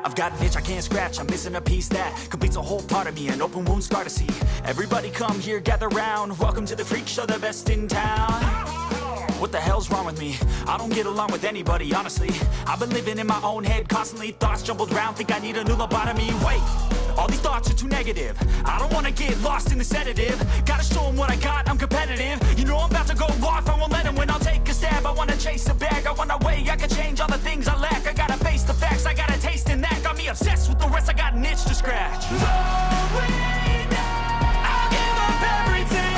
I've got an itch I can't scratch, I'm missing a piece that completes a whole part of me, an open wound scar to see. Everybody come here, gather round, welcome to the freak show, the best in town. What the hell's wrong with me? I don't get along with anybody, honestly. I've been living in my own head constantly, thoughts jumbled round, think I need a new lobotomy. Wait, all these thoughts are too negative. I don't wanna get lost in the sedative. Gotta show them what I got, I'm competitive. You know I'm about to go off, I won't let them win, I'll take a stab. I wanna chase the bag, I wanna weigh, I can change all the things I lack. I gotta face the facts, I got a taste in that. Got me obsessed with the rest, I got an itch to scratch. I'll give up everything.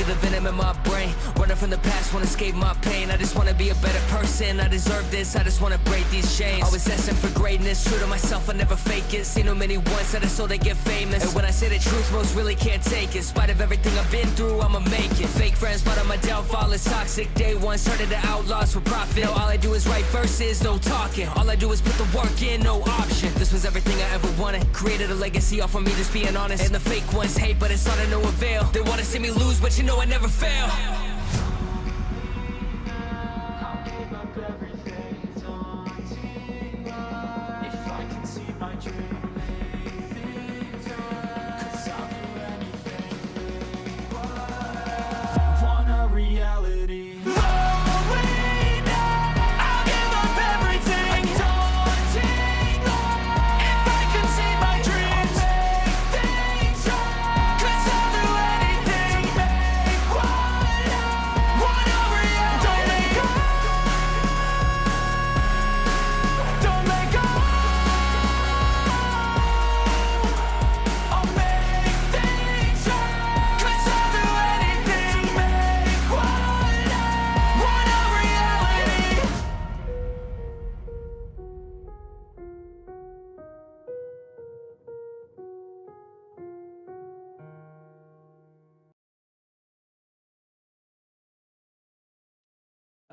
The venom in my brain, running from the past, wanna escape my pain. I just wanna be a better person, I deserve this, I just wanna break these chains. Always asking for greatness, true to myself, I never fake it. Seen too many once, I just so they get famous. And when I say the truth, most really can't take it. In spite of everything I've been through, I'ma make it. Fake friends, but on my downfall is toxic. Day one, started the outlaws for profit. Now all I do is write verses, no talking. All I do is put the work in, no option. This was everything I ever wanted, created a legacy off of me just being honest. And the fake ones hate, but it's all to no avail. They wanna see me lose, but you know I never fail. I'll give up everything, daunting if I can see my dream. Cause I'll do anything. Want a reality. I'll give up everything, daunting if I can see my dreams. Cause I'll do anything.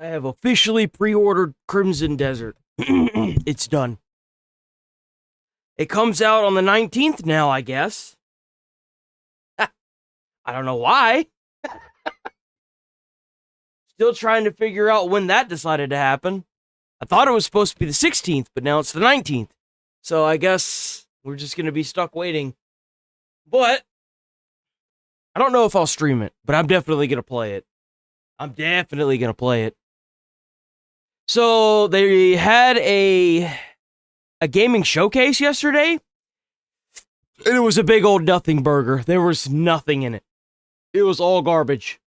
I have officially pre-ordered Crimson Desert. It's done. It comes out on the 19th now, I guess. I don't know why. Still trying to figure out when that decided to happen. I thought it was supposed to be the 16th, but now it's the 19th. So I guess we're just going to be stuck waiting. But I don't know if I'll stream it, but I'm definitely going to play it. I'm definitely going to play it. So they had a gaming showcase yesterday, and it was a big old nothing burger. There was nothing in it. It was all garbage.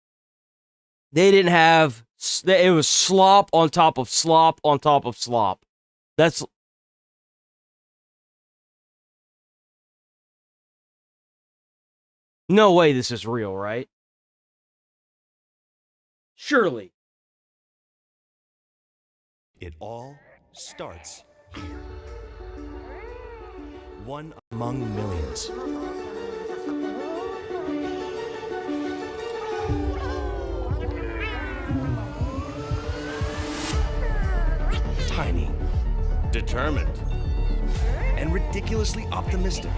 They didn't have, it was slop on top of slop on top of slop. That's, no way this is real, right? Surely. It all starts here. One among millions. Tiny, determined, and ridiculously optimistic.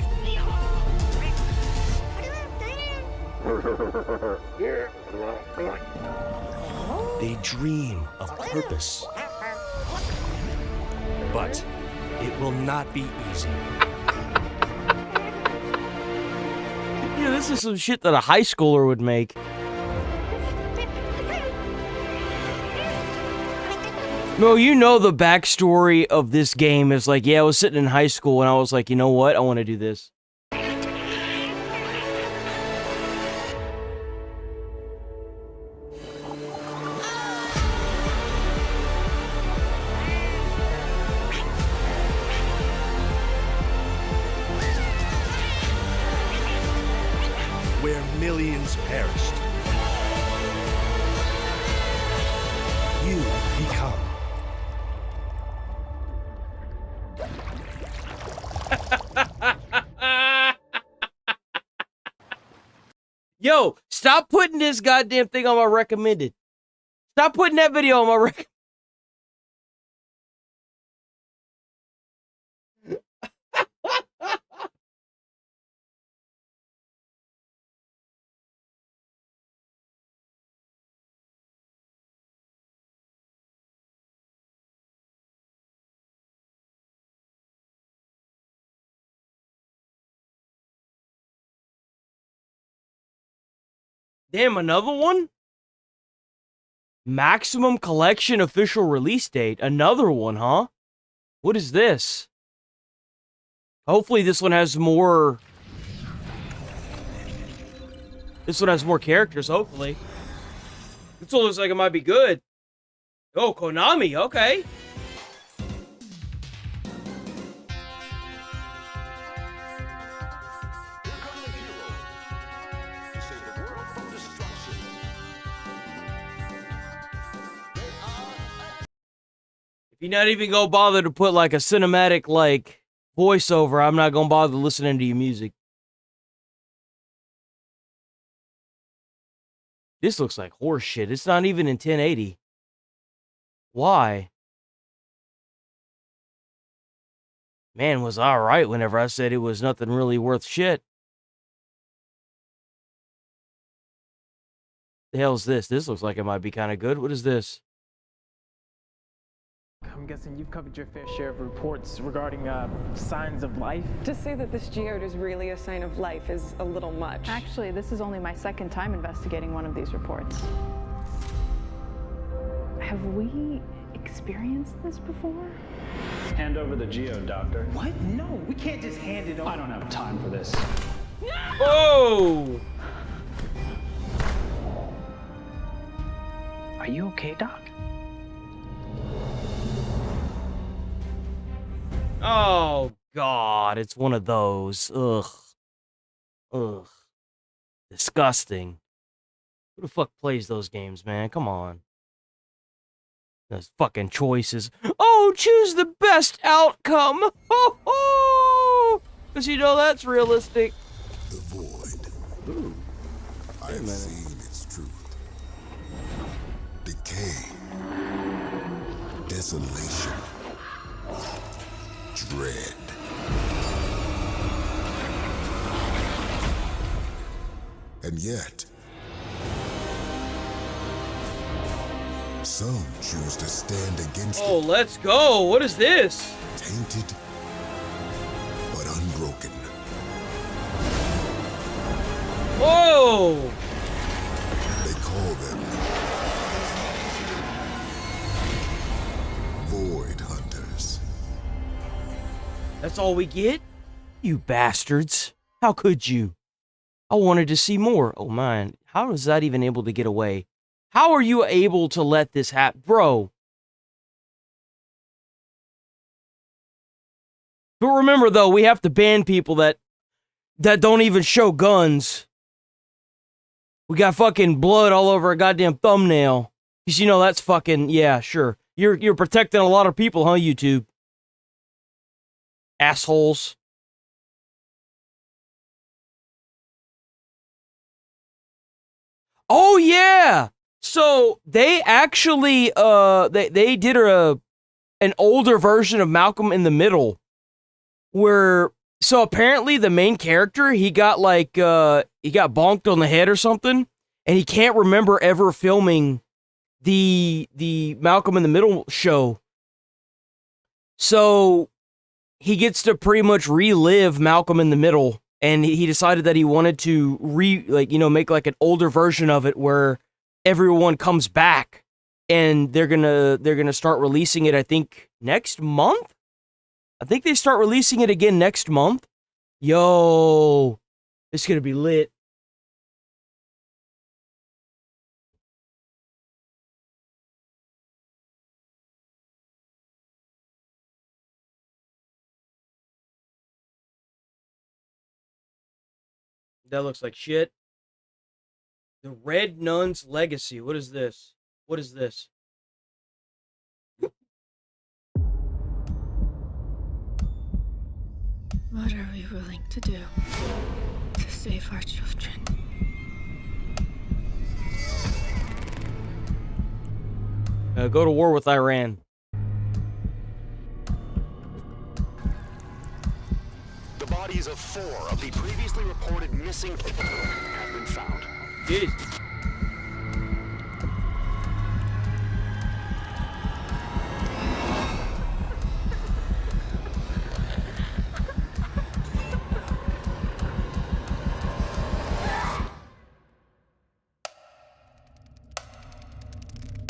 They dream of purpose. But it will not be easy. Yeah, this is some shit that a high schooler would make. No, you know the backstory of this game is like, yeah, I was sitting in high school and I was like, you know what? I want to do this. Where millions perished, you become. Yo, stop putting this goddamn thing on my recommended. Stop putting that video on my recommended. Damn, another one? Maximum Collection official release date. Another one, huh? What is this? Hopefully this one has more... This one has more characters, hopefully. This one looks like it might be good. Oh, Konami, okay. If you're not even gonna bother to put like a cinematic like voiceover, I'm not gonna bother listening to your music. This looks like horse shit. It's not even in 1080. Why? Man, was I right whenever I said it was nothing really worth shit. The hell's this? This looks like it might be kind of good. What is this? I'm guessing you've covered your fair share of reports regarding signs of life. To say that this geode is really a sign of life is a little much. Actually, this is only my second time investigating one of these reports. Have we experienced this before? Hand over the geode, Doctor. What? No, we can't just hand it over. I don't have time for this. Oh! Are you okay, Doc? Oh, God, it's one of those. Ugh. Ugh. Disgusting. Who the fuck plays those games, man? Come on. Those fucking choices. Oh, choose the best outcome. Ho ho! Because you know that's realistic. The void. Ooh. I have seen its truth. Decay. Desolation. Dread. And yet, some choose to stand against Oh, it, let's go. What is this? tainted but unbroken. Whoa! They call them Void Hunters. That's all we get? You bastards. How could you? I wanted to see more. Oh, man. How is that even able to get away? How are you able to let this happen? Bro. But remember, though, we have to ban people that don't even show guns. We got fucking blood all over a goddamn thumbnail. Because, you know, that's fucking... Yeah, sure. You're protecting a lot of people, huh, YouTube? Assholes. Oh yeah. So they actually they did an older version of Malcolm in the Middle where so apparently the main character he got like he got bonked on the head or something and he can't remember ever filming the Malcolm in the Middle show. So he gets to pretty much relive Malcolm in the Middle, and he decided that he wanted to make like an older version of it where everyone comes back, and they're gonna start releasing it. I think next month. I think they start releasing it again next month. Yo, it's gonna be lit. That looks like shit. The Red Nun's Legacy. What is this? What is this? What are we willing to do to save our children? Go to war with Iran. The bodies of 4 of the previously reported missing people have been found. Jeez.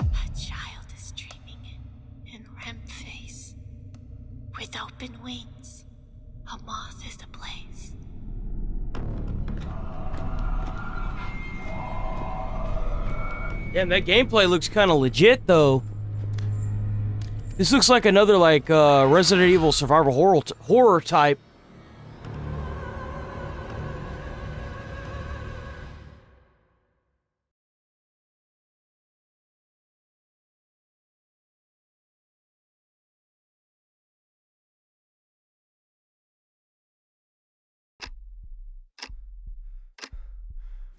A child is dreaming in REM phase. With open wings, a moth is ablaze. Damn, that gameplay looks kind of legit, though. This looks like another, like, Resident Evil survival horror type.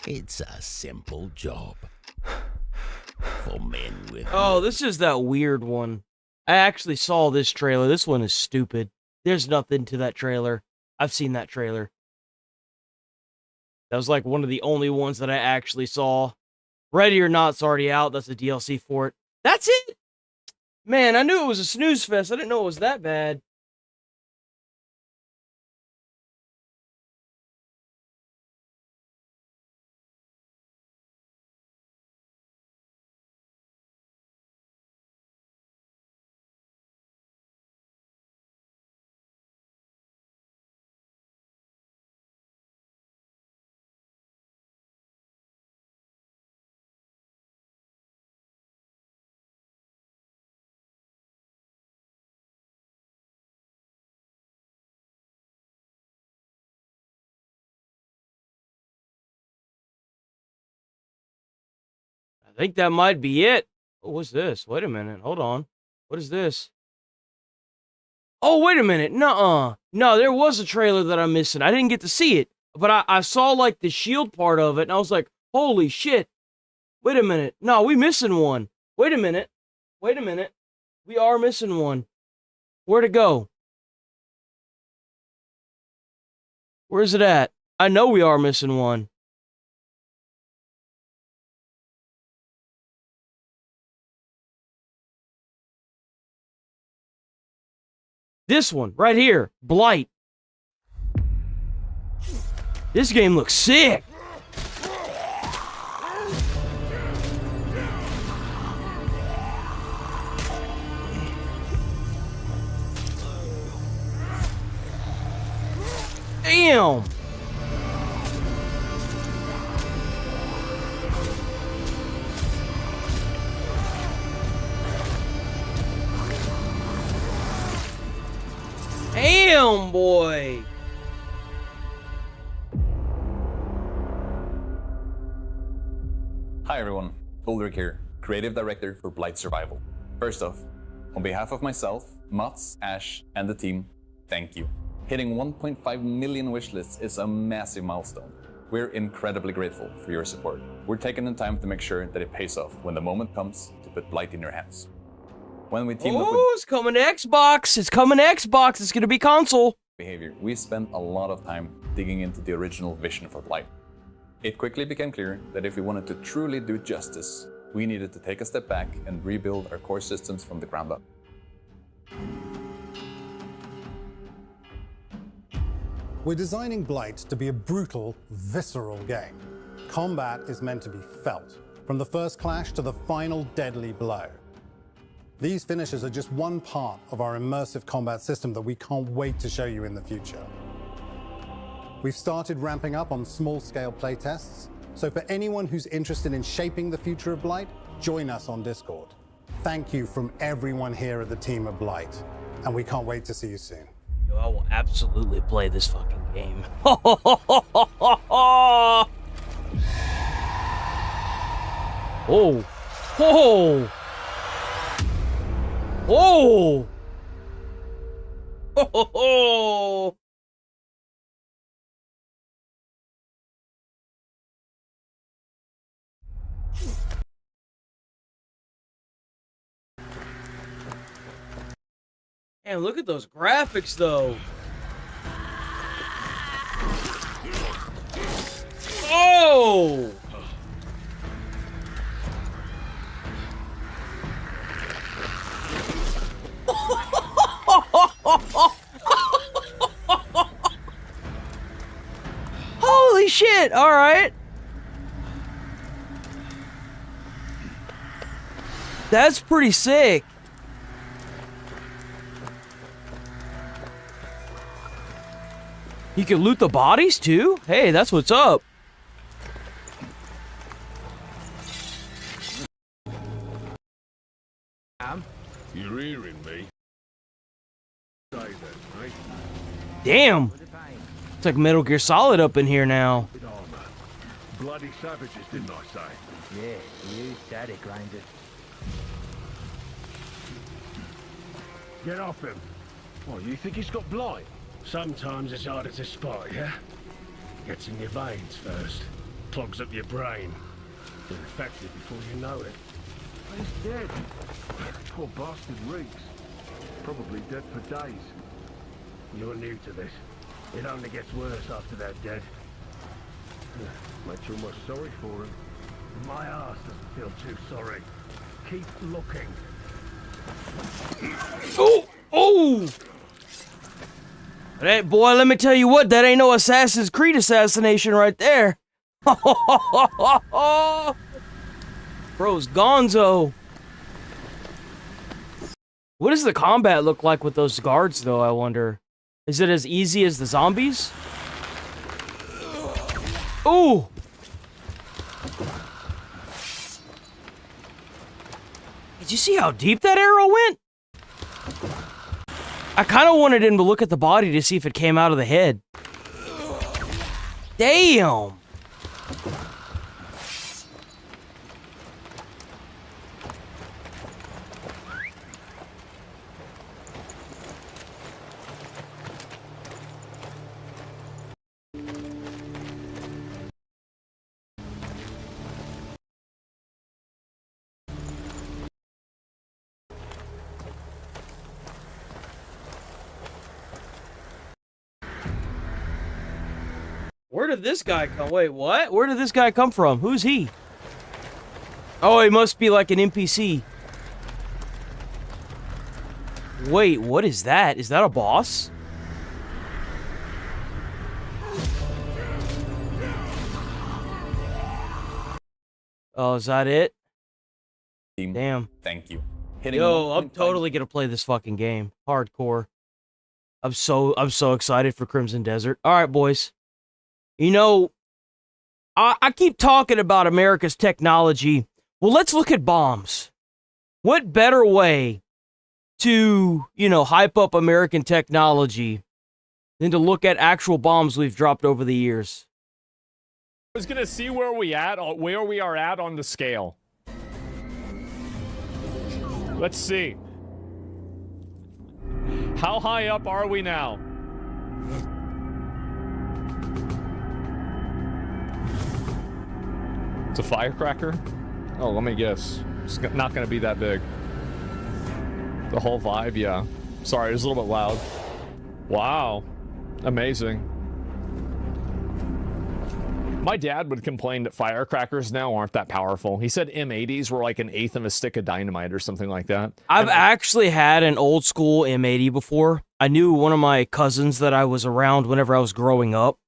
It's a simple job for men with... Oh, this is that weird one. I actually saw this trailer. This one is stupid. There's nothing to that trailer. I've seen that trailer. That was like one of the only ones that I actually saw. Ready or Not's already out. That's a DLC for it. That's it? Man, I knew it was a snooze fest. I didn't know it was that bad. I think that might be it. Oh, what's this? Wait a minute. Hold on. What is this? Oh, wait a minute. Nuh-uh. No, there was a trailer that I'm missing. I didn't get to see it. But I saw, like, the shield part of it, and I was like, holy shit. Wait a minute. No, we missing one. Wait a minute. Wait a minute. We are missing one. Where'd it go? Where's it at? I know we are missing one. This one, right here. Blight. This game looks sick. Damn. Damn, boy. Hi everyone, Ulrich here, Creative Director for Blight Survival. First off, on behalf of myself, Mats, Ash, and the team, thank you. Hitting 1.5 million wishlists is a massive milestone. We're incredibly grateful for your support. We're taking the time to make sure that it pays off when the moment comes to put Blight in your hands. When we teamed up with it's coming to Xbox. It's coming to Xbox. It's gonna be console. Behavior, we spent a lot of time digging into the original vision for Blight. It quickly became clear that if we wanted to truly do justice, we needed to take a step back and rebuild our core systems from the ground up. We're designing Blight to be a brutal, visceral game. Combat is meant to be felt, from the first clash to the final deadly blow. These finishes are just one part of our immersive combat system that we can't wait to show you in the future. We've started ramping up on small-scale playtests, so for anyone who's interested in shaping the future of Blight, join us on Discord. Thank you from everyone here at the team at Blight, and we can't wait to see you soon. Yo, I will absolutely play this fucking game. Oh! Oh! Oh! Oh! Damn, look at those graphics, though. Oh! Holy shit! All right. That's pretty sick. You can loot the bodies too? Hey, that's what's up. You're hearing me? Say that, mate. Damn. It's like Metal Gear Solid up in here now. Bloody savages, didn't I say? Yeah, you said it, Granger. Get off him. Oh, you think he's got blight? Sometimes it's harder to spot, yeah? Gets in your veins first. Clogs up your brain. You're infected before you know it. He's dead. Poor bastard reeks. Probably dead for days. You're new to this. It only gets worse after they're dead. Makes you almost sorry for him. My ass doesn't feel too sorry. Keep looking. Oh! Oh! That boy, let me tell you what, that ain't no Assassin's Creed assassination right there. Bro's gonzo. What does the combat look like with those guards, though, I wonder? Is it as easy as the zombies? Ooh! Did you see how deep that arrow went? I kind of wanted him to look at the body to see if it came out of the head. Damn! Where did this guy come? Wait, what? Where did this guy come from? Who's he? Oh, he must be like an NPC. Wait, what is that? Is that a boss? Oh, is that it? Damn. Thank you. Yo, I'm totally gonna play this fucking game. Hardcore. I'm so excited for Crimson Desert. All right, boys. You know, I keep talking about America's technology. Well, let's look at bombs. What better way to, you know, hype up American technology than to look at actual bombs we've dropped over the years? I was gonna see where we are at on the scale. Let's see. How high up are we now? It's a firecracker? Oh, let me guess. It's not gonna be that big. The whole vibe, yeah. Sorry, it was a little bit loud. Wow. Amazing. My dad would complain that firecrackers now aren't that powerful. He said M80s were like an eighth of a stick of dynamite or something like that. I've actually had an old school M80 before. I knew one of my cousins that I was around whenever I was growing up.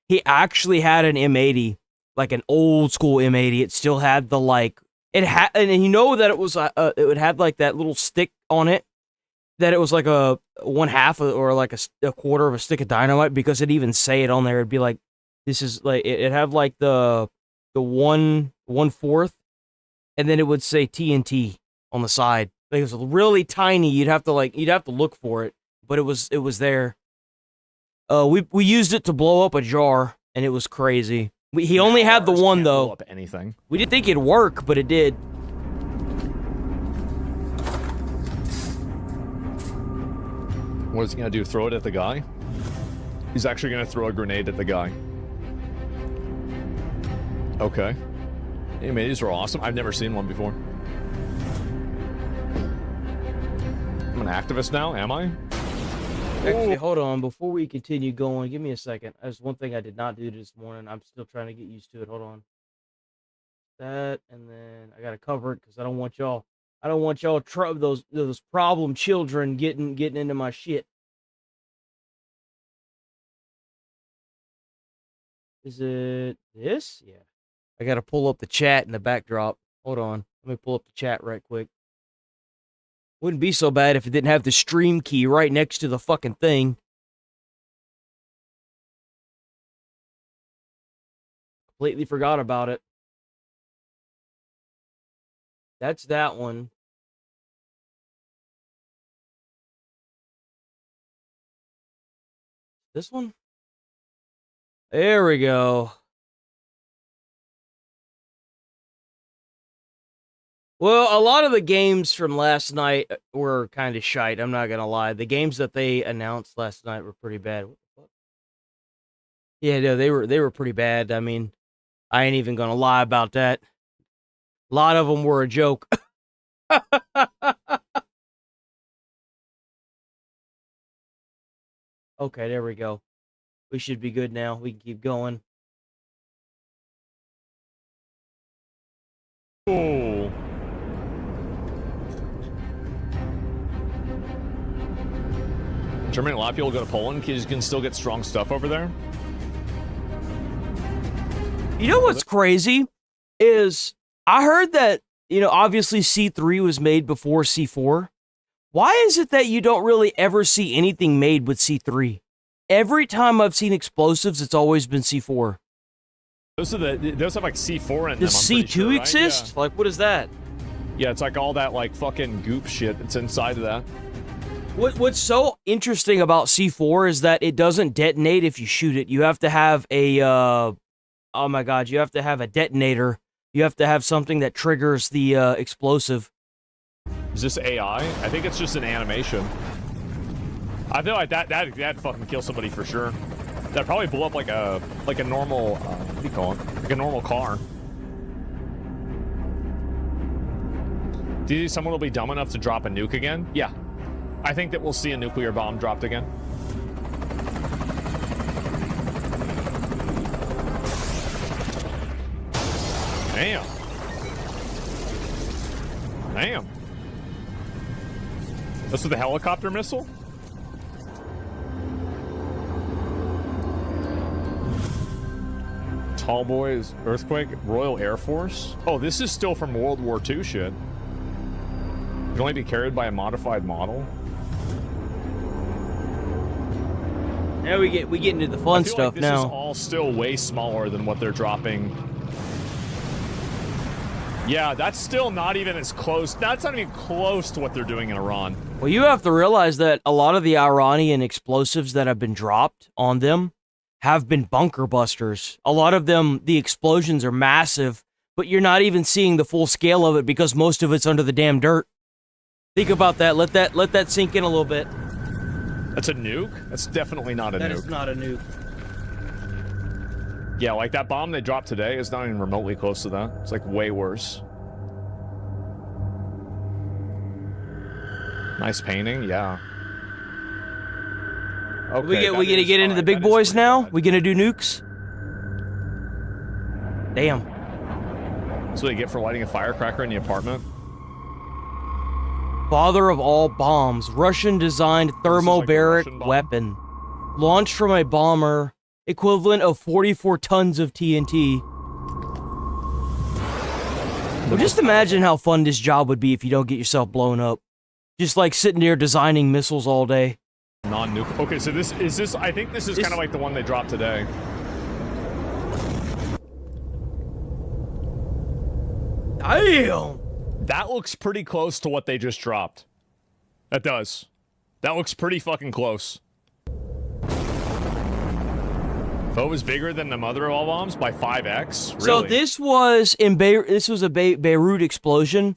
He actually had an M80, like an old school M80. It still had the like, it had, and you know that it was, it had like that little stick on it, that it was like a 1/2 or like a quarter of a stick of dynamite, because it'd even say it on there. It'd be like, this is like, it had like the 1/4, and then it would say TNT on the side. Like, it was really tiny. You'd have to look for it, but it was there. We used it to blow up a jar, and it was crazy. He only had the one though. Blow up anything. We didn't think it'd work, but it did. What is he gonna do? Throw it at the guy? He's actually gonna throw a grenade at the guy. Okay. M80s are awesome. I've never seen one before. I'm an activist now, am I? Actually, hold on. Before we continue going, give me a second. There's one thing I did not do this morning. I'm still trying to get used to it. Hold on. That, and then I gotta cover it because I don't want y'all. Those problem children getting into my shit. Is it this? Yeah. I gotta pull up the chat in the backdrop. Hold on. Let me pull up the chat right quick. Wouldn't be so bad if it didn't have the stream key right next to the fucking thing. Completely forgot about it. That's that one. This one? There we go. Well, a lot of the games from last night were kind of shite. I'm not gonna lie. The games that they announced last night were pretty bad. What the fuck? Yeah, no, they were pretty bad. I mean, I ain't even gonna lie about that. A lot of them were a joke. Okay, there we go. We should be good now. We can keep going. Oh. Germany, a lot of people go to Poland because you can still get strong stuff over there. You know what's crazy is I heard that, obviously C3 was made before C4. Why is it that you don't really ever see anything made with C3? Every time I've seen explosives, it's always been C4. Those have like C4 in them. Does C2 sure, right? exist? Yeah. Like, what is that? Yeah, it's like all that like fucking goop shit that's inside of that. What's so interesting about C4 is that it doesn't detonate if you shoot it. You have to have a, oh my god, you have to have a detonator. You have to have something that triggers the explosive. Is this AI? I think it's just an animation. I feel like that'd fucking kill somebody for sure. That'd probably blow up like a normal, what do you call it? Like a normal car. Do you think someone will be dumb enough to drop a nuke again? Yeah. I think that we'll see a nuclear bomb dropped again. Damn. Damn. This was the helicopter missile? Tall Boys, Earthquake, Royal Air Force. Oh, this is still from World War II shit. It can only be carried by a modified model. Now we get into the fun stuff like this now. This is all still way smaller than what they're dropping. Yeah, that's still not even as close. That's not even close to what they're doing in Iran. Well, you have to realize that a lot of the Iranian explosives that have been dropped on them have been bunker busters. A lot of them, the explosions are massive, but you're not even seeing the full scale of it because most of it's under the damn dirt. Think about that. Let that sink in a little bit. That's a nuke? That's definitely not a nuke. That is not a nuke. Yeah, like that bomb they dropped today is not even remotely close to that. It's like way worse. Nice painting, yeah. Okay, we gonna get into the big boys now? We gonna do nukes? Damn. That's what they get for lighting a firecracker in the apartment. Father of all bombs, Russian-designed thermobaric weapon. Launched from a bomber, equivalent of 44 tons of TNT. Well, just imagine how fun this job would be if you don't get yourself blown up. Just like sitting there designing missiles all day. Non-nuke. Okay, so I think this is kind of like the one they dropped today. Damn! That looks pretty close to what they just dropped. That does. That looks pretty fucking close. If it was bigger than the mother of all bombs by 5x? Really? So this was a Beirut explosion.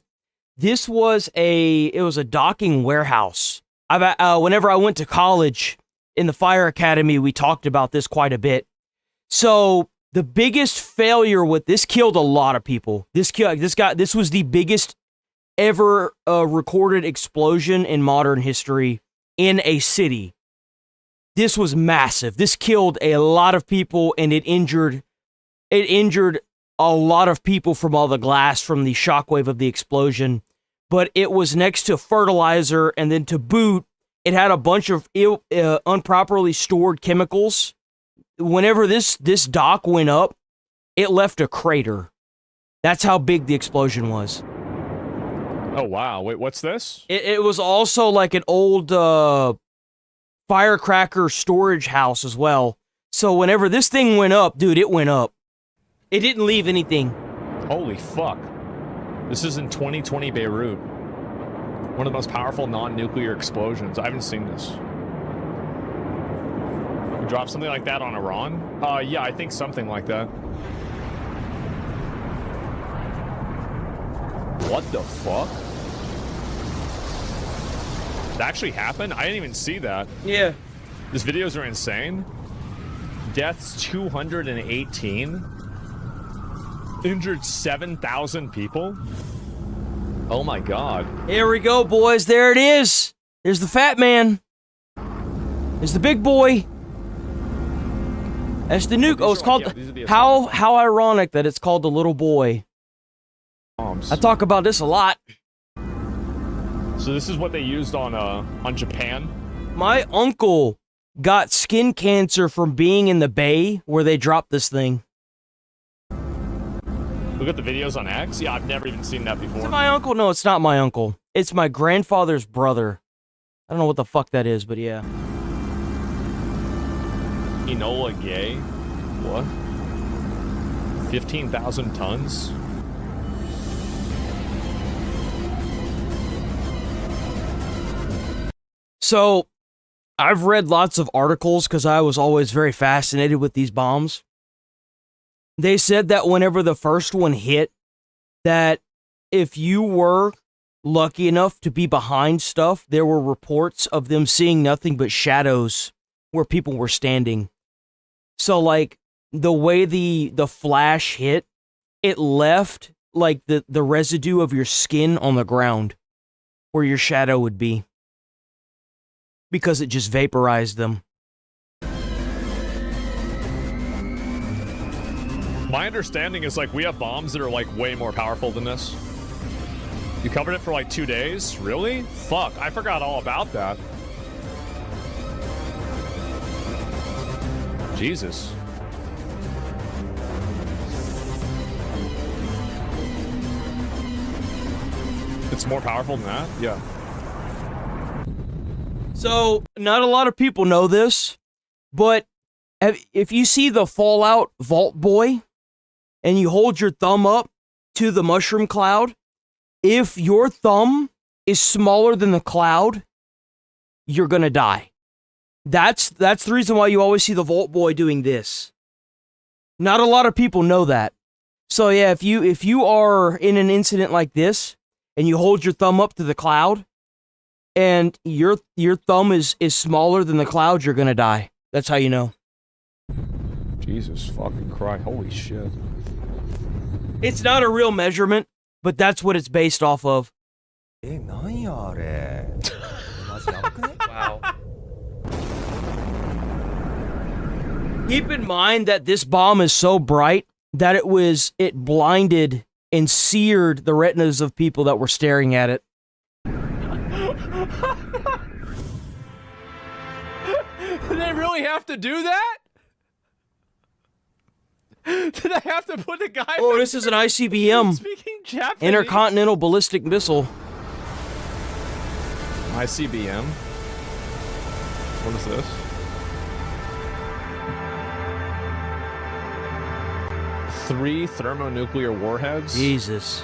This was a docking warehouse. Whenever I went to college in the fire academy, we talked about this quite a bit. So the biggest failure with this killed a lot of people. This was the biggest ever recorded explosion in modern history in a city. this was massive. This killed a lot of people, and it injured a lot of people from all the glass from the shockwave of the explosion. But it was next to fertilizer, and then to boot, it had a bunch of improperly stored chemicals. Whenever this dock went up, it left a crater. That's how big the explosion was. Oh, wow. Wait, what's this? It was also like an old firecracker storage house as well. So whenever this thing went up, dude, it went up. It didn't leave anything. Holy fuck. This is in 2020 Beirut. One of the most powerful non-nuclear explosions. I haven't seen this. We dropped something like that on Iran? Yeah, I think something like that. What the fuck? That actually happened? I didn't even see that. Yeah. These videos are insane. Deaths 218. Injured 7,000 people. Oh my god. Here we go, boys. There it is. There's the fat man. There's the big boy. That's the nuke. Oh, it's called... How ironic that it's called the little boy. I talk about this a lot. So this is what they used on Japan? My uncle got skin cancer from being in the bay where they dropped this thing. Look at the videos on X? Yeah, I've never even seen that before. Is it my uncle? No, it's not my uncle. It's my grandfather's brother. I don't know what the fuck that is, but yeah. Enola Gay? What? 15,000 tons? So, I've read lots of articles because I was always very fascinated with these bombs. They said that whenever the first one hit, that if you were lucky enough to be behind stuff, there were reports of them seeing nothing but shadows where people were standing. So, like, the way the flash hit, it left, like, the residue of your skin on the ground where your shadow would be. Because it just vaporized them. My understanding is, like, we have bombs that are, like, way more powerful than this. You covered it for, like, 2 days? Really? Fuck, I forgot all about that. Jesus. It's more powerful than that? Yeah. So, not a lot of people know this, but if you see the Fallout Vault Boy, and you hold your thumb up to the mushroom cloud, if your thumb is smaller than the cloud, you're gonna die. That's the reason why you always see the Vault Boy doing this. Not a lot of people know that. So yeah, if you are in an incident like this, and you hold your thumb up to the cloud, and your thumb is smaller than the cloud, you're gonna die. That's how you know. Jesus fucking Christ. Holy shit. It's not a real measurement, but that's what it's based off of. Wow. Keep in mind that this bomb is so bright that it blinded and seared the retinas of people that were staring at it. Did they really have to do that? Did they have to put a guy... Oh, this is an ICBM. Speaking Japanese. Intercontinental Ballistic Missile. ICBM? What is this? 3 thermonuclear warheads? Jesus.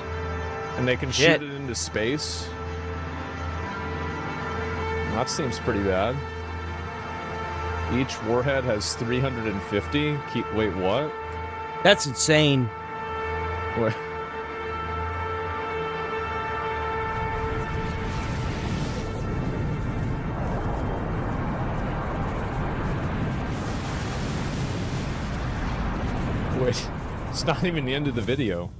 And they can shoot it into space? That seems pretty bad. Each warhead has 350. Wait, what? That's insane. What? Wait, it's not even the end of the video.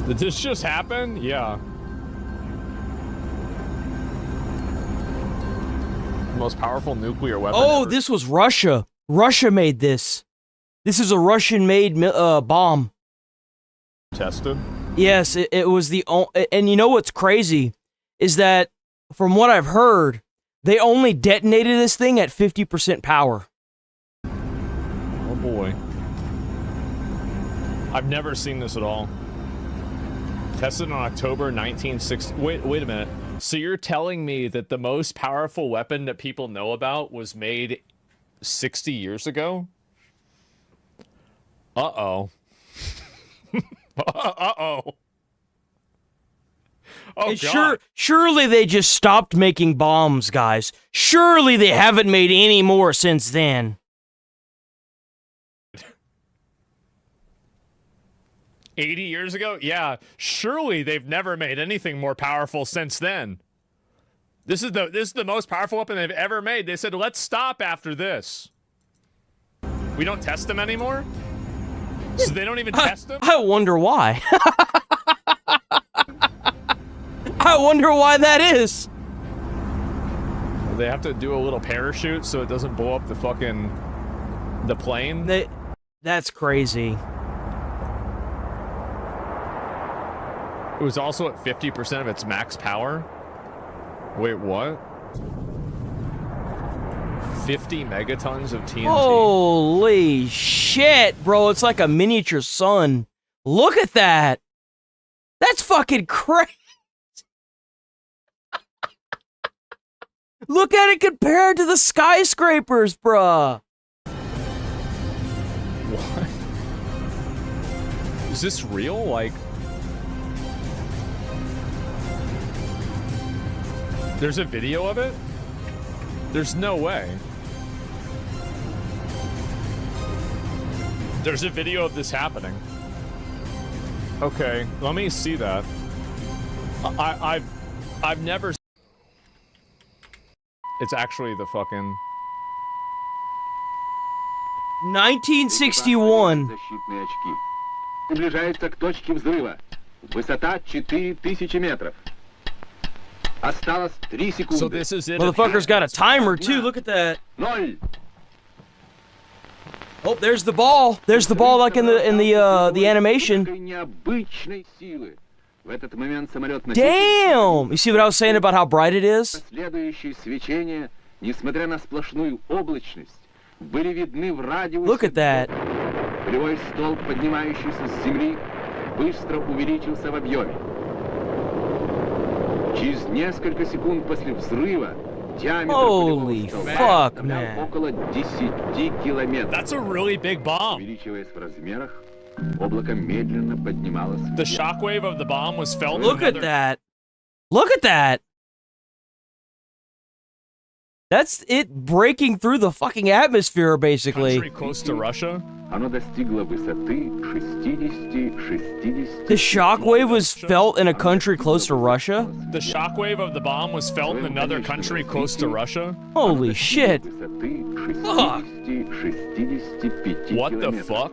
Did this just happen? Yeah. The most powerful nuclear weapon. Oh, ever. this was Russia. Russia made this. This is a Russian-made bomb. Tested. Yes, it was the and you know what's crazy is that from what I've heard, they only detonated this thing at 50% power. Oh boy. I've never seen this at all. Tested on October 1960. Wait a minute. So you're telling me that the most powerful weapon that people know about was made 60 years ago? Uh-oh. Uh-oh. Oh, God. Surely they just stopped making bombs, guys. Surely they haven't made any more since then. 80 years ago? Yeah, surely they've never made anything more powerful since then. This is the most powerful weapon they've ever made. They said, let's stop after this. We don't test them anymore? So they don't even test them? I wonder why. I wonder why that is. They have to do a little parachute so it doesn't blow up the plane? That's crazy. It was also at 50% of its max power. Wait, what? 50 megatons of TNT. Holy shit, bro. It's like a miniature sun. Look at that. That's fucking crazy. Look at it compared to the skyscrapers, bruh. What? Is this real? Like... There's a video of it? There's no way. There's a video of this happening. Okay, let me see that. I've never... It's actually the fucking... 1961. Приближается к точке взрыва. Высота 4000 метров. Осталось 3 секунды. So this is it. Motherfucker's got a timer too. Look at that. 0. Oh, there's the ball. There's the ball like in the animation. Необычной силы. В этот момент самолет Damn! You see what I was saying about how bright it is? Следующие свечения, несмотря на сплошную облачность, были видны в радиусе. Look at that. Полевой столб, поднимающийся с земли, быстро увеличился в объеме. Через несколько секунд после взрыва диаметр Holy fuck, составлял man. около 10 километров. That's a really big bomb. Увеличиваясь в размерах, облако медленно поднималось. The shockwave of the bomb was felt. Look at that. Look at that. That's it breaking through the fucking atmosphere, basically. Country close to Russia. Оно достигло высоты 60. The shockwave was felt in a country close to Russia? The shockwave of the bomb was felt in another country close to Russia. Holy shit. Fuck. What the fuck?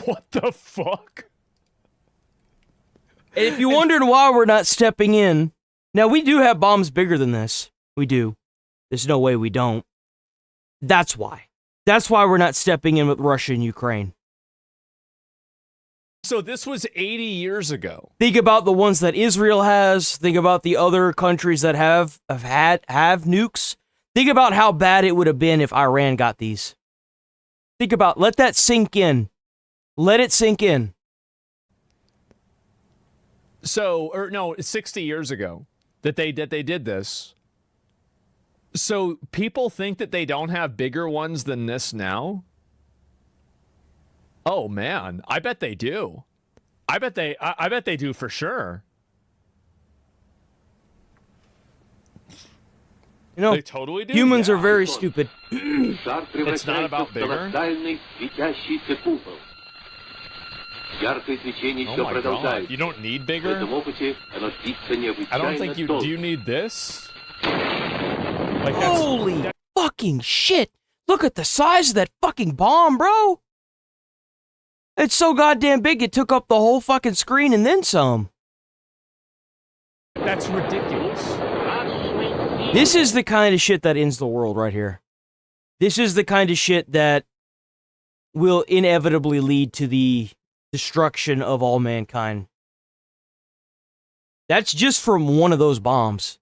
What the fuck? And if you're wondering why we're not stepping in, now we do have bombs bigger than this. We do. There's no way we don't. That's why. That's why we're not stepping in with Russia and Ukraine. So this was 80 years ago. Think about the ones that Israel has. Think about the other countries that have nukes. Think about how bad it would have been if Iran got these. Think about, let that sink in. Let it sink in. So, or no, 60 years ago that they did this. So people think that they don't have bigger ones than this now? Oh man, I bet they do. I bet they do for sure. You know, they totally do. Humans are very stupid. It's not about bigger. Oh my god, you don't need bigger? I don't think you... Do you need this? Like Holy fucking shit! Look at the size of that fucking bomb, bro! It's so goddamn big it took up the whole fucking screen and then some. That's ridiculous. This is the kind of shit that ends the world right here. This is the kind of shit that will inevitably lead to the destruction of all mankind. That's just from one of those bombs.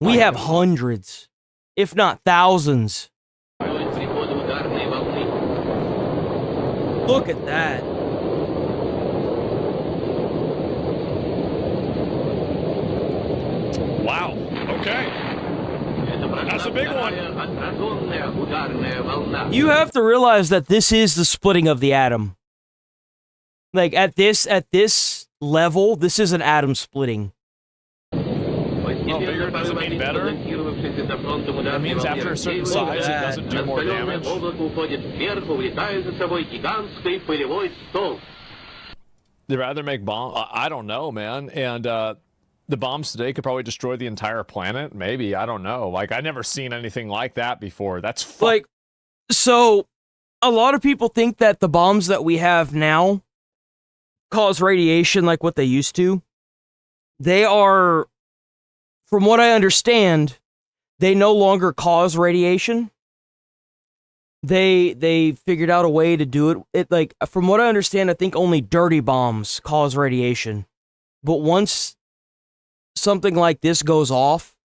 We have hundreds, if not thousands. Look at that. Wow. Okay. That's a big one. You have to realize that this is the splitting of the atom. Like at this level, this is an atom splitting. Well, bigger doesn't mean better. That means after a certain size, it doesn't do more damage. They'd rather make bombs. I don't know, man. And the bombs today could probably destroy the entire planet. Maybe. I don't know. Like, I've never seen anything like that before. That's like, so a lot of people think that the bombs that we have now cause radiation like what they used to. They are, from what I understand, they no longer cause radiation. They figured out a way to do it. It, like, from what I understand, I think only dirty bombs cause radiation. But once something like this goes off,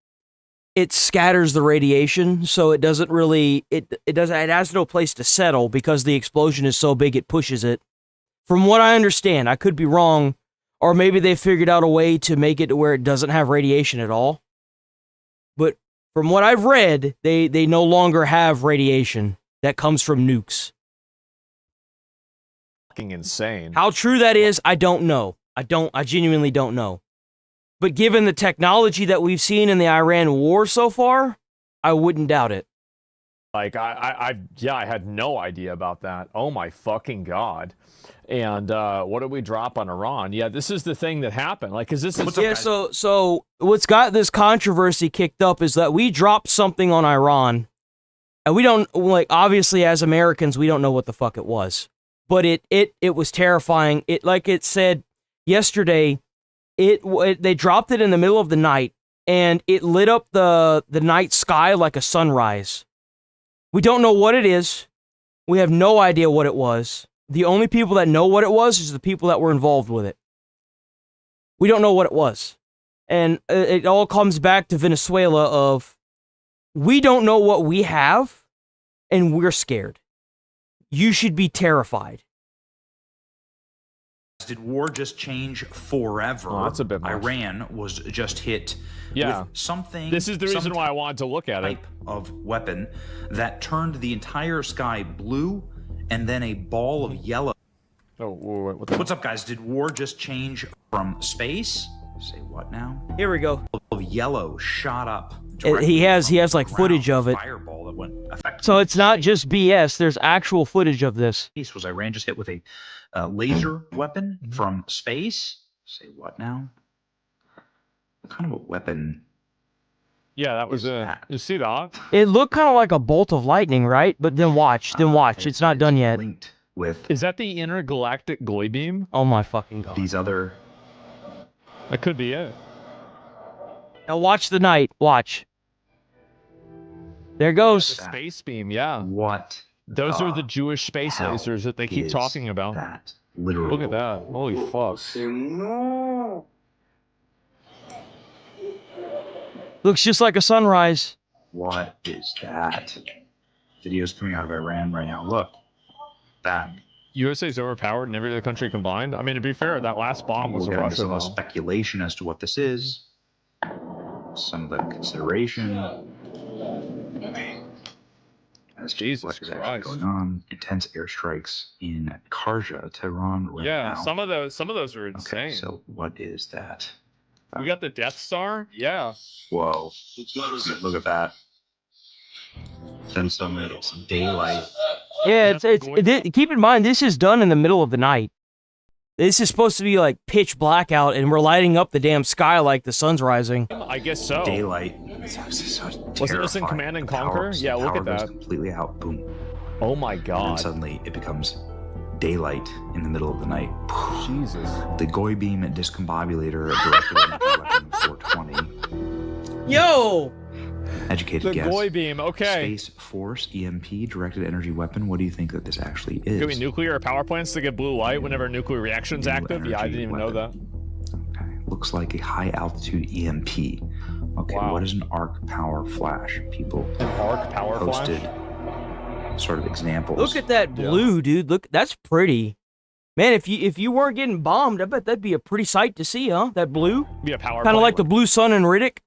it scatters the radiation, so it doesn't really, it has no place to settle because the explosion is so big it pushes it. From what I understand, I could be wrong, or maybe they figured out a way to make it to where it doesn't have radiation at all. But from what I've read, they no longer have radiation that comes from nukes. Fucking insane. How true that is, I don't know. I genuinely don't know. But given the technology that we've seen in the Iran war so far, I wouldn't doubt it. Like, I had no idea about that. Oh my fucking God. And what did we drop on Iran? Yeah, this is the thing that happened. Like, is this... Yeah, so what's got this controversy kicked up is that we dropped something on Iran, and we don't, like, obviously as Americans, we don't know what the fuck it was. But it was terrifying. It, like it said yesterday, they dropped it in the middle of the night, and it lit up the night sky like a sunrise. We don't know what it is. We have no idea what it was. The only people that know what it was is the people that were involved with it. We don't know what it was. And it all comes back to Venezuela of, we don't know what we have, and we're scared. You should be terrified. Did war just change forever? Oh, that's a bit much. Iran was just hit with something. This is the reason why I wanted to look at it. Type of weapon that turned the entire sky blue and then a ball of yellow. Oh, what's up, guys? Did war just change from space? Say what now? Here we go. Of yellow shot up. He has like footage of it. Fireball that went effectively. So it's not just BS. There's actual footage of this. Was Iran just hit with a laser weapon from space? Say what now? What kind of a weapon? Yeah, that was you see that? It looked kind of like a bolt of lightning, right? But then watch. It's not done yet. With is that the intergalactic glow beam? Oh my fucking God. These other... That could be it. Now watch the night. Watch. There goes. The space beam, yeah. What? Those are the Jewish space lasers that they keep talking about. That literally. Look at that. Holy fuck. Looks just like a sunrise. What is that? Videos coming out of Iran right now. Look. That. USA's overpowered and every other country combined. I mean, to be fair, that last bomb was a Russian. Some speculation as to what this is. Some of the consideration. As Jesus what is Christ. actually going on. Intense airstrikes in Kharja, Tehran right now. Some of those are insane. Okay, so what is that? We got the Death Star? Yeah. Whoa. Look at that. Then some daylight. Yeah, keep in mind, this is done in the middle of the night. This is supposed to be like pitch black out, and we're lighting up the damn sky like the sun's rising. I guess so. Daylight. Wasn't this in Command and Conquer? Yeah, look at that. Completely out. Boom. Oh my God. And then suddenly it becomes daylight in the middle of the night. Jesus. The Goy beam discombobulator directed at a weapon 420. Yo! Educated The guess. Goy beam, okay. Space Force EMP, directed energy weapon. What do you think that this actually is? Could be nuclear power plants to get blue light whenever a nuclear reaction's New active? Yeah, I didn't even know that. Okay, looks like a high altitude EMP. Okay, Wow. what is an arc power flash? People An arc power posted flash? sort of examples. Look at that blue, dude. Look, that's pretty. Man, if you weren't getting bombed, I bet that'd be a pretty sight to see, huh? That blue? Be a power Kind of plant. like the blue sun in Riddick.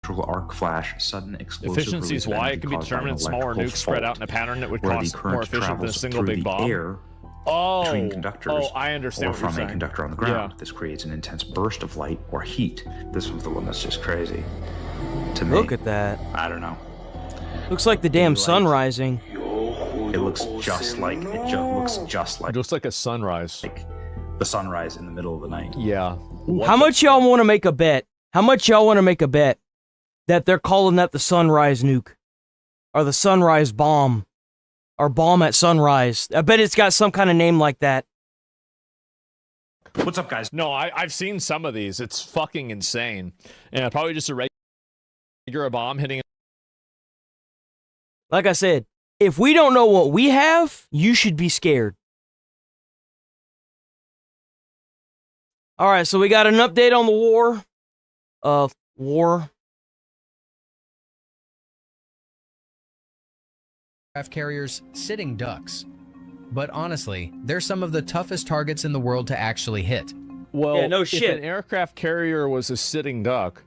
Arc flash, sudden explosive Efficiency is release of why energy it can be caused by an determined in smaller electrical nukes spread out fault, in a pattern that would where the cost current more efficient than a travels single through big the bomb. air Oh, between conductors, I understand or what you're from a saying. conductor on the ground. Yeah. This creates an intense burst of light or heat. This one's the one that's just crazy. To me, Look at that. I don't know. Looks like the damn sun rising. It looks just like It looks like a sunrise. Like the sunrise in the middle of the night. Yeah. How much y'all want to make a bet? How much y'all want to make a bet that they're calling that the sunrise nuke? Or the sunrise bomb? Or bomb at sunrise? I bet it's got some kind of name like that. What's up, guys? No, I've seen some of these. It's fucking insane. And probably just a regular bomb hitting. Like I said, if we don't know what we have, you should be scared. Alright, so we got an update on the war. Aircraft carriers, sitting ducks. But honestly, they're some of the toughest targets in the world to actually hit. Well, Yeah, no if shit. an aircraft carrier was a sitting duck.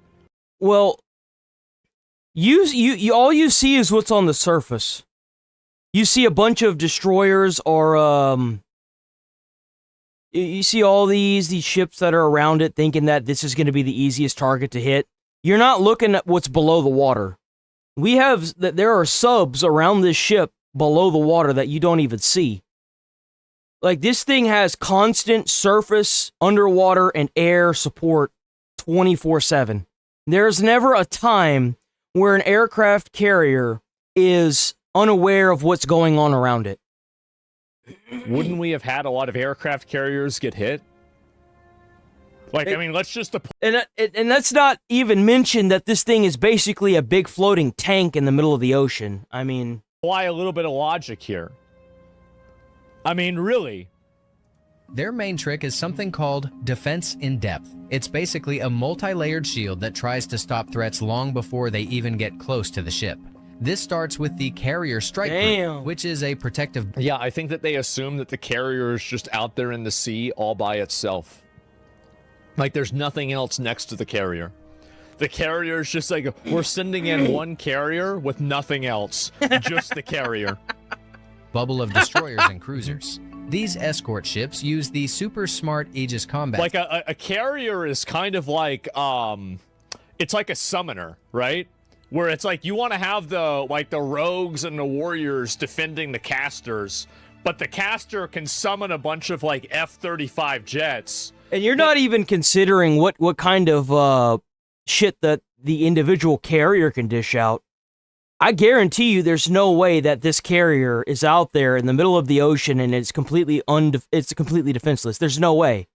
Well, you all you see is what's on the surface. You see a bunch of destroyers or you see all these ships that are around it thinking that this is going to be the easiest target to hit. You're not looking at what's below the water. There are subs around this ship below the water that you don't even see. Like, this thing has constant surface, underwater, and air support 24/7. There's never a time where an aircraft carrier is unaware of what's going on around it. Wouldn't we have had a lot of aircraft carriers get hit? Like, I mean, let's just... And let's not even mention that this thing is basically a big floating tank in the middle of the ocean. I mean... Apply a little bit of logic here. I mean, really. Their main trick is something called defense in depth. It's basically a multi-layered shield that tries to stop threats long before they even get close to the ship. This starts with the carrier strike group, which is a protective... Yeah, I think that they assume that the carrier is just out there in the sea all by itself. Like, there's nothing else next to the carrier. The carrier is just like, we're sending in one carrier with nothing else. Just the carrier. Bubble of destroyers and cruisers. These escort ships use the super smart Aegis combat. Like, a carrier is kind of like, it's like a summoner, right? Where it's like, you want to have the rogues and the warriors defending the casters, but the caster can summon a bunch of, like, F-35 jets. And you're not even considering what kind of shit that the individual carrier can dish out. I guarantee you there's no way that this carrier is out there in the middle of the ocean and it's completely defenseless. There's no way.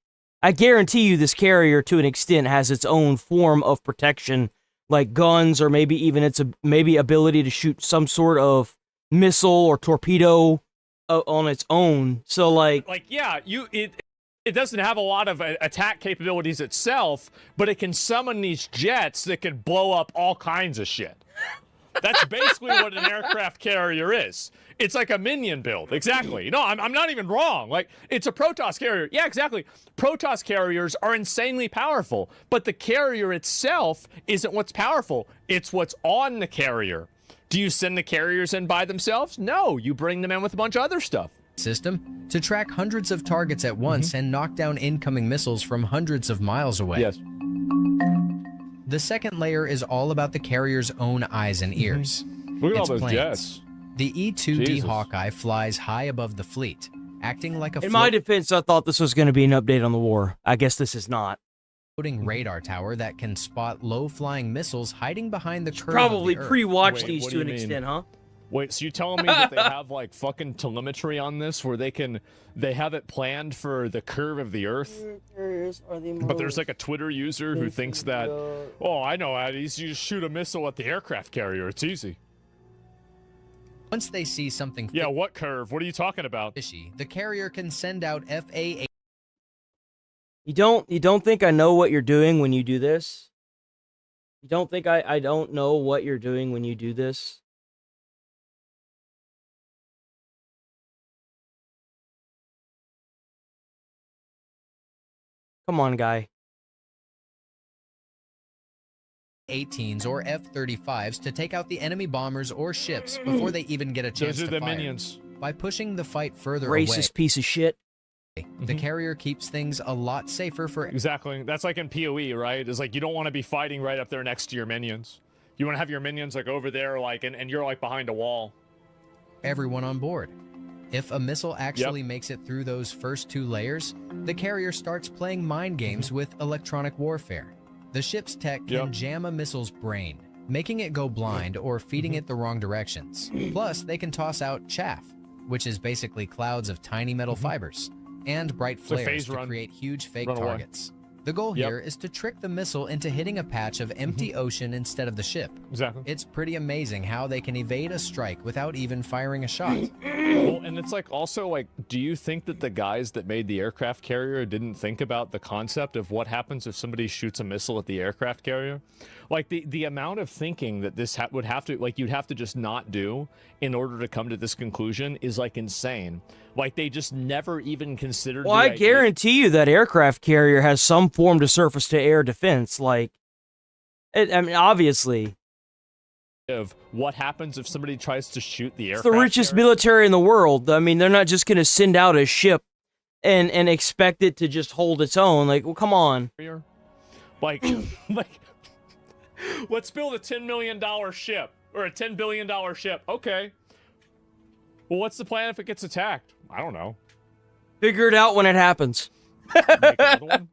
I guarantee you this carrier, to an extent, has its own form of protection, like guns, or maybe even its ability to shoot some sort of missile or torpedo on its own. So, like yeah, it doesn't have a lot of attack capabilities itself, but it can summon these jets that can blow up all kinds of shit. That's basically what an aircraft carrier is. It's like a minion build. Exactly. No, I'm not even wrong. Like, it's a Protoss carrier. Yeah, exactly. Protoss carriers are insanely powerful, but the carrier itself isn't what's powerful. It's what's on the carrier. Do you send the carriers in by themselves? No, you bring them in with a bunch of other stuff. System to track hundreds of targets at once and knock down incoming missiles from hundreds of miles away. Yes. The second layer is all about the carrier's own eyes and ears. Look at all Its those planes. jets. The E-2D Jesus. Hawkeye flies high above the fleet, acting like a in my defense, I thought this was going to be an update on the war. I guess this is not. floating radar tower that can spot low-flying missiles hiding behind the curve Probably of the Earth. pre-watched Wait, these what to do an you mean? extent, huh? Wait, so you telling me that they have like fucking telemetry on this where they have it planned for the curve of the Earth? But there's like a Twitter user who thinks that, oh, I know, you just shoot a missile at the aircraft carrier. It's easy. Once they see something yeah, what curve? What are you talking about? fishy, the carrier can send out FA. You don't think I know what you're doing when you do this? You don't think I don't know what you're doing when you do this? Come on, guy. 18s or F-35s to take out the enemy bombers or ships before they even get a chance Those are to the fire. minions. By pushing the fight further Racist piece of shit. away, the carrier keeps things a lot safer for Exactly. That's like in PoE, right? It's like you don't want to be fighting right up there next to your minions. You want to have your minions like over there, like, and you're like behind a wall. everyone on board. If a missile actually makes it through those first 2 layers, the carrier starts playing mind games with electronic warfare. The ship's tech can jam a missile's brain, making it go blind or feeding it the wrong directions. Plus, they can toss out chaff, which is basically clouds of tiny metal fibers, and bright flares to create huge fake targets. The goal here is to trick the missile into hitting a patch of empty ocean instead of the ship. Exactly. It's pretty amazing how they can evade a strike without even firing a shot. Well, and it's like also like, do you think that the guys that made the aircraft carrier didn't think about the concept of what happens if somebody shoots a missile at the aircraft carrier? Like the amount of thinking that this would have to, like, you'd have to just not do in order to come to this conclusion is like insane. Like they just never even considered. Well, I guarantee you that aircraft carrier has some form to surface-to-air defense. Like, I mean, obviously. Of what happens if somebody tries to shoot the aircraft It's the richest military in the world. I mean, they're not just going to send out a ship and expect it to just hold its own. Like, well, come on. Like, like, let's build a $10 million ship or a $10 billion ship. Okay. Well, what's the plan if it gets attacked? I don't know. Figure it out when it happens. Make another one?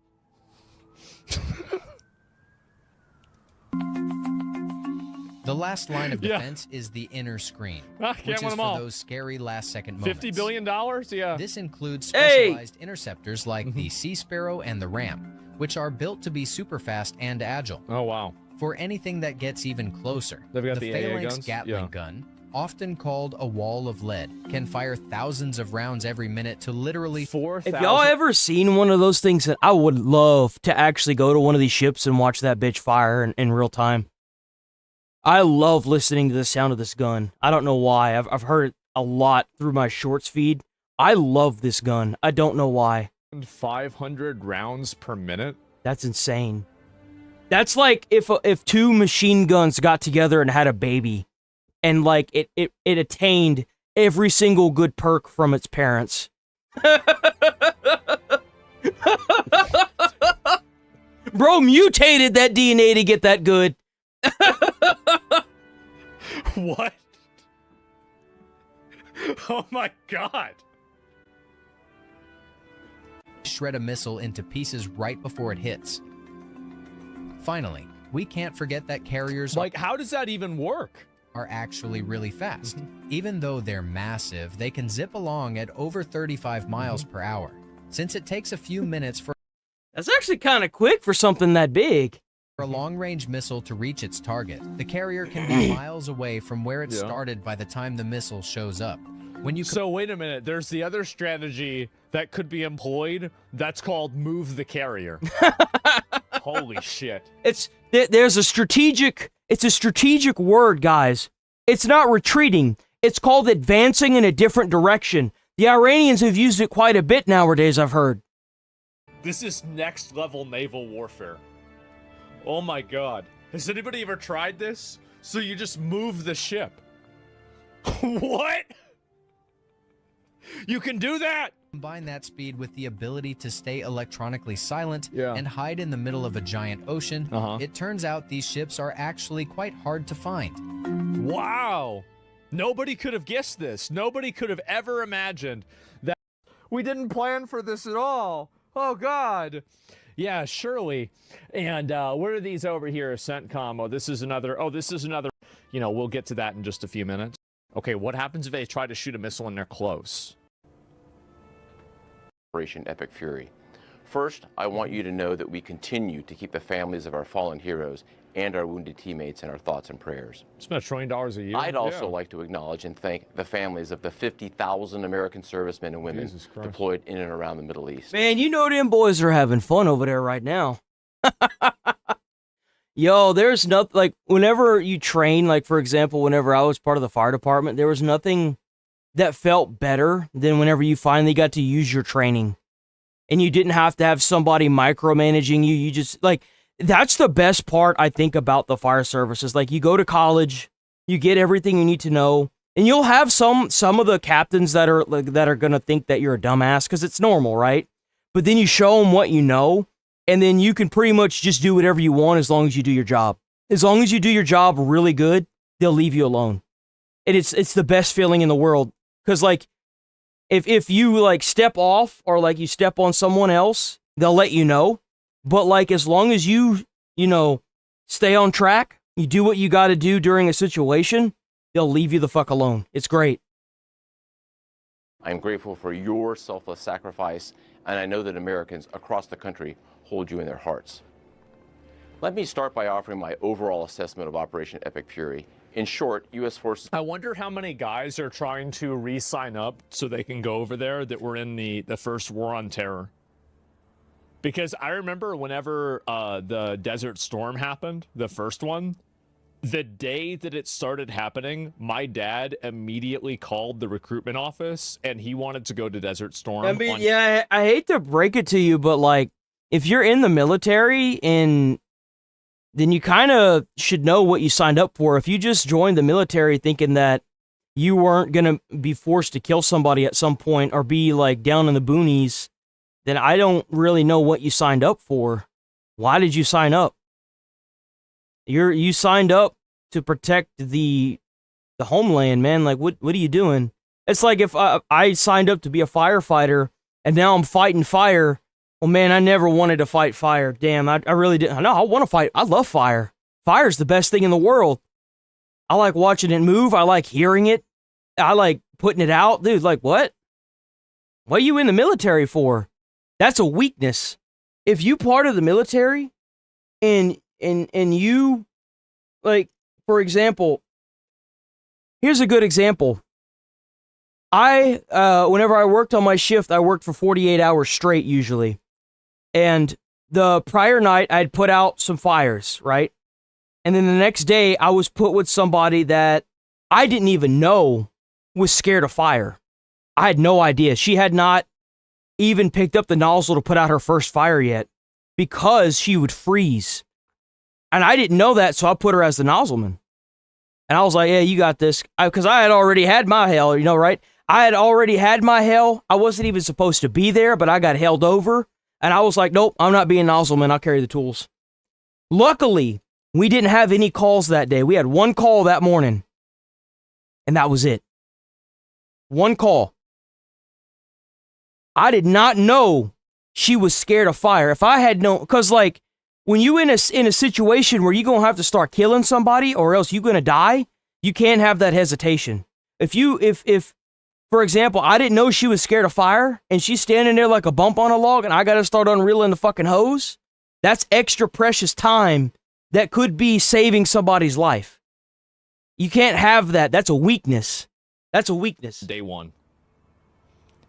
The last line of defense is the inner screen, which is for those scary last-second moments. $50 billion? Yeah. This includes specialized interceptors like the Sea Sparrow and the Ram, which are built to be super fast and agile. Oh, wow. For anything that gets even closer, They've got the the AA Phalanx guns? Gatling gun, often called a wall of lead, can fire thousands of rounds every minute to literally 4,000. If y'all ever seen one of those things, I would love to actually go to one of these ships and watch that bitch fire in real time. I love listening to the sound of this gun. I don't know why. I've heard it a lot through my shorts feed. I love this gun. I don't know why. 500 rounds per minute? That's insane. That's like if 2 machine guns got together and had a baby, and like it attained every single good perk from its parents. Bro mutated that DNA to get that good. What? Oh my god. shred a missile into pieces right before it hits. Finally, we can't forget that carriers like, how does that even work? Are actually really fast. Even though they're massive, they can zip along at over 35 miles per hour. Since it takes a few minutes for That's actually kind of quick for something that big. For a long-range missile to reach its target, the carrier can be miles away from where it started by the time the missile shows up. When you So wait a minute, there's the other strategy that could be employed that's called move the carrier. Holy shit. It's a strategic word, guys. It's not retreating. It's called advancing in a different direction. The Iranians have used it quite a bit nowadays, I've heard. This is next level naval warfare. Oh my god. Has anybody ever tried this? So you just move the ship. What? You can do that? Combine that speed with the ability to stay electronically silent and hide in the middle of a giant ocean, it turns out these ships are actually quite hard to find. Wow. Nobody could have guessed this. Nobody could have ever imagined that. We didn't plan for this at all. Oh, God. Yeah, surely. And what are these over here? CENTCOM. Oh, this is another. You know, we'll get to that in just a few minutes. Okay, what happens if they try to shoot a missile and they're close? Operation Epic Fury. First, I want you to know that we continue to keep the families of our fallen heroes and our wounded teammates in our thoughts and prayers. Spend $1 trillion a year. I'd also like to acknowledge and thank the families of the 50,000 American servicemen and women deployed in and around the Middle East. Man, you know them boys are having fun over there right now. Yo, there's nothing, like, whenever you train, like, for example, whenever I was part of the fire department, there was nothing that felt better than whenever you finally got to use your training. And you didn't have to have somebody micromanaging you. You just, like, that's the best part, I think, about the fire services. Like, you go to college, you get everything you need to know, and you'll have some of the captains that are going to think that you're a dumbass, because it's normal, right? But then you show them what you know, and then you can pretty much just do whatever you want as long as you do your job. As long as you do your job really good, they'll leave you alone. And it's the best feeling in the world. Because, like, if you, like, step off or, like, you step on someone else, they'll let you know. But, like, as long as you know, stay on track, you do what you got to do during a situation, they'll leave you the fuck alone. It's great. I'm grateful for your selfless sacrifice, and I know that Americans across the country hold you in their hearts. Let me start by offering my overall assessment of Operation Epic Fury. In short, U.S. forces... I wonder how many guys are trying to re-sign up so they can go over there that were in the first War on Terror. Because I remember whenever the Desert Storm happened, the first one, the day that it started happening, my dad immediately called the recruitment office, and he wanted to go to Desert Storm. I mean, yeah, I hate to break it to you, but, like, if you're in the military, then you kind of should know what you signed up for. If you just joined the military thinking that you weren't going to be forced to kill somebody at some point or be, like, down in the boonies, then I don't really know what you signed up for. Why did you sign up? You signed up to protect the homeland, man. Like, what are you doing? It's like if I signed up to be a firefighter and now I'm fighting fire. Well, man, I never wanted to fight fire. Damn, I really didn't. No, I want to fight. I love fire. Fire's the best thing in the world. I like watching it move. I like hearing it. I like putting it out. Dude, like, what? What are you in the military for? That's a weakness. If you part of the military and you, like, for example, here's a good example. Whenever I worked on my shift, I worked for 48 hours straight usually. And the prior night, I'd put out some fires, right? And then the next day, I was put with somebody that I didn't even know was scared of fire. I had no idea. She had not even picked up the nozzle to put out her first fire yet because she would freeze. And I didn't know that, so I put her as the nozzleman. And I was like, yeah, you got this. Because I had already had my hell, you know, right? I had already had my hell. I wasn't even supposed to be there, but I got held over. And I was like, nope, I'm not being nozzleman. I'll carry the tools. Luckily, we didn't have any calls that day. We had one call that morning. And that was it. One call. I did not know she was scared of fire. If I had known, because, like, when you in a situation where you're going to have to start killing somebody or else you're going to die, you can't have that hesitation. If for example, I didn't know she was scared of fire and she's standing there like a bump on a log and I got to start unreeling the fucking hose, that's extra precious time that could be saving somebody's life. You can't have that. That's a weakness. That's a weakness. Day one.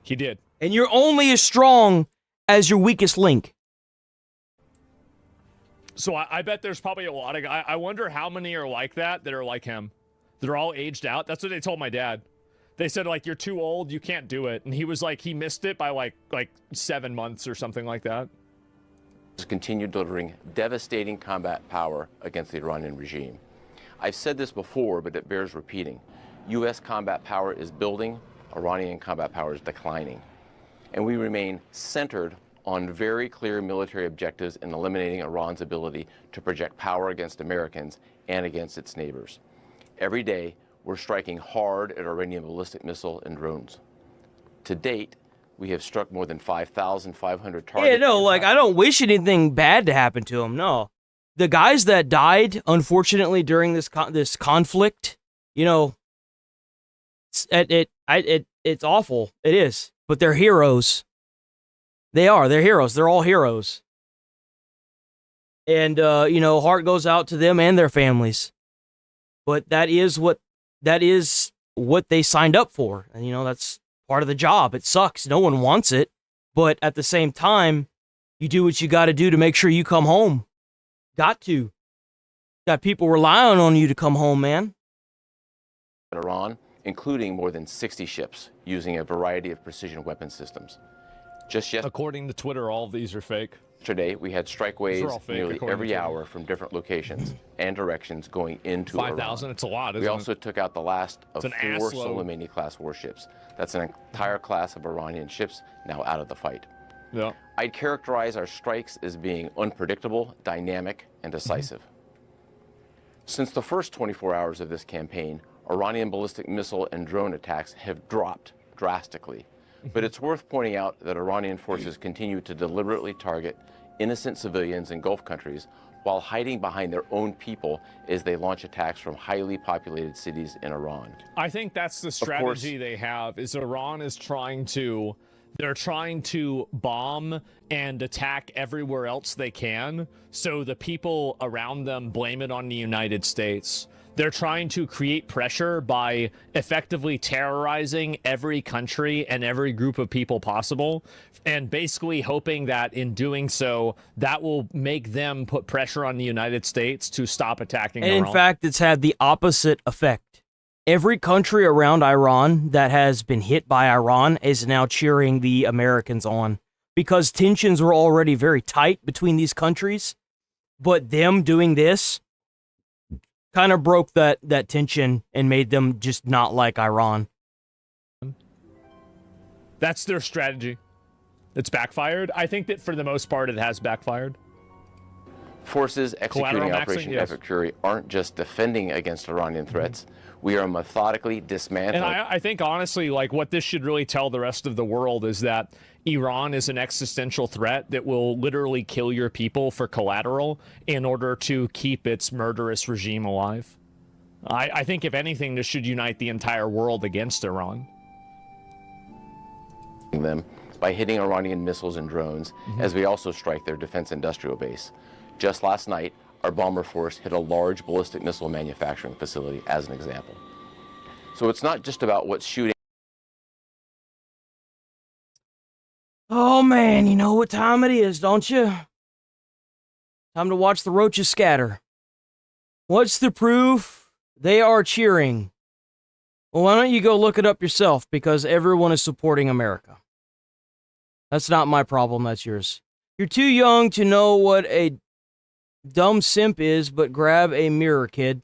He did. And you're only as strong as your weakest link. So I bet there's probably a lot of guys. I wonder how many are like that are like him. They're all aged out. That's what they told my dad. They said, like, you're too old, you can't do it. And he was like, he missed it by like 7 months or something like that. Continue delivering devastating combat power against the Iranian regime. I've said this before, but it bears repeating. U.S. combat power is building, Iranian combat power is declining. And we remain centered on very clear military objectives in eliminating Iran's ability to project power against Americans and against its neighbors. Every day, we're striking hard at Iranian ballistic missile and drones. To date, we have struck more than 5,500 targets. Yeah, no, like, I don't wish anything bad to happen to them, no. The guys that died, unfortunately, during this conflict, you know, it's awful. It is. But they're heroes. They're heroes. They're all heroes. And, heart goes out to them and their families. But that is what they signed up for. And, that's part of the job. It sucks. No one wants it. But at the same time, you do what you got to do to make sure you come home. Got to. Got people relying on you to come home, man. Iran, including more than 60 ships using a variety of precision weapon systems. Just yesterday, according to Twitter, all of these are fake. Yesterday, we had strike waves nearly every hour from different locations and directions going into 5,000, Iran. it's a lot, isn't We it? also took out the last of It's an 4 ass load. Soleimani-class warships. That's an entire class of Iranian ships now out of the fight. Yeah. I'd characterize our strikes as being unpredictable, dynamic, and decisive. Since the first 24 hours of this campaign, Iranian ballistic missile and drone attacks have dropped drastically. But it's worth pointing out that Iranian forces continue to deliberately target innocent civilians in Gulf countries while hiding behind their own people as they launch attacks from highly populated cities in Iran. I think that's the strategy they have, is Iran is trying to bomb and attack everywhere else they can, so the people around them blame it on the United States. They're trying to create pressure by effectively terrorizing every country and every group of people possible, and basically hoping that in doing so, that will make them put pressure on the United States to stop attacking And Iran. in fact, it's had the opposite effect. Every country around Iran that has been hit by Iran is now cheering the Americans on, because tensions were already very tight between these countries. But them doing this kind of broke that tension and made them just not like Iran. That's their strategy. It's backfired. I think that for the most part, it has backfired. Forces executing Collateral Operation maxing, yes. Epic Fury aren't just defending against Iranian threats. We are methodically dismantling. And I think, honestly, like, what this should really tell the rest of the world is that Iran is an existential threat that will literally kill your people for collateral in order to keep its murderous regime alive. I think, if anything, this should unite the entire world against Iran. Them by hitting Iranian missiles and drones, as we also strike their defense industrial base. Just last night, our bomber force hit a large ballistic missile manufacturing facility, as an example. So it's not just about what's shooting. Oh man, you know what time it is, don't you? Time to watch the roaches scatter. What's the proof? They are cheering. Well, why don't you go look it up yourself, because everyone is supporting America. That's not my problem, that's yours. You're too young to know what a dumb simp is, but grab a mirror, kid.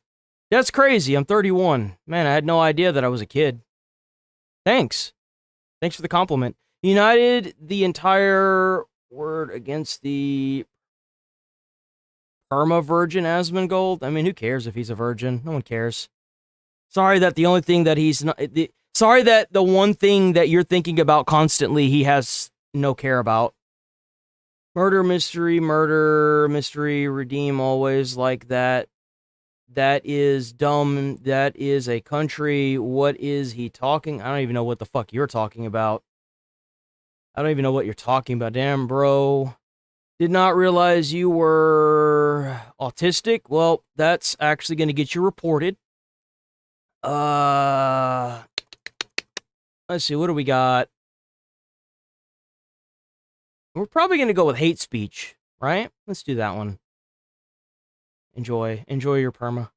That's crazy. I'm 31. Man, I had no idea that I was a kid. Thanks. Thanks for the compliment. United the entire word against the perma-virgin Asmongold. I mean, who cares if he's a virgin? No one cares. Sorry that the only thing that he's not... Sorry that the one thing that you're thinking about constantly, he has no care about. Murder, mystery, redeem always like that. That is dumb. That is a country. What is he talking? I don't even know what the fuck you're talking about. I don't even know what you're talking about. Damn, bro. Did not realize you were autistic. Well, that's actually going to get you reported. Let's see. What do we got? We're probably going to go with hate speech, right? Let's do that one. Enjoy your perma.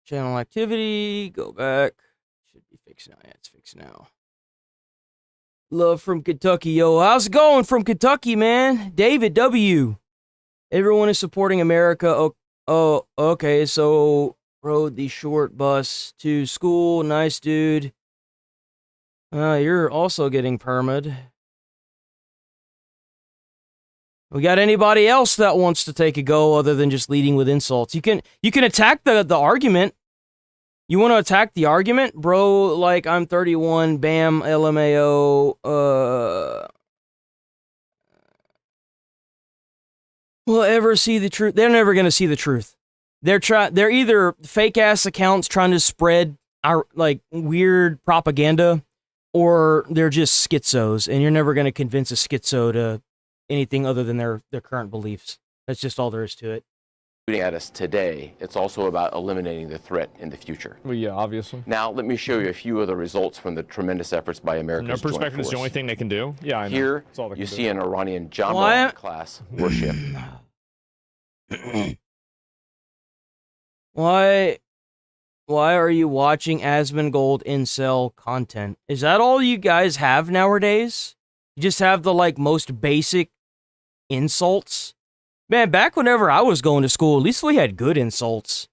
Channel activity, go back. Should be fixed now. Yeah, it's fixed now. Love from Kentucky, yo. How's it going from Kentucky, man? David W. Everyone is supporting America. Oh, okay, so rode the short bus to school. Nice, dude. You're also getting perma'd. We got anybody else that wants to take a go other than just leading with insults? You can attack the argument. You want to attack the argument? Bro, like, I'm 31, bam, LMAO, ever see the truth? They're never gonna see the truth. They're either fake ass accounts trying to spread our like weird propaganda, or they're just schizos, and you're never gonna convince a schizo to anything other than their current beliefs. That's just all there is to it. Shooting at us today, it's also about eliminating the threat in the future. Well, yeah, obviously. Now, let me show you a few of the results from the tremendous efforts by America's From their Joint perspective, it's the only Force. thing they can do. Yeah, I know. Here, That's all they you can see do. an Iranian Jumbo-class warship. Why are you watching Asmongold incel content? Is that all you guys have nowadays? You just have the like most basic insults? Man, back whenever I was going to school, at least we had good insults.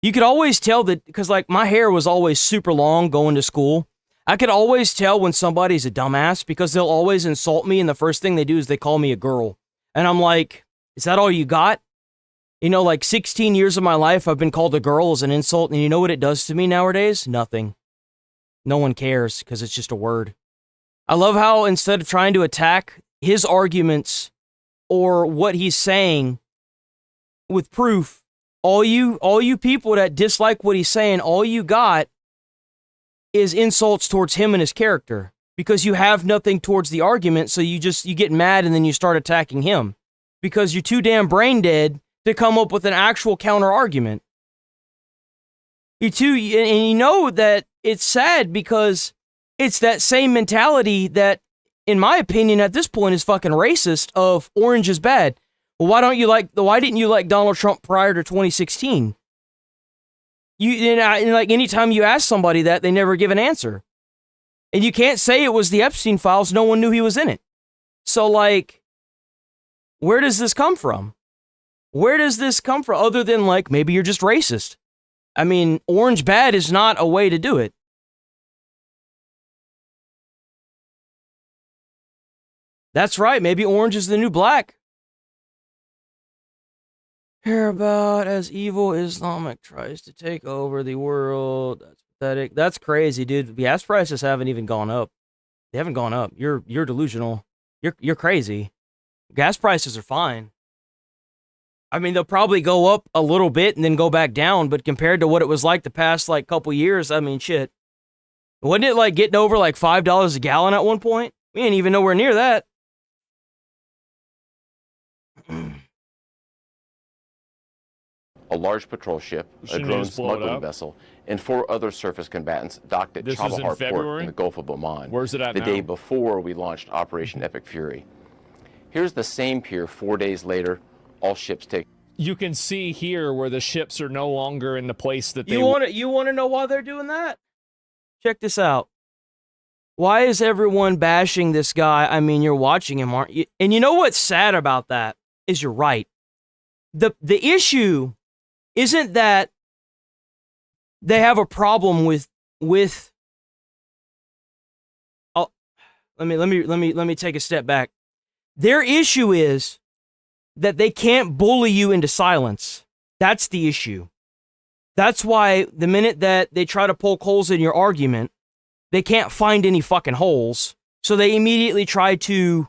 You could always tell that, because like my hair was always super long going to school. I could always tell when somebody's a dumbass because they'll always insult me, and the first thing they do is they call me a girl. And I'm like, is that all you got? You know, like 16 years of my life, I've been called a girl as an insult, and you know what it does to me nowadays? Nothing. No one cares because it's just a word. I love how instead of trying to attack his arguments or what he's saying with proof, all you people that dislike what he's saying, all you got is insults towards him and his character because you have nothing towards the argument, so you get mad and then you start attacking him because you're too damn brain dead to come up with an actual counter argument. And you know that it's sad because it's that same mentality that, in my opinion, at this point is fucking racist of orange is bad. Well, why didn't you like Donald Trump prior to 2016? Like anytime you ask somebody that, they never give an answer. And you can't say it was the Epstein files, no one knew he was in it. So like, where does this come from? Where does this come from other than like, maybe you're just racist? I mean, orange bad is not a way to do it. That's right, maybe orange is the new black. Hear about as evil Islamic tries to take over the world. That's pathetic. That's crazy, dude. Gas prices haven't even gone up. They haven't gone up. You're delusional. You're crazy. Gas prices are fine. I mean, they'll probably go up a little bit and then go back down, but compared to what it was like the past like couple years, I mean, shit. Wasn't it like getting over like $5 a gallon at one point? We ain't even nowhere near that. A large patrol ship, a Shouldn't drone you just blow it smuggling up? vessel, and 4 other surface combatants docked at This was in Chabahar port February? in the Gulf of Oman Where's it at the now? day before we launched Operation Epic Fury. Here's the same pier 4 days later, all ships take. You can see here where the ships are no longer in the place that they You want to know why they're doing that? Check this out. Why is everyone bashing this guy? I mean, you're watching him, aren't you? And you know what's sad about that is you're right. The issue isn't that they have a problem with oh, let me take a step back. Their issue is that they can't bully you into silence. That's the issue. That's why the minute that they try to poke holes in your argument, they can't find any fucking holes. So they immediately try to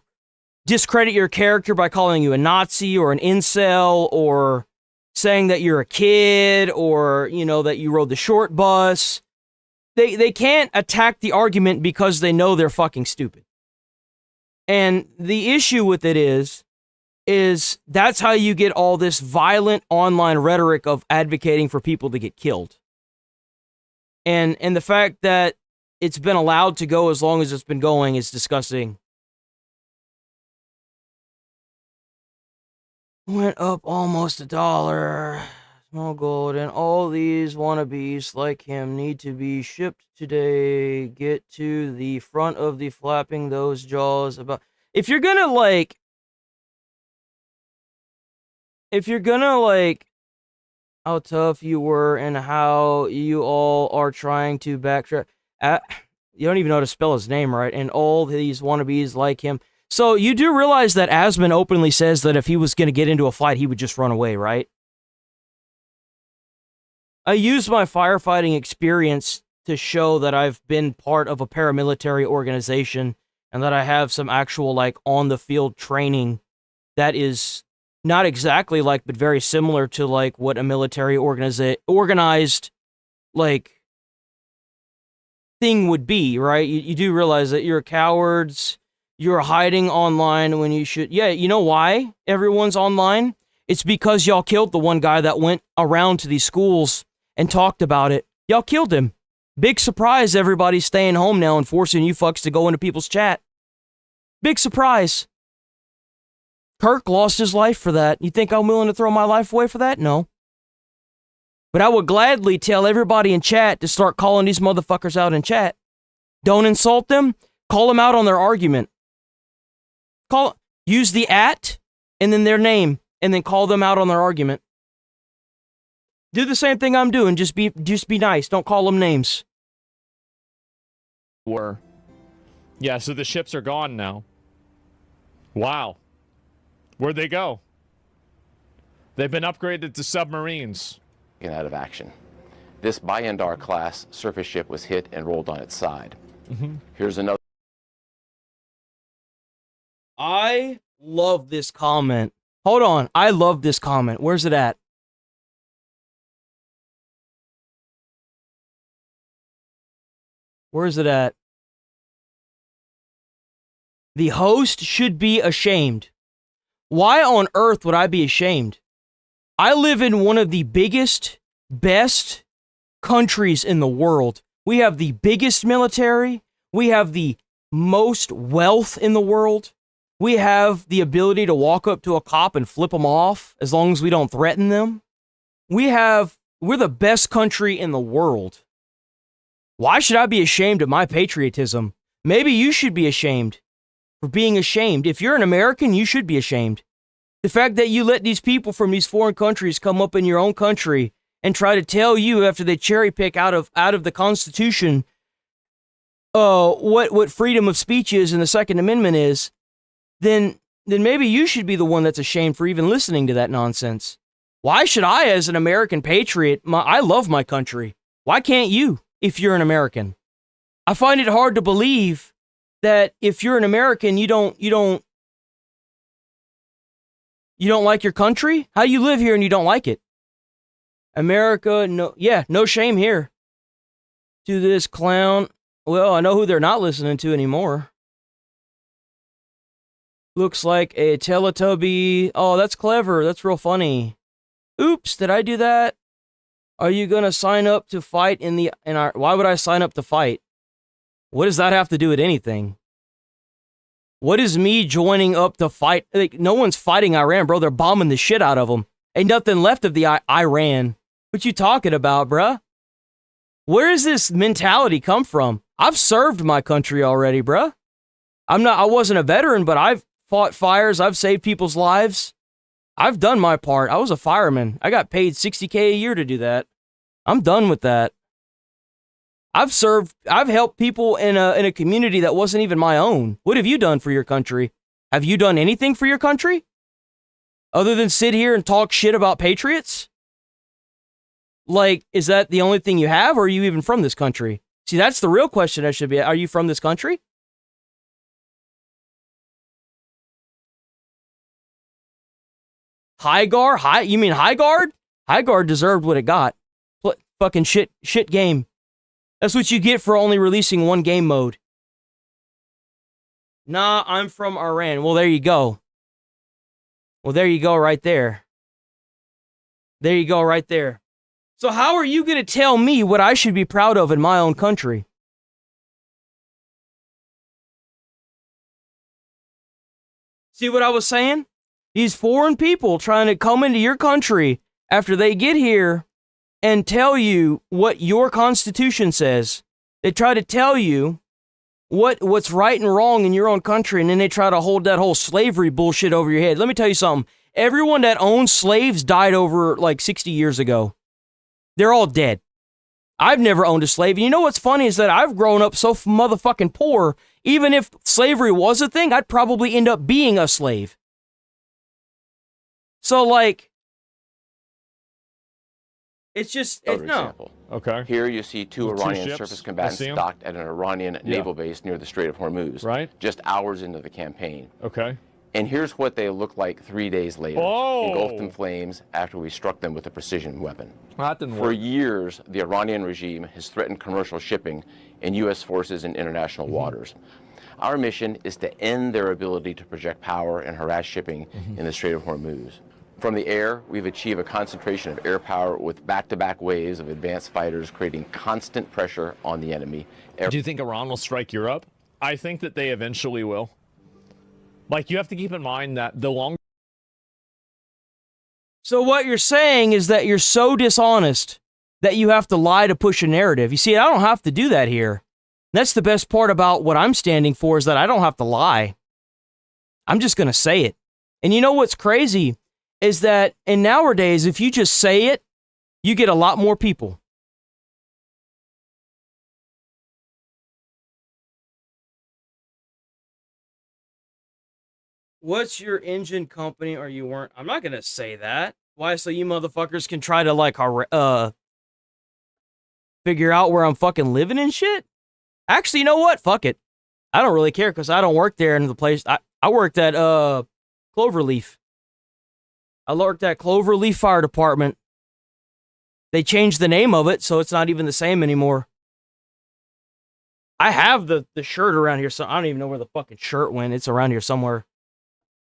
discredit your character by calling you a Nazi or an incel or saying that you're a kid or, you know, that you rode the short bus. They can't attack the argument because they know they're fucking stupid. And the issue with it is that's how you get all this violent online rhetoric of advocating for people to get killed. And the fact that it's been allowed to go as long as it's been going is disgusting. Went up almost $1. Small gold, and all these wannabes like him need to be shipped today. Get to the front of the flapping those jaws about. If you're gonna like how tough you were and how you all are trying to backtrack. You don't even know how to spell his name right, and all these wannabes like him. So you do realize that Asman openly says that if he was going to get into a fight, he would just run away, right? I use my firefighting experience to show that I've been part of a paramilitary organization and that I have some actual, like, on-the-field training that is not exactly like, but very similar to like what a military organized like thing would be, right? You do realize that you're cowards, you're hiding online when you should. Yeah, you know why everyone's online? It's because y'all killed the one guy that went around to these schools and talked about it. Y'all killed him. Big surprise, everybody's staying home now and forcing you fucks to go into people's chat. Big surprise. Kirk lost his life for that. You think I'm willing to throw my life away for that? No. But I would gladly tell everybody in chat to start calling these motherfuckers out in chat. Don't insult them. Call them out on their argument. Use the @ and then their name, and then call them out on their argument. Do the same thing I'm doing. Just be nice. Don't call them names. Yeah, so the ships are gone now. Wow. Where'd they go? They've been upgraded to submarines. Out of action. This Bayandar class surface ship was hit and rolled on its side. Here's another. I love this comment. Hold on. I love this comment. Where's it at? Where's it at? The host should be ashamed. Why on earth would I be ashamed? I live in one of the biggest, best countries in the world. We have the biggest military. We have the most wealth in the world. We have the ability to walk up to a cop and flip them off as long as we don't threaten them. We're the best country in the world. Why should I be ashamed of my patriotism? Maybe you should be ashamed for being ashamed. If you're an American, you should be ashamed. The fact that you let these people from these foreign countries come up in your own country and try to tell you after they cherry pick out of the Constitution what freedom of speech is and the Second Amendment is, then maybe you should be the one that's ashamed for even listening to that nonsense. Why should I, as an American patriot, I love my country. Why can't you if you're an American? I find it hard to believe that if you're an American, you don't like your country? How do you live here and you don't like it? America, no shame here. To this clown. Well, I know who they're not listening to anymore. Looks like a Teletubby. Oh, that's clever. That's real funny. Oops, did I do that? Are you gonna sign up to fight why would I sign up to fight? What does that have to do with anything? What is me joining up to fight? Like, no one's fighting Iran, bro. They're bombing the shit out of them. Ain't nothing left of the Iran. What you talking about, bruh? Where does this mentality come from? I've served my country already, bruh. I wasn't a veteran, but I've fought fires. I've saved people's lives. I've done my part. I was a fireman. I got paid $60K a year to do that. I'm done with that. I've helped people in a community that wasn't even my own. What have you done for your country? Have you done anything for your country? Other than sit here and talk shit about patriots? Like, is that the only thing you have, or are you even from this country? See, that's the real question I should be. Are you from this country? Highguard? You mean Highguard? Highguard deserved what it got. Fucking shit game. That's what you get for only releasing one game mode. Nah, I'm from Iran. Well, there you go. Well, there you go right there. There you go right there. So how are you going to tell me what I should be proud of in my own country? See what I was saying? These foreign people trying to come into your country after they get here and tell you what your Constitution says. They try to tell you what's right and wrong in your own country, and then they try to hold that whole slavery bullshit over your head. Let me tell you something. Everyone that owned slaves died over like 60 years ago. They're all dead. I've never owned a slave. And you know what's funny is that I've grown up so motherfucking poor, even if slavery was a thing, I'd probably end up being a slave. So, like, it's just, example. Okay. Here you see two Iranian ships. surface combatants docked at an Iranian naval base near the Strait of Hormuz. Right. Just hours into the campaign. Okay. And here's what they look like 3 days later, engulfed in flames after we struck them with a precision weapon. That didn't For work. years, the Iranian regime has threatened commercial shipping and U.S. forces in international waters. Our mission is to end their ability to project power and harass shipping in the Strait of Hormuz. From the air, we've achieved a concentration of air power with back-to-back waves of advanced fighters, creating constant pressure on the enemy. Do you think Iran will strike Europe? I think that they eventually will. Like, you have to keep in mind that the longer... So what you're saying is that you're so dishonest that you have to lie to push a narrative. You see, I don't have to do that here. That's the best part about what I'm standing for, is that I don't have to lie. I'm just going to say it. And you know what's crazy is that in nowadays, if you just say it, you get a lot more people. What's your engine company or you weren't? I'm not going to say that. Why? So you motherfuckers can try to like figure out where I'm fucking living and shit? Actually, you know what? Fuck it. I don't really care because I don't work there in the place. I worked at Cloverleaf. I worked at Cloverleaf Fire Department. They changed the name of it, so it's not even the same anymore. I have the shirt around here, so I don't even know where the fucking shirt went. It's around here somewhere.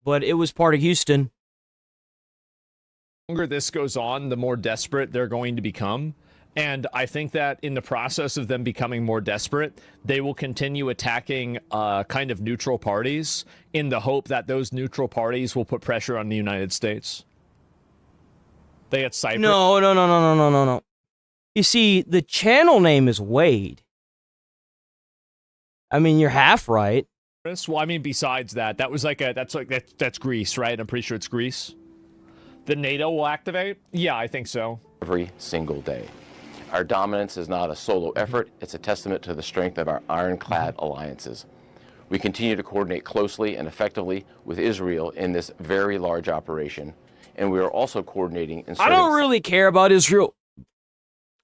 But it was part of Houston. The longer this goes on, the more desperate they're going to become. And I think that in the process of them becoming more desperate, they will continue attacking kind of neutral parties in the hope that those neutral parties will put pressure on the United States. They had Cyprus. No. You see, the channel name is Wade. I mean, you're half right. Well, I mean, besides that, that was like that's Greece, right? I'm pretty sure it's Greece. The NATO will activate? Yeah, I think so. Every single day. Our dominance is not a solo effort, it's a testament to the strength of our ironclad alliances. We continue to coordinate closely and effectively with Israel in this very large operation, and we are also coordinating in I don't really care about Israel.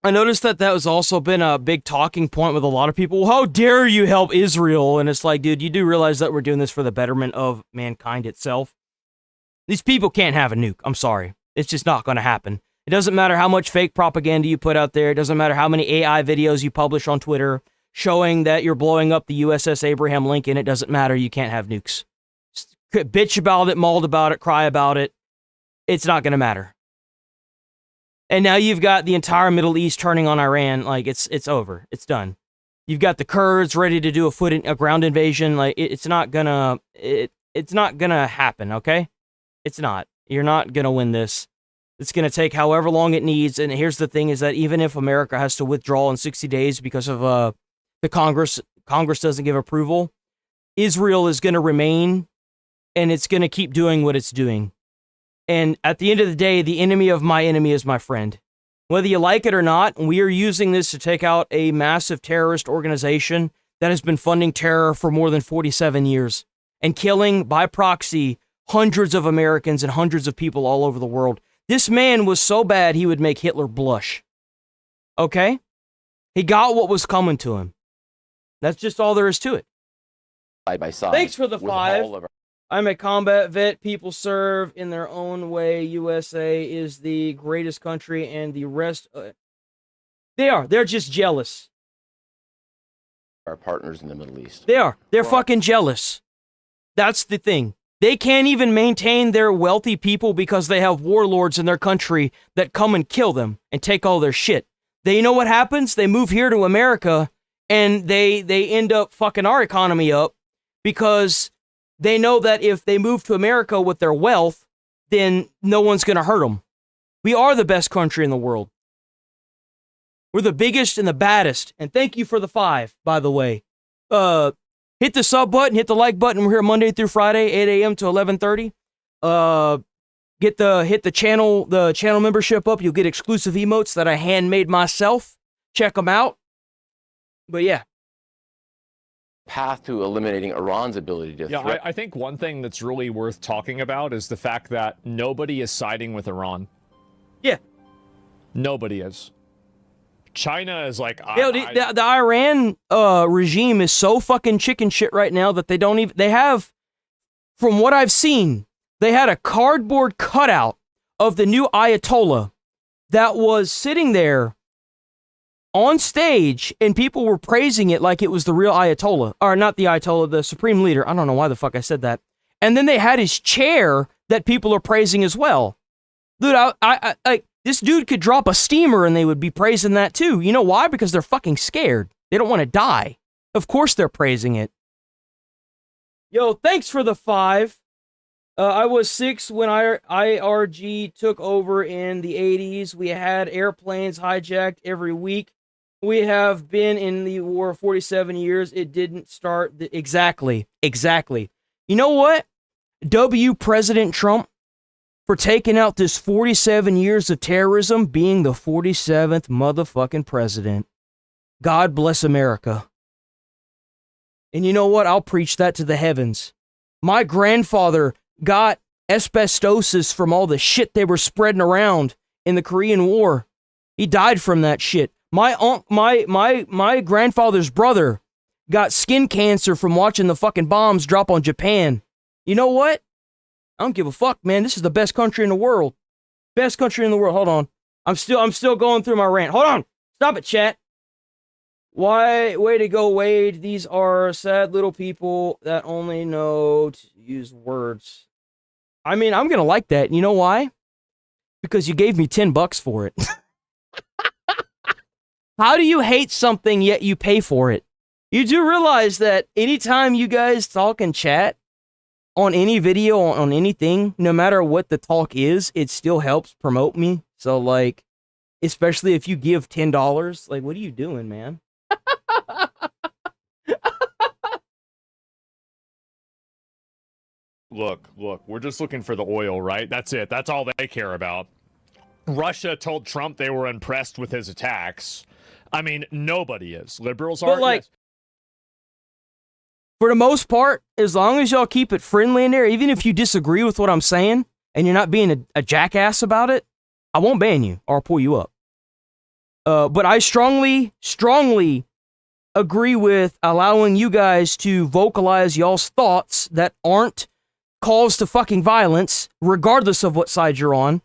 I noticed that has also been a big talking point with a lot of people. How dare you help Israel? And it's like, dude, you do realize that we're doing this for the betterment of mankind itself? These people can't have a nuke. I'm sorry. It's just not going to happen. It doesn't matter how much fake propaganda you put out there. It doesn't matter how many AI videos you publish on Twitter showing that you're blowing up the USS Abraham Lincoln. It doesn't matter. You can't have nukes. Bitch about it, maul about it, cry about it. It's not going to matter. And now you've got the entire Middle East turning on Iran. Like, it's over. It's done. You've got the Kurds ready to do a ground invasion. Like, it's not gonna happen, okay? It's not. You're not gonna win this. It's gonna take however long it needs. And here's the thing: is that even if America has to withdraw in 60 days because of the Congress doesn't give approval, Israel is gonna remain, and it's gonna keep doing what it's doing. And at the end of the day, the enemy of my enemy is my friend. Whether you like it or not, we are using this to take out a massive terrorist organization that has been funding terror for more than 47 years and killing by proxy hundreds of Americans and hundreds of people all over the world. This man was so bad he would make Hitler blush. Okay? He got what was coming to him. That's just all there is to it. Side by side. Thanks for the 5. I'm a combat vet. People serve in their own way. USA is the greatest country, and the rest... they are. They're just jealous. Our partners in the Middle East. They are. They're fucking jealous. That's the thing. They can't even maintain their wealthy people because they have warlords in their country that come and kill them and take all their shit. You know what happens? They move here to America, and they end up fucking our economy up because... they know that if they move to America with their wealth, then no one's going to hurt them. We are the best country in the world. We're the biggest and the baddest. And thank you for the 5, by the way. Hit the sub button, hit the like button. We're here Monday through Friday, 8 a.m. to 11:30. Hit the channel membership up. You'll get exclusive emotes that I handmade myself. Check them out. But yeah. Path to eliminating Iran's ability to threaten. I think one thing that's really worth talking about is the fact that nobody is siding with Iran. Yeah. Nobody is. China is like... the Iran regime is so fucking chicken shit right now that they don't even... They have from what I've seen, they had a cardboard cutout of the new Ayatollah that was sitting there on stage, and people were praising it like it was the real Ayatollah. Or not the Ayatollah, the supreme leader. I don't know why the fuck I said that. And then they had his chair that people are praising as well. Dude, this dude could drop a steamer and they would be praising that too. You know why? Because they're fucking scared. They don't want to die. Of course they're praising it. Yo, thanks for the 5. I was 6 when IRG took over in the 80s. We had airplanes hijacked every week. We have been in the war 47 years. It didn't start... Exactly. You know what? President Trump for taking out this 47 years of terrorism, being the 47th motherfucking president. God bless America. And you know what? I'll preach that to the heavens. My grandfather got asbestosis from all the shit they were spreading around in the Korean War. He died from that shit. My grandfather's brother got skin cancer from watching the fucking bombs drop on Japan. You know what? I don't give a fuck, man. This is the best country in the world. Best country in the world. Hold on. I'm still going through my rant. Hold on. Stop it, chat. Way to go, Wade. These are sad little people that only know to use words. I mean, I'm going to like that. You know why? Because you gave me $10 for it. How do you hate something yet you pay for it? You do realize that anytime you guys talk and chat on any video, on anything, no matter what the talk is, it still helps promote me. So, like, especially if you give $10, like, what are you doing, man? Look, we're just looking for the oil, right? That's it. That's all they care about. Russia told Trump they were impressed with his attacks. I mean, nobody is. Liberals are. But, like, for the most part, as long as y'all keep it friendly in there, even if you disagree with what I'm saying and you're not being a jackass about it, I won't ban you or I'll pull you up. But I strongly agree with allowing you guys to vocalize y'all's thoughts that aren't calls to fucking violence, regardless of what side you're on,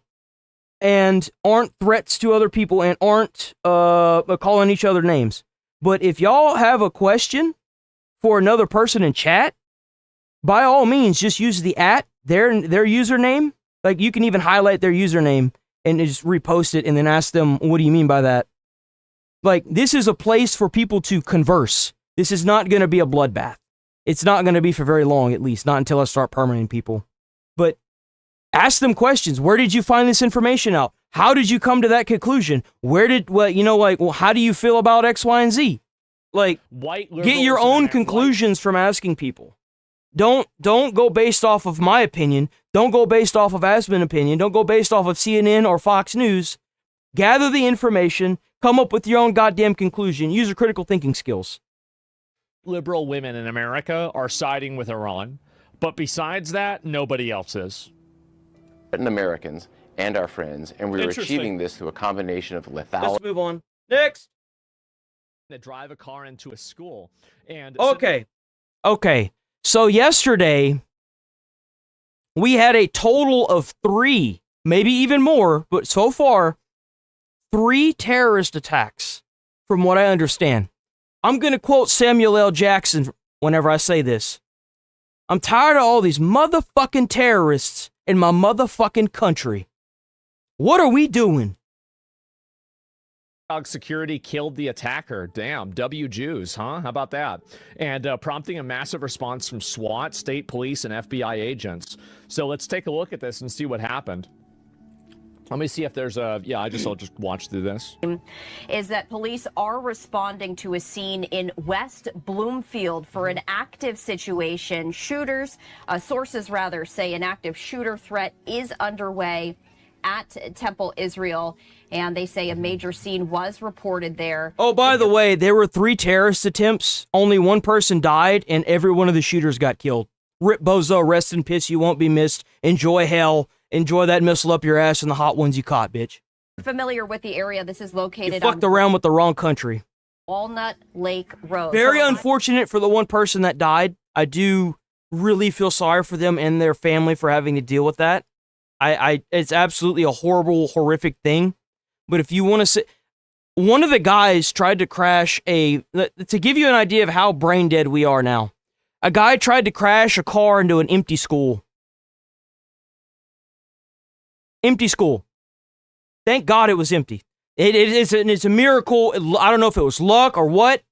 and aren't threats to other people and aren't calling each other names. But if y'all have a question for another person in chat, by all means, just use the their username. Like, you can even highlight their username and just repost it and then ask them, what do you mean by that? Like, this is a place for people to converse. This is not going to be a bloodbath. It's not going to be for very long, at least. Not until I start permanenting people. But ask them questions. Where did you find this information out? How did you come to that conclusion? How do you feel about X, Y, and Z? Like, get your own conclusions from asking people. Don't go based off of my opinion. Don't go based off of Aspen's opinion. Don't go based off of CNN or Fox News. Gather the information. Come up with your own goddamn conclusion. Use your critical thinking skills. Liberal women in America are siding with Iran, but besides that, nobody else is. Americans and our friends, and we are achieving this through a combination of lethality. Let's move on. Next. To drive a car into a school. And okay. So yesterday, we had a total of 3, maybe even more, but so far, 3 terrorist attacks, from what I understand. I'm going to quote Samuel L. Jackson whenever I say this. I'm tired of all these motherfucking terrorists in my motherfucking country. What are we doing? Dog security killed the attacker. Damn, W Jews, huh? How about that? And prompting a massive response from SWAT, state police, and FBI agents. So let's take a look at this and see what happened. Let me see if there's a... Yeah, I'll just watch through this. Is that police are responding to a scene in West Bloomfield for an active situation. Sources say an active shooter threat is underway at Temple Israel, and they say a major scene was reported there. Oh, by the way, there were 3 terrorist attempts. Only 1 person died, and every one of the shooters got killed. Rip Bozo, rest in peace, you won't be missed. Enjoy hell. Enjoy that missile up your ass and the hot ones you caught, bitch. Familiar with the area, this is located you fucked around with the wrong country. Walnut Lake Road. Very unfortunate for the 1 person that died. I do really feel sorry for them and their family for having to deal with that. It's absolutely a horrible, horrific thing. But if you want to say, one of the guys tried to crash to give you an idea of how brain dead we are now. A guy tried to crash a car into an empty school. Empty school. Thank God it was empty. It's a miracle. I don't know if it was luck or what.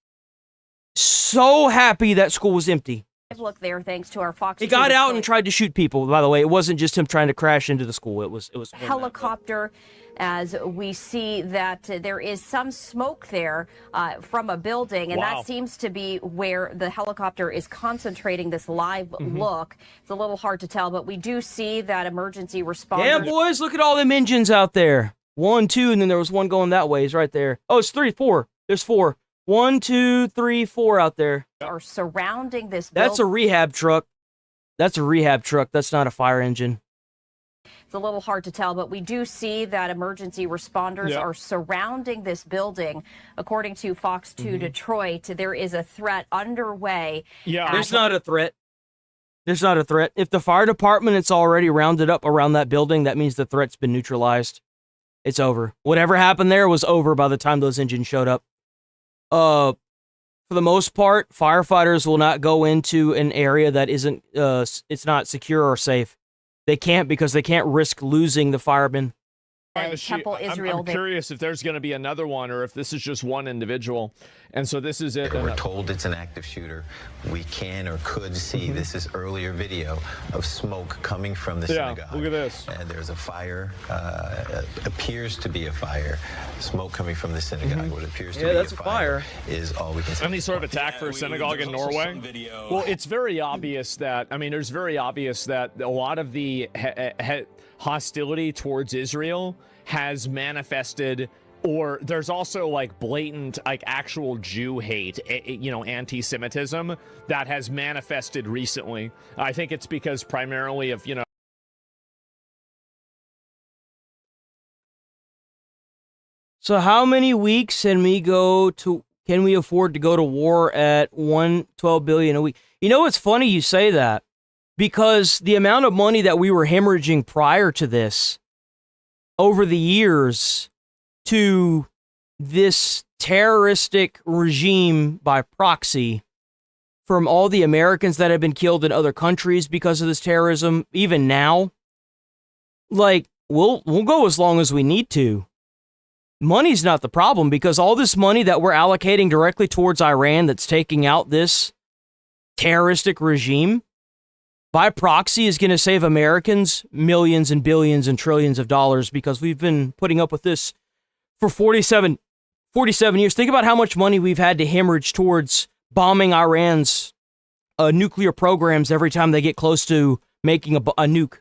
So happy that school was empty. Look there, thanks to our Fox. He got out and tried to shoot people, by the way. It wasn't just him trying to crash into the school. It was helicopter, as we see that there is some smoke there from a building, and that seems to be where the helicopter is concentrating this live look. It's a little hard to tell, but we do see that emergency responders. Yeah, boys, look at all them engines out there. 1, 2, and then there was one going that way. He's right there. Oh, it's 3, 4. There's 4. 1, 2, 3, 4 out there. Are surrounding this building. That's a rehab truck. That's a rehab truck. That's not a fire engine. It's a little hard to tell, but we do see that emergency responders are surrounding this building. According to Fox 2 Detroit, there is a threat underway. Yeah, there's not a threat. There's not a threat. If the fire department is already rounded up around that building, that means the threat's been neutralized. It's over. Whatever happened there was over by the time those engines showed up. For the most part, firefighters will not go into an area that isn't, it's not secure or safe. They can't because they can't risk losing the firemen. Temple Israel. I'm curious if there's going to be another one or if this is just one individual. And so this is it. We're told it's an active shooter. We can or could see this is earlier video of smoke coming from the synagogue. Look at this. And there's a fire. Appears to be a fire. Smoke coming from the synagogue. What appears to be that's a fire is all we can see. Any sort of attack for a synagogue in Norway? Well, it's very obvious that, there's very obvious that a lot of the hostility towards Israel has manifested, or there's also like blatant, like actual Jew hate, anti-Semitism that has manifested recently. I think it's because primarily of, So how many weeks can we afford to go to war at $112 billion a week? You know, it's funny you say that, because the amount of money that we were hemorrhaging prior to this, over the years, to this terroristic regime by proxy, from all the Americans that have been killed in other countries because of this terrorism, even now, like, we'll go as long as we need to. Money's not the problem, because all this money that we're allocating directly towards Iran that's taking out this terroristic regime, by proxy, is going to save Americans millions and billions and trillions of dollars, because we've been putting up with this for 47 years. Think about how much money we've had to hemorrhage towards bombing Iran's nuclear programs every time they get close to making a nuke.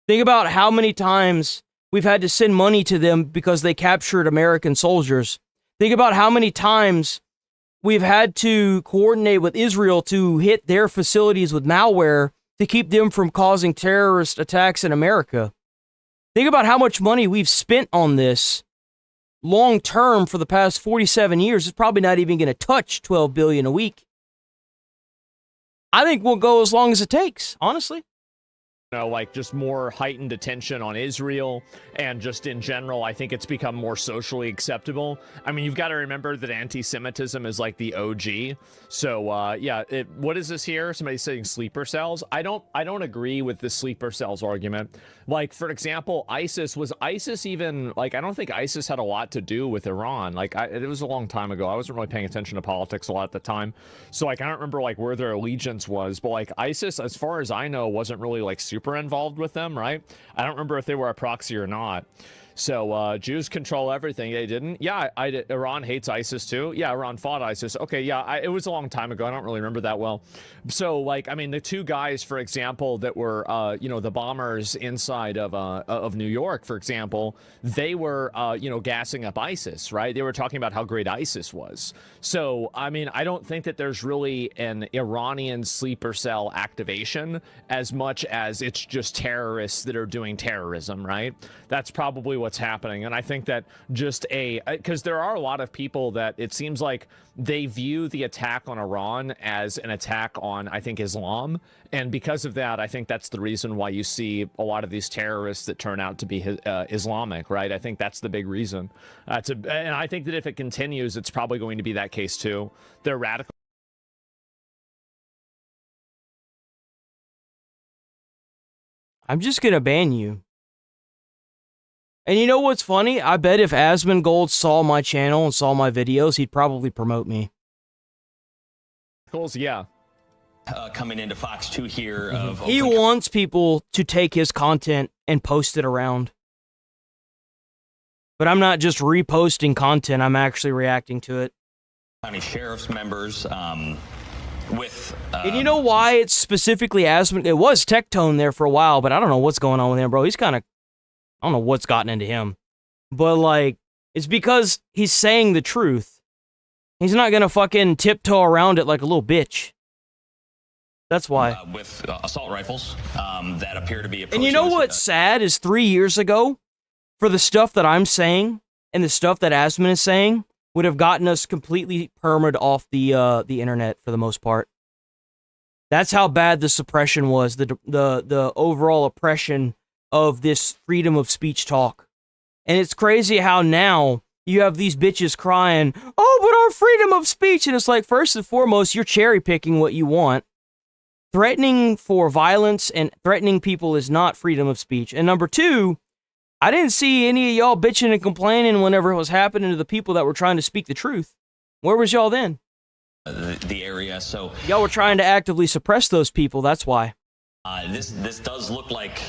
Think about how many times we've had to send money to them because they captured American soldiers. Think about how many times we've had to coordinate with Israel to hit their facilities with malware to keep them from causing terrorist attacks in America. Think about how much money we've spent on this long term for the past 47 years. It's probably not even going to touch $12 billion a week. I think we'll go as long as it takes, honestly. Like just more heightened attention on Israel, and just in general, I think it's become more socially acceptable. I mean, you've got to remember that anti-Semitism is like the OG. So, what is this here? Somebody's saying sleeper cells. I don't agree with the sleeper cells argument. Like, for example, ISIS even, like, I don't think ISIS had a lot to do with Iran. Like, it was a long time ago. I wasn't really paying attention to politics a lot at the time. So, like, I don't remember, like, where their allegiance was. But, like, ISIS, as far as I know, wasn't really, like, super involved with them, right? I don't remember if they were a proxy or not. So Jews control everything. They didn't. Yeah, Iran hates ISIS too. Yeah, Iran fought ISIS. Okay, yeah, it was a long time ago. I don't really remember that well. So, like, I mean, the two guys, for example, that were, the bombers inside of New York, for example, they were, gassing up ISIS, right? They were talking about how great ISIS was. So, I mean, I don't think that there's really an Iranian sleeper cell activation as much as it's just terrorists that are doing terrorism, right? That's probably what's happening. And I think that just because there are a lot of people that it seems like they view the attack on Iran as an attack on, I think, Islam. And because of that, I think that's the reason why you see a lot of these terrorists that turn out to be Islamic, right? I think that's the big reason. And I think that if it continues, it's probably going to be that case too. They're radical. I'm just gonna ban you. And you know what's funny? I bet if Asmongold saw my channel and saw my videos, he'd probably promote me. Yeah. Coming into Fox 2 here. He wants people to take his content and post it around. But I'm not just reposting content, I'm actually reacting to it. County Sheriff's members with... and you know why it's specifically Asmon? It was Tectone there for a while, but I don't know what's going on with him, bro. He's kind of... I don't know what's gotten into him. But, like, it's because he's saying the truth. He's not gonna fucking tiptoe around it like a little bitch. That's why. With assault rifles that appear to be... And you know what's sad is 3 years ago, for the stuff that I'm saying and the stuff that Asmon is saying, would have gotten us completely permed off the internet for the most part. That's how bad the suppression was, the overall oppression of this freedom of speech talk. And it's crazy how now you have these bitches crying, oh, but our freedom of speech, and it's like, first and foremost, you're cherry picking what you want. Threatening for violence and threatening people is not freedom of speech. And number two, I didn't see any of y'all bitching and complaining whenever it was happening to the people that were trying to speak the truth. Where was y'all then? The area, so... Y'all were trying to actively suppress those people, that's why. This does look like...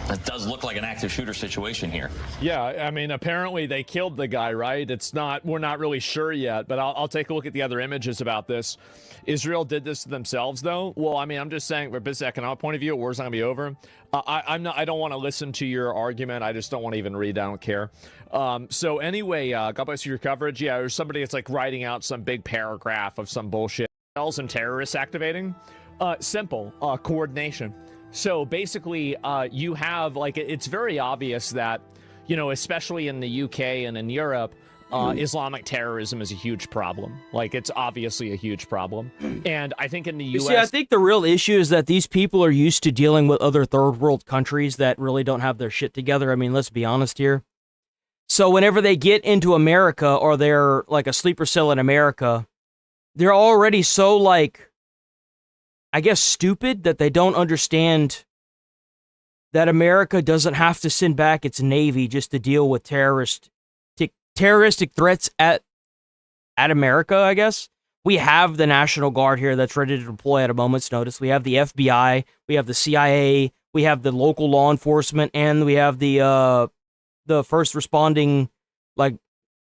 it does look like an active shooter situation here. Yeah, I mean, apparently they killed the guy, right? It's not... We're not really sure yet, but I'll take a look at the other images about this. Israel did this to themselves, though. Well, I mean, I'm just saying, from a business economic point of view, war's not gonna be over. I don't want to listen to your argument. I just don't want to even read. I don't care. So anyway, God bless you for your coverage. Yeah, there's somebody that's like writing out some big paragraph of some bullshit. Cells and terrorists activating. Simple coordination. So basically, you have like it's very obvious that, you know, especially in the UK and in Europe, Islamic terrorism is a huge problem. Like, it's obviously a huge problem. And I think in the US... See, I think the real issue is that these people are used to dealing with other third world countries that really don't have their shit together. I mean, let's be honest here. So whenever they get into America or they're like a sleeper cell in America, they're already so, like, I guess, stupid that they don't understand that America doesn't have to send back its Navy just to deal with terroristic threats at America, I guess. We have the National Guard here that's ready to deploy at a moment's notice. We have the FBI, we have the CIA, we have the local law enforcement, and we have the first responding, like,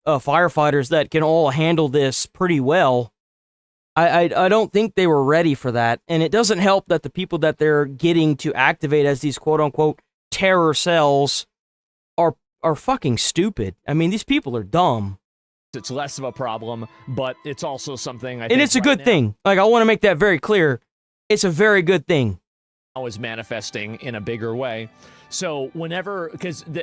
firefighters that can all handle this pretty well. I don't think they were ready for that, and it doesn't help that the people that they're getting to activate as these quote-unquote terror cells are fucking stupid. I mean, these people are dumb. It's less of a problem, but it's also something I think... And it's a good thing. Like, I want to make that very clear. It's a very good thing. Now is manifesting in a bigger way. So whenever...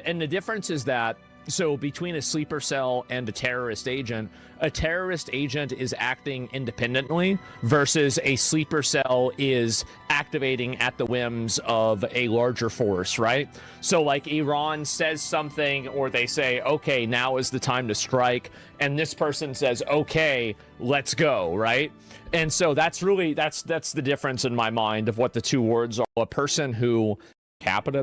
And the difference is that, so between a sleeper cell and a terrorist agent is acting independently versus a sleeper cell is activating at the whims of a larger force, right? So like Iran says something or they say, okay, now is the time to strike. And this person says, okay, let's go, right? And so that's really, that's the difference in my mind of what the two words are. A person who, capita,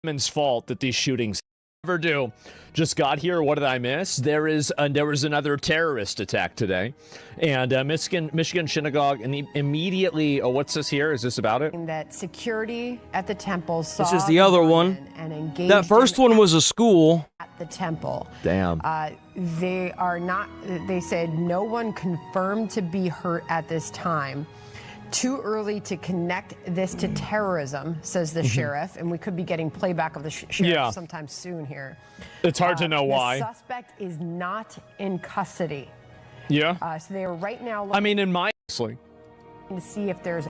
women's fault that these shootings ever do. Just got here. What did I miss? There was another terrorist attack today, and Michigan synagogue, and immediately. Oh, what's this here? Is this about it? That security at the temple saw this is the other one. And engaged that first one was a school at the temple. Damn. They are not. They said no one confirmed to be hurt at this time. Too early to connect this to terrorism, says the sheriff, and we could be getting playback of the sheriff sometime soon here. It's hard to know why. The suspect is not in custody. Yeah. So they are right now. I mean, in my to see if there's.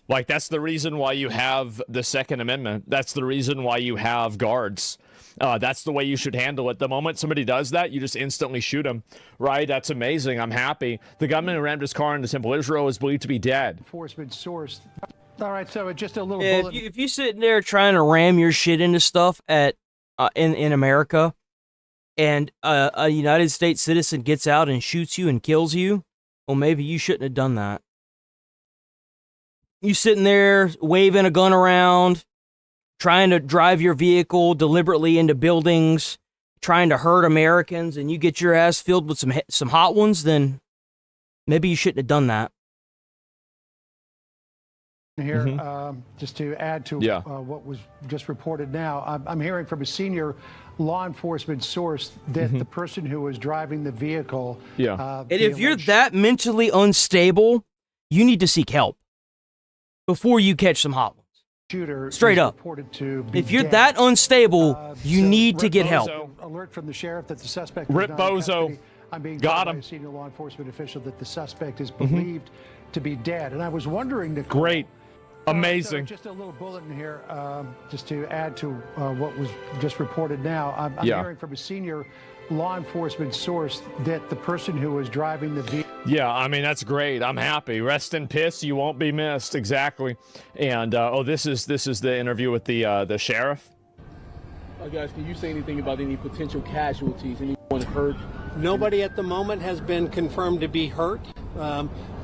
Like, that's the reason why you have the Second Amendment. That's the reason why you have guards. That's the way you should handle it. The moment somebody does that, you just instantly shoot them, right? That's amazing. I'm happy. The gunman who rammed his car into Temple Israel is believed to be dead. Enforcement source. All right, so just a little Yeah, bullet. if you're sitting there trying to ram your shit into stuff at in America, and a United States citizen gets out and shoots you and kills you, well, maybe you shouldn't have done that. You sitting there waving a gun around, trying to drive your vehicle deliberately into buildings, trying to hurt Americans, and you get your ass filled with some hot ones, then maybe you shouldn't have done that. Here, just to add to what was just reported now, I'm hearing from a senior law enforcement source that the person who was driving the vehicle... and if you're that mentally unstable, you need to seek help before you catch some hot ones. Shooter Straight up. If you're that unstable, you need to get help. Alert from the sheriff that the suspect Rip Bozo. I'm being Got told by him. a senior law enforcement official that the suspect is believed to be dead. And I was wondering, Nicole, great, amazing. So just a little bulletin here, just to add to what was just reported now. I'm hearing from a senior law enforcement source that the person who was driving the vehicle... Yeah, I mean, that's great. I'm happy. Rest in peace. You won't be missed. Exactly. And this is the interview with the sheriff. Guys, can you say anything about any potential casualties? Anyone hurt? Nobody at the moment has been confirmed to be hurt,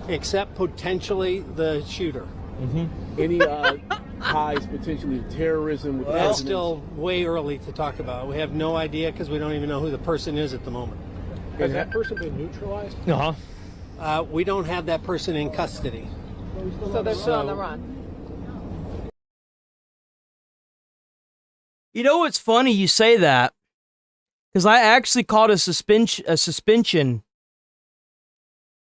except potentially the shooter. Any ties potentially to terrorism? With That's still way early to talk about. We have no idea because we don't even know who the person is at the moment. Has that person been neutralized? We don't have that person in custody. So they're still on the run. You know what's funny? You say that because I actually caught a suspension.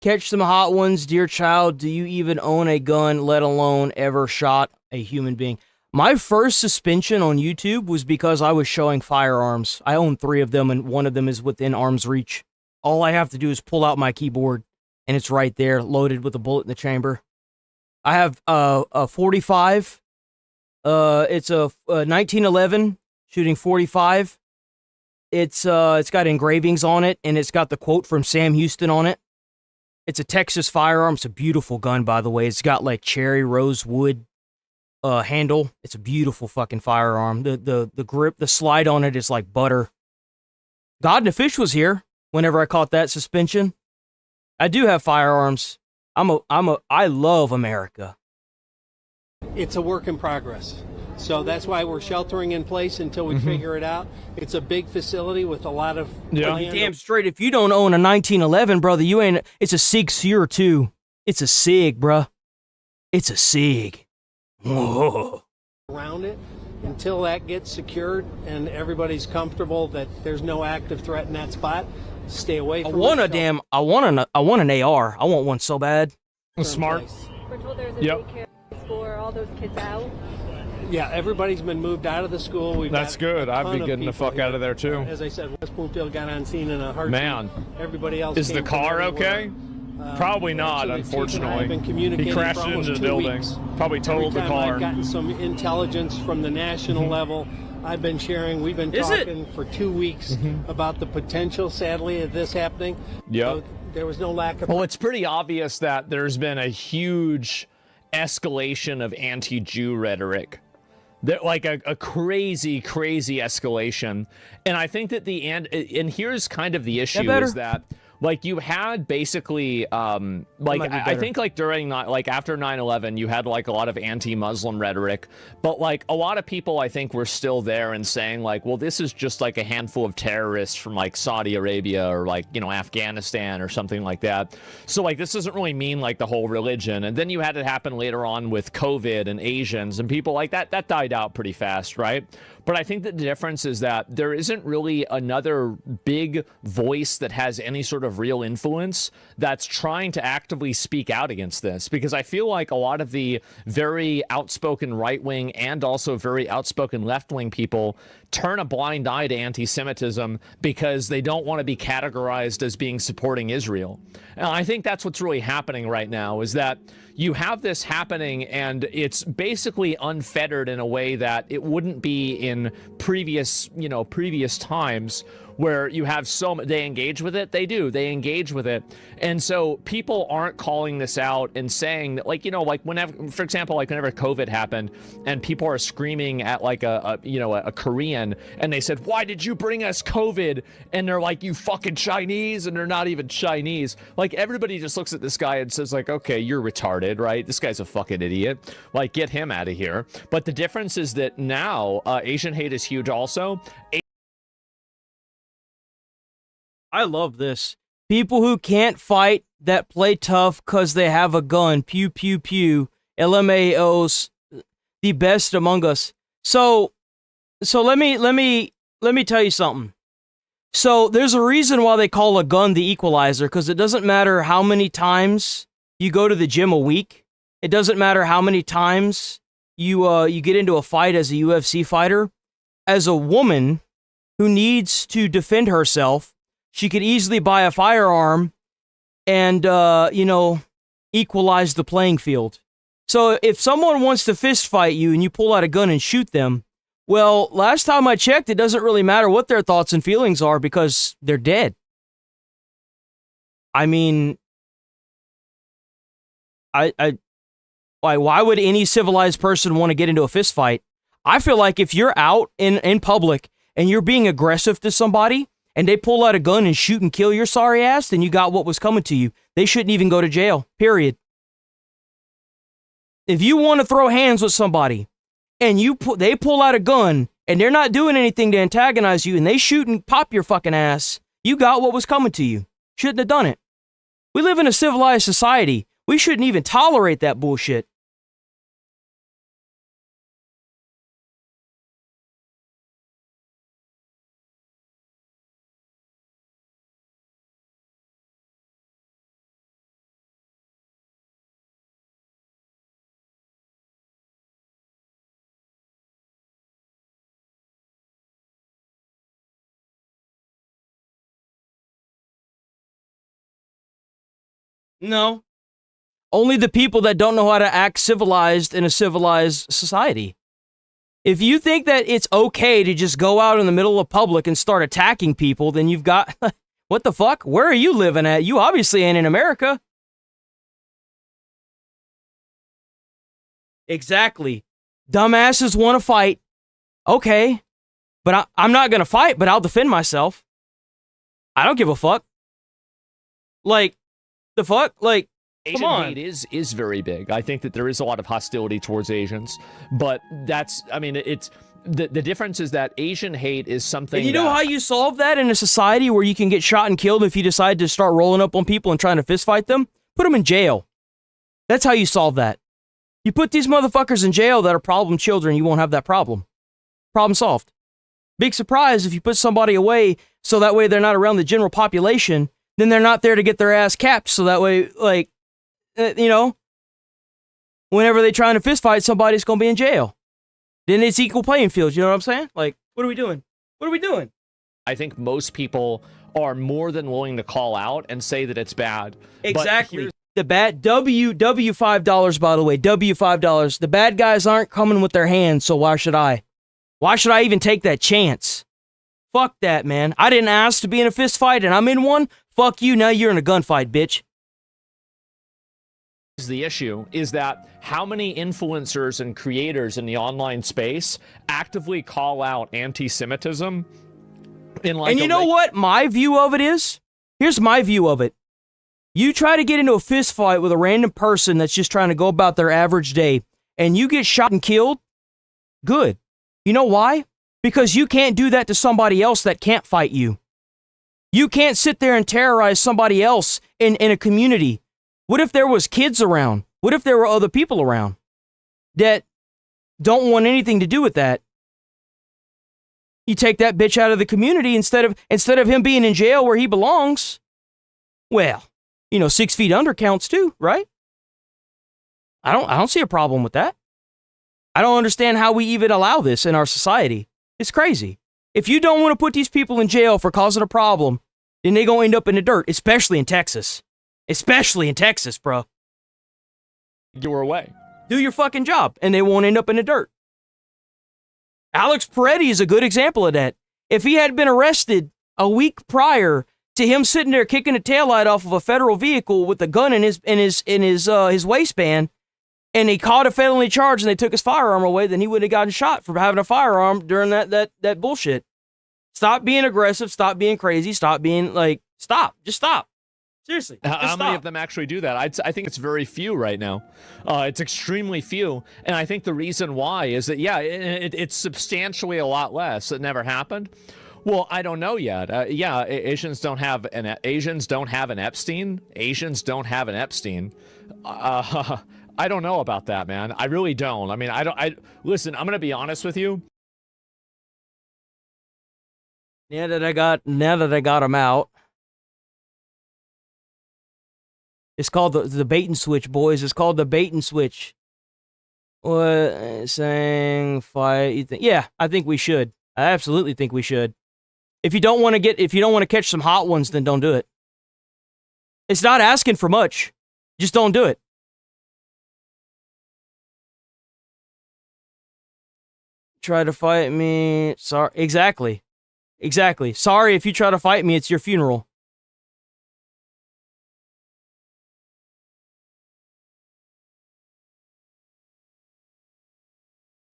Catch some hot ones, dear child. Do you even own a gun, let alone ever shot a human being? My first suspension on YouTube was because I was showing firearms. I own 3 of them, and one of them is within arm's reach. All I have to do is pull out my keyboard, and it's right there, loaded with a bullet in the chamber. I have a 45. It's a 1911 shooting 45. It's got engravings on it, and it's got the quote from Sam Houston on it. It's a Texas firearm. It's a beautiful gun, by the way. It's got like cherry rosewood handle. It's a beautiful fucking firearm. The grip, the slide on it is like butter. God and the Fish was here whenever I caught that suspension. I do have firearms. I love America. It's a work in progress. So that's why we're sheltering in place until we figure it out. It's a big facility with a lot of land. Damn straight. If you don't own a 1911, brother, you ain't. It's a SIG Sauer too. It's a SIG, bruh. It's a SIG. Whoa. Around it until that gets secured and everybody's comfortable that there's no active threat in that spot. Stay away from I want an AR. I want one so bad. Smart. We're told there's a daycare for all those kids out. Yeah, everybody's been moved out of the school. That's good. I'd be getting the fuck out of there too. As I said, West Bloomfield got on scene in a heartbeat. Man, everybody else is the came car from everywhere. okay? Probably not, so the chief and I have been unfortunately. He communicating crashed for into almost the 2 building. weeks. Probably totaled the Every time car. I've gotten some intelligence from the national level. I've been sharing. We've been talking for 2 weeks about the potential, sadly, of this happening. Yep. So there was no lack of... Well, it's pretty obvious that there's been a huge escalation of anti-Jew rhetoric. Like a crazy, crazy escalation. And I think that and here's kind of the issue is that, like, you had basically, I think, like, during, like, after 9/11, you had, like, a lot of anti-Muslim rhetoric, but, like, a lot of people, I think, were still there and saying, like, well, this is just, like, a handful of terrorists from, like, Saudi Arabia or, like, you know, Afghanistan or something like that. So, like, this doesn't really mean, like, the whole religion. And then you had it happen later on with COVID and Asians and people like that. That died out pretty fast, right? But I think that the difference is that there isn't really another big voice that has any sort of real influence that's trying to actively speak out against this. Because I feel like a lot of the very outspoken right-wing and also very outspoken left-wing people turn a blind eye to anti-Semitism because they don't want to be categorized as being supporting Israel. And I think that's what's really happening right now is that you have this happening, and it's basically unfettered in a way that it wouldn't be in previous times, where you have they engage with it. They engage with it. And so people aren't calling this out and saying that, like, whenever, for example, like whenever COVID happened and people are screaming at like a Korean, and they said, why did you bring us COVID? And they're like, you fucking Chinese, and they're not even Chinese. Like, everybody just looks at this guy and says like, okay, you're retarded, right? This guy's a fucking idiot. Like, get him out of here. But the difference is that now Asian hate is huge also. I love this. People who can't fight that play tough because they have a gun. Pew, pew, pew. LMAOs, the best among us. So let me tell you something. So there's a reason why they call a gun the equalizer, because it doesn't matter how many times you go to the gym a week. It doesn't matter how many times you get into a fight as a UFC fighter. As a woman who needs to defend herself, she could easily buy a firearm and, equalize the playing field. So if someone wants to fist fight you and you pull out a gun and shoot them, well, last time I checked, it doesn't really matter what their thoughts and feelings are because they're dead. I mean, why would any civilized person want to get into a fist fight? I feel like if you're out in public and you're being aggressive to somebody, and they pull out a gun and shoot and kill your sorry ass, then you got what was coming to you. They shouldn't even go to jail, period. If you want to throw hands with somebody, and they pull out a gun, and they're not doing anything to antagonize you, and they shoot and pop your fucking ass, you got what was coming to you. Shouldn't have done it. We live in a civilized society. We shouldn't even tolerate that bullshit. No. Only the people that don't know how to act civilized in a civilized society. If you think that it's okay to just go out in the middle of public and start attacking people, then you've got... What the fuck? Where are you living at? You obviously ain't in America. Exactly. Dumbasses want to fight. Okay. But I'm not going to fight, but I'll defend myself. I don't give a fuck. Like... The fuck? Like, Asian come on. hate is very big. I think that there is a lot of hostility towards Asians, but it's the difference is that Asian hate is something. And you know how you solve that in a society where you can get shot and killed if you decide to start rolling up on people and trying to fist fight them? Put them in jail. That's how you solve that. You put these motherfuckers in jail that are problem children, you won't have that problem. Problem solved. Big surprise if you put somebody away so that way they're not around the general population. Then they're not there to get their ass capped, so that way, like, whenever they're trying to fist fight, somebody's gonna be in jail. Then it's equal playing field, you know what I'm saying? Like, what are we doing? What are we doing? I think most people are more than willing to call out and say that it's bad. Exactly. The bad, $5, by the way, $5. The bad guys aren't coming with their hands, so why should I? Why should I even take that chance? Fuck that, man. I didn't ask to be in a fist fight, and I'm in one. Fuck you, now you're in a gunfight, bitch. The issue is that how many influencers and creators in the online space actively call out anti-Semitism in like. And you know what my view of it is? Here's my view of it. You try to get into a fist fight with a random person that's just trying to go about their average day, and you get shot and killed, good. You know why? Because you can't do that to somebody else that can't fight you. You can't sit there and terrorize somebody else in a community. What if there was kids around? What if there were other people around that don't want anything to do with that? You take that bitch out of the community instead of him being in jail where he belongs. Well, 6 feet under counts too, right? I don't see a problem with that. I don't understand how we even allow this in our society. It's crazy. If you don't want to put these people in jail for causing a problem, then they gonna end up in the dirt, especially in Texas. Especially in Texas, bro. your way. Do your fucking job, and they won't end up in the dirt. Alex Peretti is a good example of that. If he had been arrested a week prior to him sitting there kicking the taillight off of a federal vehicle with a gun in his waistband, and he caught a felony charge and they took his firearm away, then he would have gotten shot for having a firearm during that bullshit. Stop being aggressive. Stop being crazy. Stop being stop. Just stop. Seriously. How many of them actually do that? I think it's very few right now. It's extremely few. And I think the reason why is that, it's substantially a lot less. It never happened. Well, I don't know yet. Asians don't have an Epstein. Asians don't have an Epstein. I don't know about that, man. I really don't. I mean, listen, I'm going to be honest with you. Now that I got him out. It's called the bait and switch, boys. It's called the bait and switch. What saying fight? Yeah, I think we should. I absolutely think we should. If you don't want to catch some hot ones, then don't do it. It's not asking for much. Just don't do it. Try to fight me. Sorry. Exactly. Sorry if you try to fight me, it's your funeral.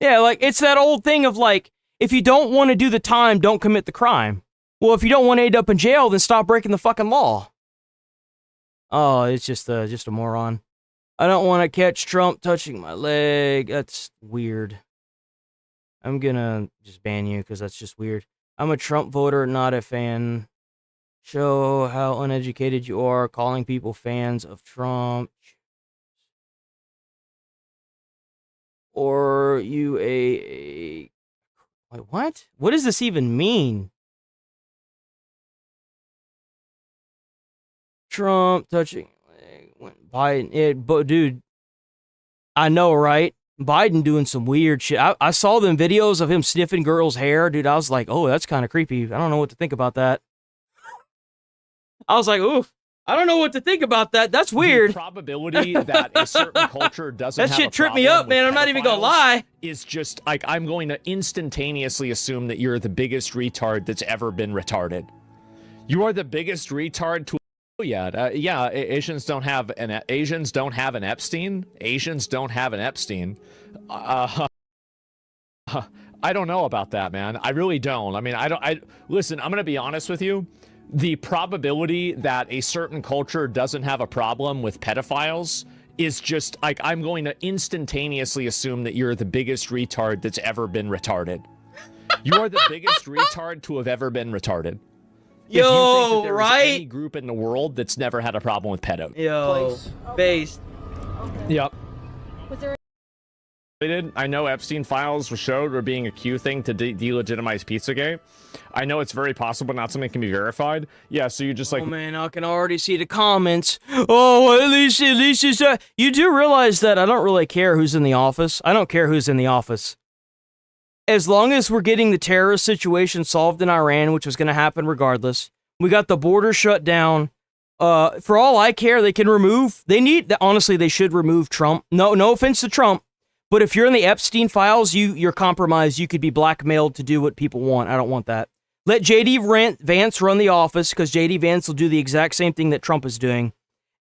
Yeah, it's that old thing of if you don't want to do the time, don't commit the crime. Well, if you don't want to end up in jail, then stop breaking the fucking law. Oh, it's just a moron. I don't want to catch Trump touching my leg. That's weird. I'm gonna just ban you because that's just weird. I'm a Trump voter, not a fan. Show how uneducated you are calling people fans of Trump. Or you wait, what? What does this even mean? Trump touching Biden. Dude, I know, right? Biden doing some weird shit. I saw them videos of him sniffing girls' hair. Dude, I was like, oh, that's kind of creepy. I don't know what to think about that. I was like, oof. I don't know what to think about that. That's weird. The probability that a certain culture doesn't that have shit tripped me up, man. I'm not even gonna lie. Is just I'm going to instantaneously assume that you're the biggest retard that's ever been retarded. You are the biggest retard to yet. Asians don't have an Epstein. Asians don't have an Epstein. I don't know about that, man. I really don't. I mean, listen, I'm gonna be honest with you. The probability that a certain culture doesn't have a problem with pedophiles is just I'm going to instantaneously assume that you're the biggest retard that's ever been retarded. You are the biggest retard to have ever been retarded. If you think that there's any group in the world that's never had a problem with pedo. Based. Yep. I know Epstein files were showed were being a Q thing to delegitimize Pizzagate. I know it's very possible, not something that can be verified. Yeah, so you just oh man, I can already see the comments. Oh, at least it's you do realize that I don't really care who's in the office. I don't care who's in the office. As long as we're getting the terrorist situation solved in Iran, which was going to happen regardless. We got the border shut down. For all I care, they honestly, they should remove Trump. No offense to Trump. But if you're in the Epstein files, you're compromised. You could be blackmailed to do what people want. I don't want that. Let J.D. Vance run the office because J.D. Vance will do the exact same thing that Trump is doing.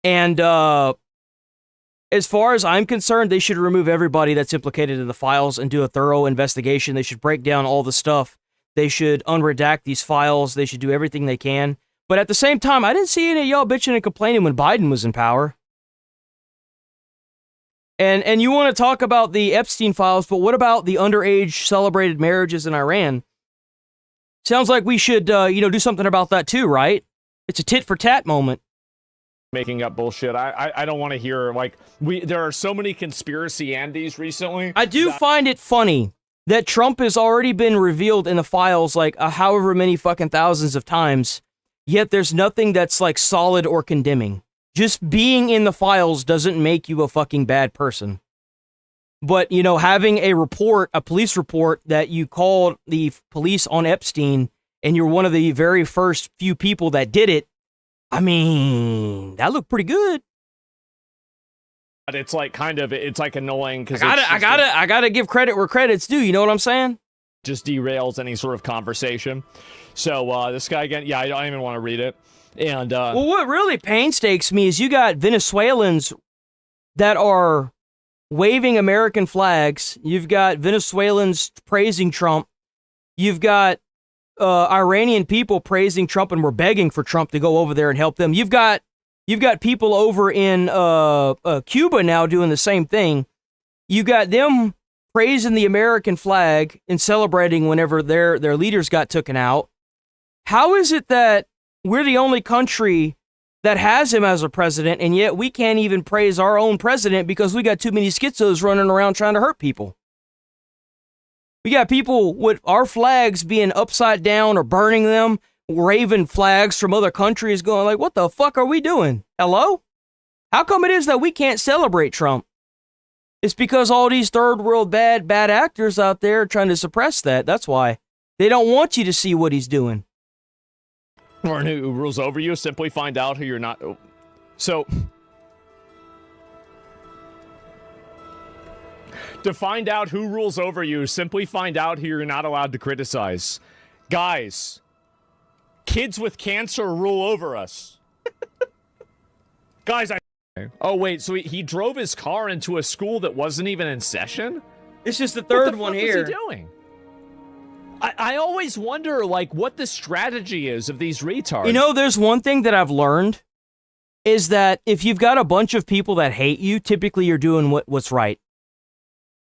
And as far as I'm concerned, they should remove everybody that's implicated in the files and do a thorough investigation. They should break down all the stuff. They should unredact these files. They should do everything they can. But at the same time, I didn't see any of y'all bitching and complaining when Biden was in power. And you want to talk about the Epstein files, but what about the underage celebrated marriages in Iran? Sounds like we should, do something about that too, right? It's a tit for tat moment. Making up bullshit. I don't want to hear there are so many conspiracy Andes recently. I do find it funny that Trump has already been revealed in the files however many fucking thousands of times, yet there's nothing that's solid or condemning. Just being in the files doesn't make you a fucking bad person. But, having a police report that you called the police on Epstein and you're one of the very first few people that did it, I mean, that looked pretty good. but it's like kind of, it's like annoying because I gotta give credit where credit's due. You know what I'm saying? Just derails any sort of conversation. So this guy again, yeah, I don't even want to read it. And well, what really painstakes me is you got Venezuelans that are waving American flags. You've got Venezuelans praising Trump. You've got Iranian people praising Trump, and we're begging for Trump to go over there and help them. You've got people over in Cuba now doing the same thing. You got them praising the American flag and celebrating whenever their leaders got taken out. How is it that we're the only country that has him as a president, and yet we can't even praise our own president because we got too many schizos running around trying to hurt people? We got people with our flags being upside down or burning them, waving flags from other countries going like, what the fuck are we doing? Hello? How come it is that we can't celebrate Trump? It's because all these third world bad actors out there are trying to suppress that. That's why. They don't want you to see what he's doing. Or who rules over you, simply find out who you're not. So, to find out who rules over you, simply find out who you're not allowed to criticize. Guys, kids with cancer rule over us. Guys, oh wait, so he drove his car into a school that wasn't even in session? This is the third one here. What was he doing? I always wonder, like, what the strategy is of these retards. You know, there's one thing that I've learned, is that if you've got a bunch of people that hate you, typically you're doing what's right.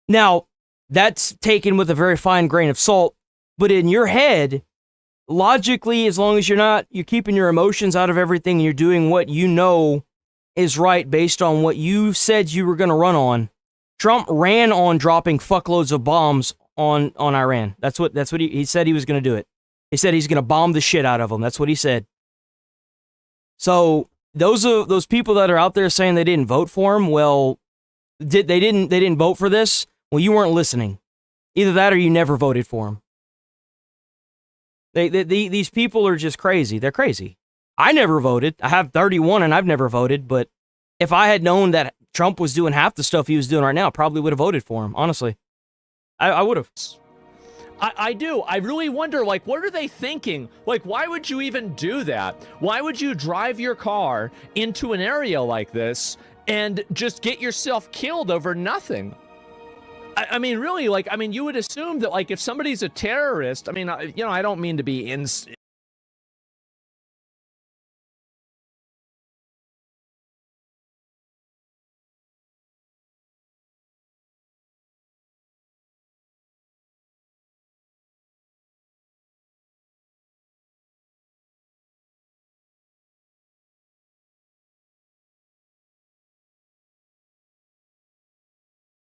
Now, that's taken with a very fine grain of salt, but in your head, logically, as long as you're keeping your emotions out of everything and you're doing what you know is right based on what you said you were going to run on. Trump ran on dropping fuckloads of bombs on Iran. That's what he said he was going to do it. He said he's going to bomb the shit out of them. That's what he said. So those people that are out there saying they didn't vote for him, well, they didn't vote for this. Well, you weren't listening. Either that or you never voted for him. These people are just crazy. They're crazy. I never voted. I have 31 and I've never voted, but if I had known that Trump was doing half the stuff he was doing right now, I probably would have voted for him, honestly. I would have. I do. I really wonder, like, what are they thinking? Like, why would you even do that? Why would you drive your car into an area like this and just get yourself killed over nothing? I mean, really, like, I mean, you would assume that, like, if somebody's a terrorist, I mean, you know, I don't mean to be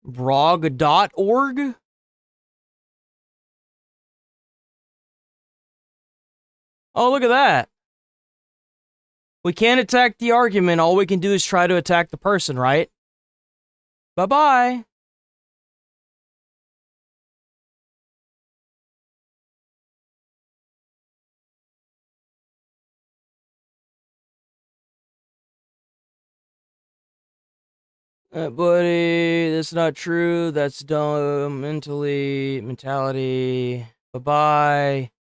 Brog.org? Oh, look at that. We can't attack the argument. All we can do is try to attack the person, right? Bye-bye. Buddy, that's not true. That's dumb. Mentality. Bye-bye.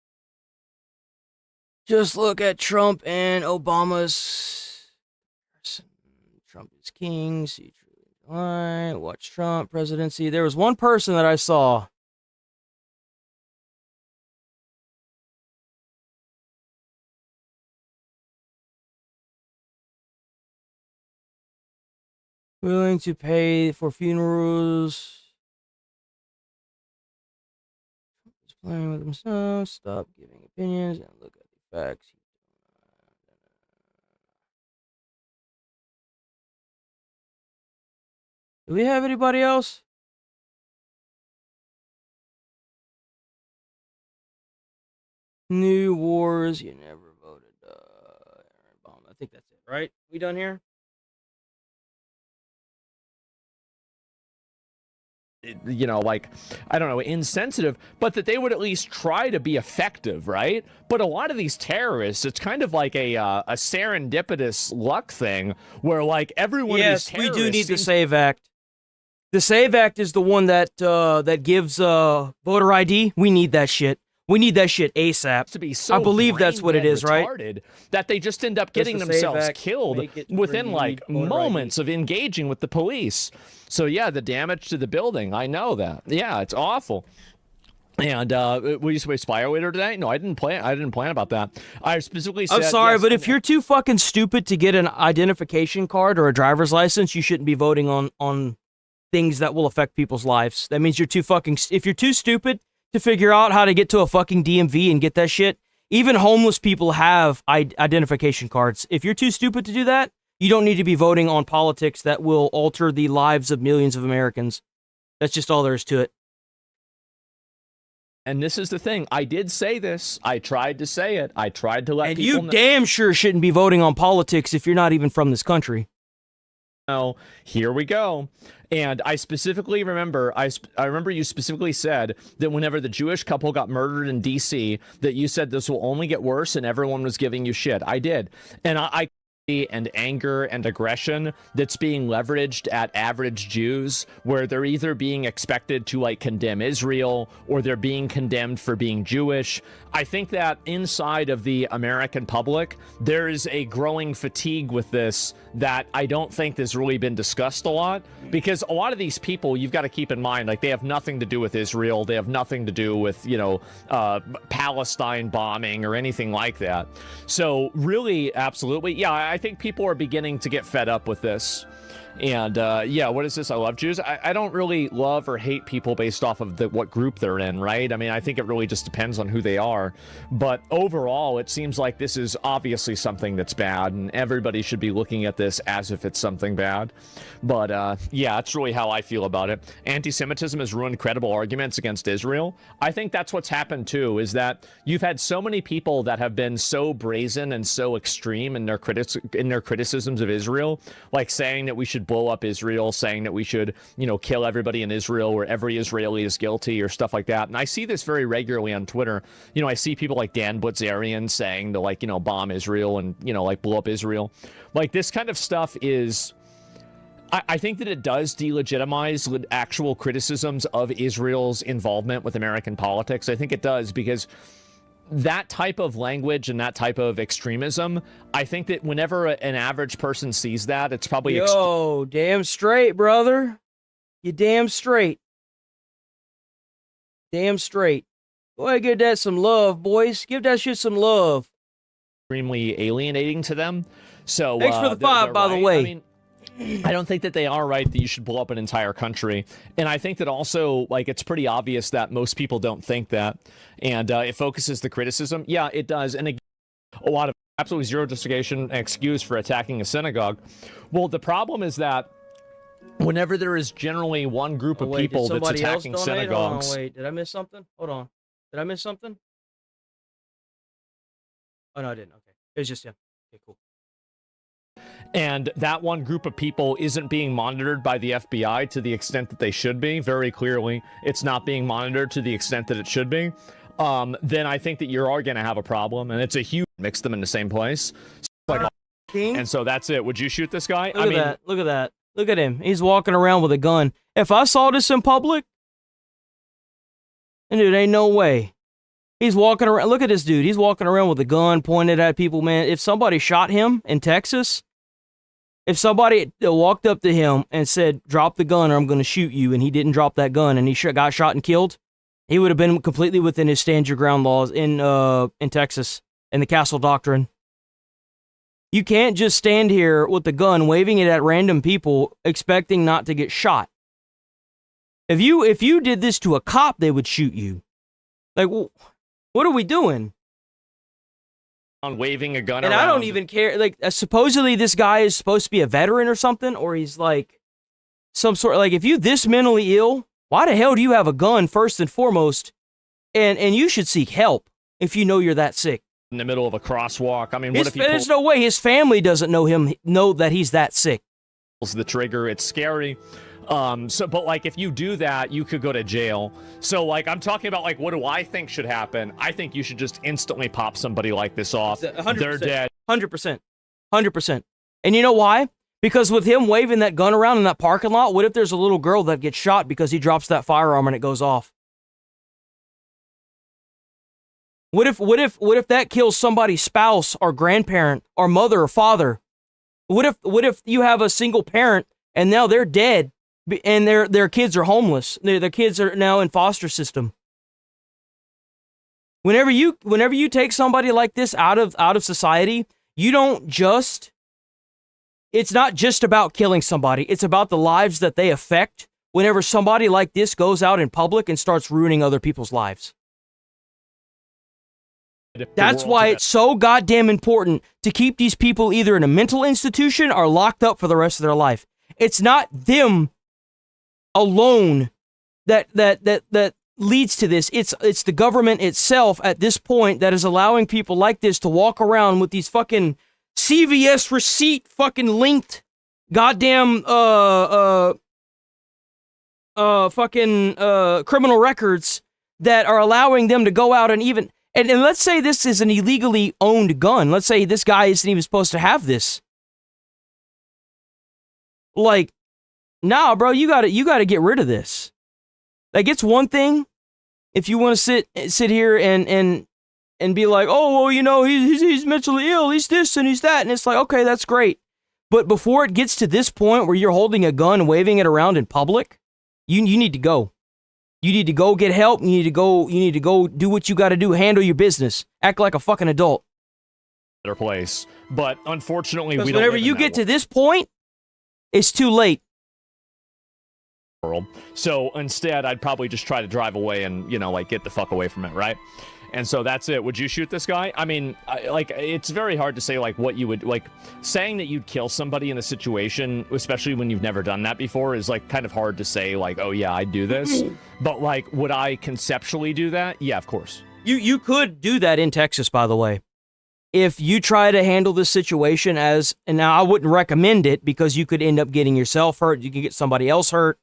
Just look at Trump and Obama's. Trump is king. See July. Watch Trump presidency. There was one person that I saw. Willing to pay for funerals. He's playing with himself. Stop giving opinions and look at the facts. Do we have anybody else? New wars. You never voted. I think that's it, right? We done here? you know, like, I don't know, insensitive, but that they would at least try to be effective, right? But a lot of these terrorists, it's kind of like a serendipitous luck thing where, like, everyone of these terrorists... Yes, we do need the SAVE Act. The SAVE Act is the one that that gives voter ID. We need that shit. We need that shit ASAP. To be so I believe that's what it is, right? That they just end up getting themselves killed within like moments of engaging with the police. So yeah, the damage to the building, I know that. Yeah, it's awful. And will you say spyware later today? No, I didn't plan about that. I specifically said, I'm sorry, yes, but if you're too fucking stupid to get an identification card or a driver's license, you shouldn't be voting on things that will affect people's lives. That means you're too fucking... If you're too stupid to figure out how to get to a fucking DMV and get that shit, even homeless people have identification cards. If you're too stupid to do that, you don't need to be voting on politics that will alter the lives of millions of Americans. That's just all there is to it. And this is the thing. I did say this. I tried to say it. I tried to let and people you damn sure shouldn't be voting on politics if you're not even from this country. Oh, here we go. And I specifically remember, I remember you specifically said that whenever the Jewish couple got murdered in D.C., that you said this will only get worse and everyone was giving you shit. I did. And I and anger and aggression that's being leveraged at average Jews, where they're either being expected to like condemn Israel or they're being condemned for being Jewish. I think that inside of the American public, there is a growing fatigue with this that I don't think has really been discussed a lot, because a lot of these people, you've got to keep in mind, like, they have nothing to do with Israel. They have nothing to do with, you know, Palestine bombing or anything like that. So really, absolutely. Yeah, I think people are beginning to get fed up with this. And yeah, what is this? I love Jews. I don't really love or hate people based off of what group they're in, right? I mean, I think it really just depends on who they are. But overall, it seems like this is obviously something that's bad, and everybody should be looking at this as if it's something bad. But yeah, that's really how I feel about it. Anti-Semitism has ruined credible arguments against Israel. I think that's what's happened too, is that you've had so many people that have been so brazen and so extreme in their criticisms of Israel, like saying that we should blow up Israel, saying that we should, you know, kill everybody in Israel, where every Israeli is guilty, or stuff like that. And I see this very regularly on Twitter. You know, I see people like Dan Butzarian saying to, like, you know, bomb Israel and, you know, like blow up Israel. Like, this kind of stuff is... I think that it does delegitimize actual criticisms of Israel's involvement with American politics. I think it does, because that type of language and that type of extremism, I think that whenever an average person sees that, it's probably... Yo, damn straight, brother. You damn straight. Damn straight. Go ahead and give that some love, boys. Give that shit some love. Extremely alienating to them. So thanks for the 5, by the way. I mean, I don't think that they are right that you should blow up an entire country. And I think that also, like, it's pretty obvious that most people don't think that. And it focuses the criticism. Yeah, it does. And again, a lot of absolutely zero justification and excuse for attacking a synagogue. Well, the problem is that whenever there is generally one group of people that's attacking synagogues... Hold on, wait, did I miss something? Hold on. Did I miss something? Oh, no, I didn't. Okay. It was just, yeah. Okay, cool. And that one group of people isn't being monitored by the FBI to the extent that they should be. Very clearly, it's not being monitored to the extent that it should be. Then I think that you are going to have a problem. And it's a huge... Mix them in the same place. And so that's it. Would you shoot this guy? Look at that. Look at that. Look at him. He's walking around with a gun. If I saw this in public... And dude, ain't no way. He's walking around... Look at this dude. He's walking around with a gun pointed at people, man. If somebody shot him in Texas... If somebody walked up to him and said, drop the gun or I'm going to shoot you, and he didn't drop that gun and he got shot and killed, he would have been completely within his stand your ground laws in Texas, in the Castle Doctrine. You can't just stand here with the gun waving it at random people expecting not to get shot. If you did this to a cop, they would shoot you. Like, what are we doing? On waving a gun and around. I don't even care. Like, supposedly this guy is supposed to be a veteran or something, or he's like some sort of, like, if you this mentally ill, why the hell do you have a gun first and foremost? And you should seek help if you know you're that sick. In the middle of a crosswalk. I mean, what if there's no way his family doesn't know that he's that sick. The trigger, it's scary. So, but like, if you do that, you could go to jail. So, like, I'm talking about, like, what do I think should happen? I think you should just instantly pop somebody like this off. 100%. They're dead. 100%. 100%. And you know why? Because with him waving that gun around in that parking lot, what if there's a little girl that gets shot because he drops that firearm and it goes off? What if that kills somebody's spouse or grandparent or mother or father? What if you have a single parent and now they're dead and their kids are homeless? Their kids are now in foster system. Whenever you take somebody like this out of society, you don't just. It's not just about killing somebody. It's about the lives that they affect whenever somebody like this goes out in public and starts ruining other people's lives. That's why it's so goddamn important to keep these people either in a mental institution or locked up for the rest of their life. It's not them alone that leads to this. It's the government itself at this point that is allowing people like this to walk around with these fucking CVS receipt fucking linked goddamn criminal records that are allowing them to go out and even and let's say this is an illegally owned gun. Let's say this guy isn't even supposed to have this. Like, nah, bro, you gotta get rid of this. Like, it's one thing if you want to sit here and be like, oh, well, you know, he's mentally ill, he's this and he's that, and it's like, okay, that's great. But before it gets to this point where you're holding a gun and waving it around in public, you need to go. You need to go get help. You need to go do what you got to do. Handle your business. Act like a fucking adult. Better place. But unfortunately, we don't. Whenever you get to this point, it's too late. So instead, I'd probably just try to drive away and, you know, like, get the fuck away from it, right? And so that's it. Would you shoot this guy? I mean, it's very hard to say, like, what you would, like, saying that you'd kill somebody in a situation, especially when you've never done that before, is, like, kind of hard to say, like, oh, yeah, I'd do this. But, like, would I conceptually do that? Yeah, of course. You could do that in Texas, by the way. If you try to handle this situation and now I wouldn't recommend it because you could end up getting yourself hurt, you could get somebody else hurt.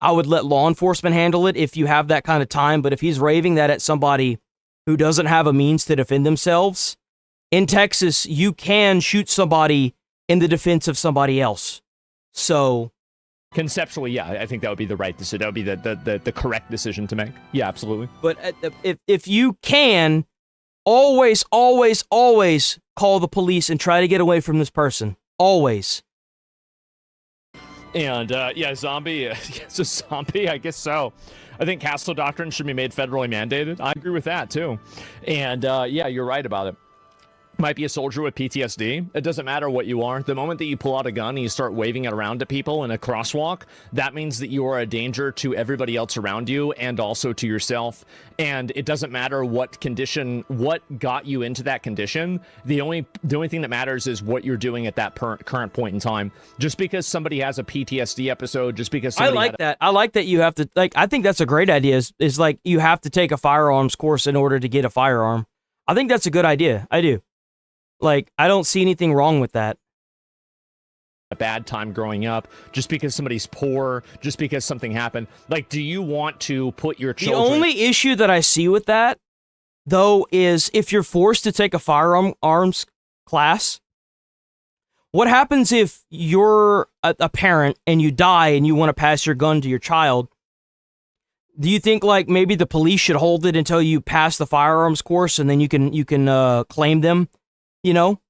I would let law enforcement handle it if you have that kind of time, but if he's raving that at somebody who doesn't have a means to defend themselves, in Texas, you can shoot somebody in the defense of somebody else. So, conceptually, yeah, I think that would be the right decision. That would be the correct decision to make. Yeah, absolutely. But if you can, always call the police and try to get away from this person. Always. And, yeah, zombie, it's a zombie, I guess so. I think castle doctrine should be made federally mandated. I agree with that, too. And, yeah, you're right about it. Might be a soldier with PTSD. It doesn't matter what you are. The moment that you pull out a gun and you start waving it around to people in a crosswalk, that means that you are a danger to everybody else around you and also to yourself. And it doesn't matter what condition, what got you into that condition. The only thing that matters is what you're doing at that current point in time. Just because somebody has a PTSD episode, just because somebody I like that you have to, like, I think that's a great idea, is like you have to take a firearms course in order to get a firearm. I think that's a good idea. I do. Like, I don't see anything wrong with that. A bad time growing up, just because somebody's poor, just because something happened. Like, do you want to put your children... The only issue that I see with that, though, is if you're forced to take a firearms class, what happens if you're a parent and you die and you want to pass your gun to your child? Do you think, like, maybe the police should hold it until you pass the firearms course and then you can claim them? You know?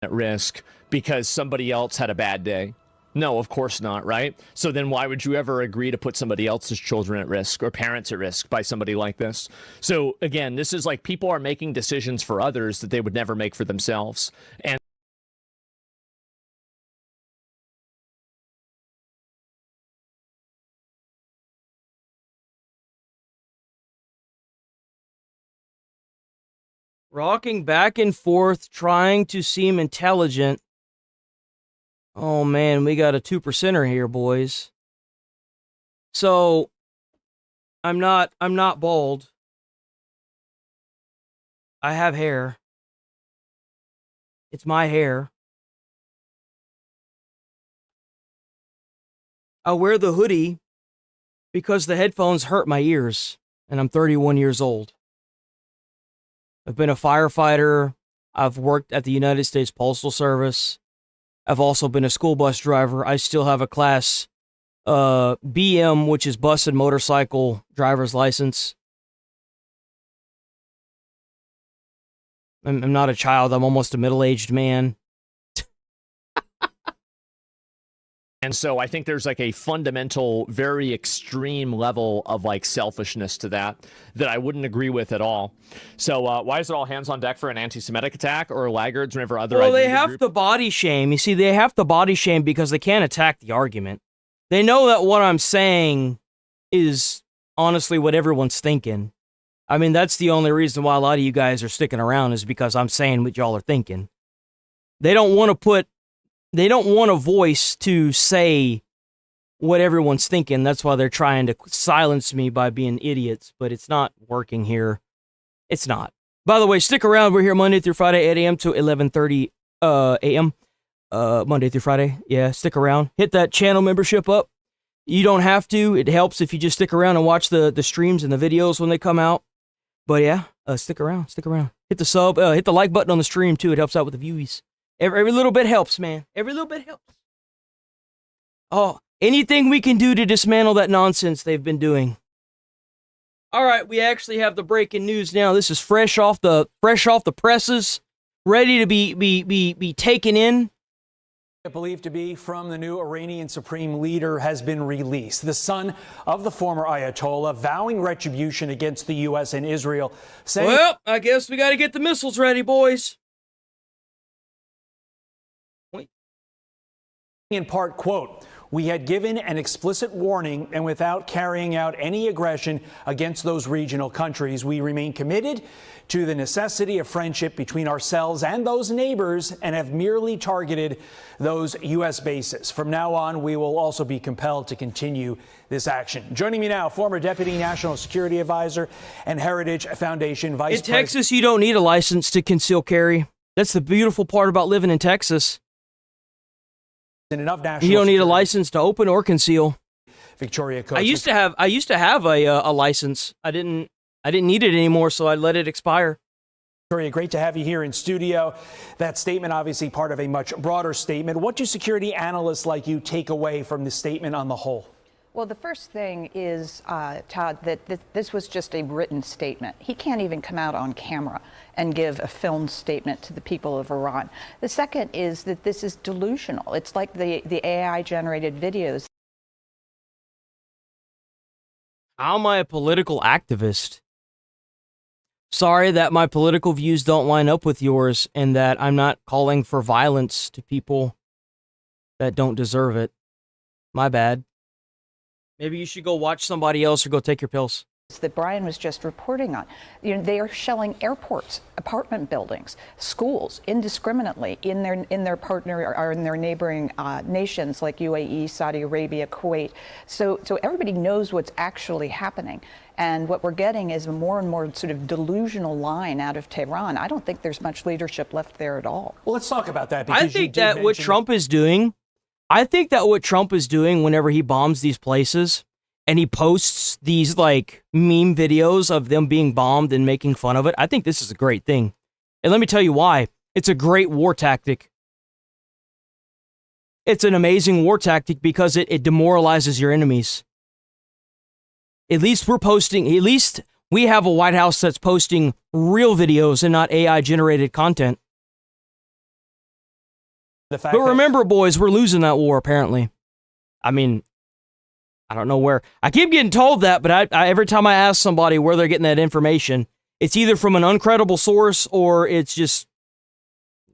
At risk because somebody else had a bad day. No, of course not, right? So then why would you ever agree to put somebody else's children at risk or parents at risk by somebody like this? So again, this is like people are making decisions for others that they would never make for themselves. And rocking back and forth, trying to seem intelligent. Oh man, we got a 2%er here, boys. So, I'm not bald. I have hair. It's my hair. I wear the hoodie because the headphones hurt my ears, and I'm 31 years old. I've been a firefighter. I've worked at the United States Postal Service. I've also been a school bus driver. I still have a class BM, which is bus and motorcycle driver's license. I'm not a child. I'm almost a middle-aged man. And so I think there's like a fundamental, very extreme level of like selfishness to that I wouldn't agree with at all. So why is it all hands on deck for an anti-Semitic attack or laggards whenever other? Well, they have to body shame. You see, they have to body shame because they can't attack the argument. They know that what I'm saying is honestly what everyone's thinking. I mean, that's the only reason why a lot of you guys are sticking around is because I'm saying what y'all are thinking. They don't want a voice to say what everyone's thinking. That's why they're trying to silence me by being idiots, but it's not working here. It's not. By the way, stick around. We're here Monday through Friday, 8 a.m. to 11:30 a.m. Monday through Friday. Yeah, stick around. Hit that channel membership up. You don't have to. It helps if you just stick around and watch the streams and the videos when they come out. But yeah, stick around. Stick around. Hit the sub. Hit the like button on the stream, too. It helps out with the views. Every little bit helps, man. Every little bit helps. Oh, anything we can do to dismantle that nonsense they've been doing. All right, we actually have the breaking news now. This is fresh off the presses, ready to be taken in. Believed to be from the new Iranian supreme leader has been released. The son of the former Ayatollah vowing retribution against the U.S. and Israel. Saying, well, I guess we got to get the missiles ready, boys. In part, quote, "We had given an explicit warning, and without carrying out any aggression against those regional countries, we remain committed to the necessity of friendship between ourselves and those neighbors and have merely targeted those U.S. bases. From now on, we will also be compelled to continue this action." Joining me now, former Deputy National Security Advisor and Heritage Foundation Vice President. In Texas, you don't need a license to conceal carry. That's the beautiful part about living in Texas. You don't need a license to open or conceal. Victoria Coates. I used to have a license. I didn't need it anymore, so I let it expire. Victoria, great to have you here in studio. That statement, obviously part of a much broader statement. What do security analysts like you take away from the statement on the whole? Well, the first thing is, Todd, that this was just a written statement. He can't even come out on camera and give a filmed statement to the people of Iran. The second is that this is delusional. It's like the AI-generated videos. How am I a political activist? Sorry that my political views don't line up with yours and that I'm not calling for violence to people that don't deserve it. My bad. Maybe you should go watch somebody else or go take your pills. That Brian was just reporting on. You know, they are shelling airports, apartment buildings, schools indiscriminately in their partner or in their neighboring nations like UAE, Saudi Arabia, Kuwait. So everybody knows what's actually happening. And what we're getting is a more and more sort of delusional line out of Tehran. I don't think there's much leadership left there at all. Well, let's talk about that. Because I think that what Trump is doing whenever he bombs these places and he posts these like meme videos of them being bombed and making fun of it, I think this is a great thing. And let me tell you why. It's a great war tactic. It's an amazing war tactic because it demoralizes your enemies. At least we have a White House that's posting real videos and not AI generated content. But remember, boys, we're losing that war, apparently. I mean, I don't know where. I keep getting told that, but I every time I ask somebody where they're getting that information, it's either from an uncredible source or it's just,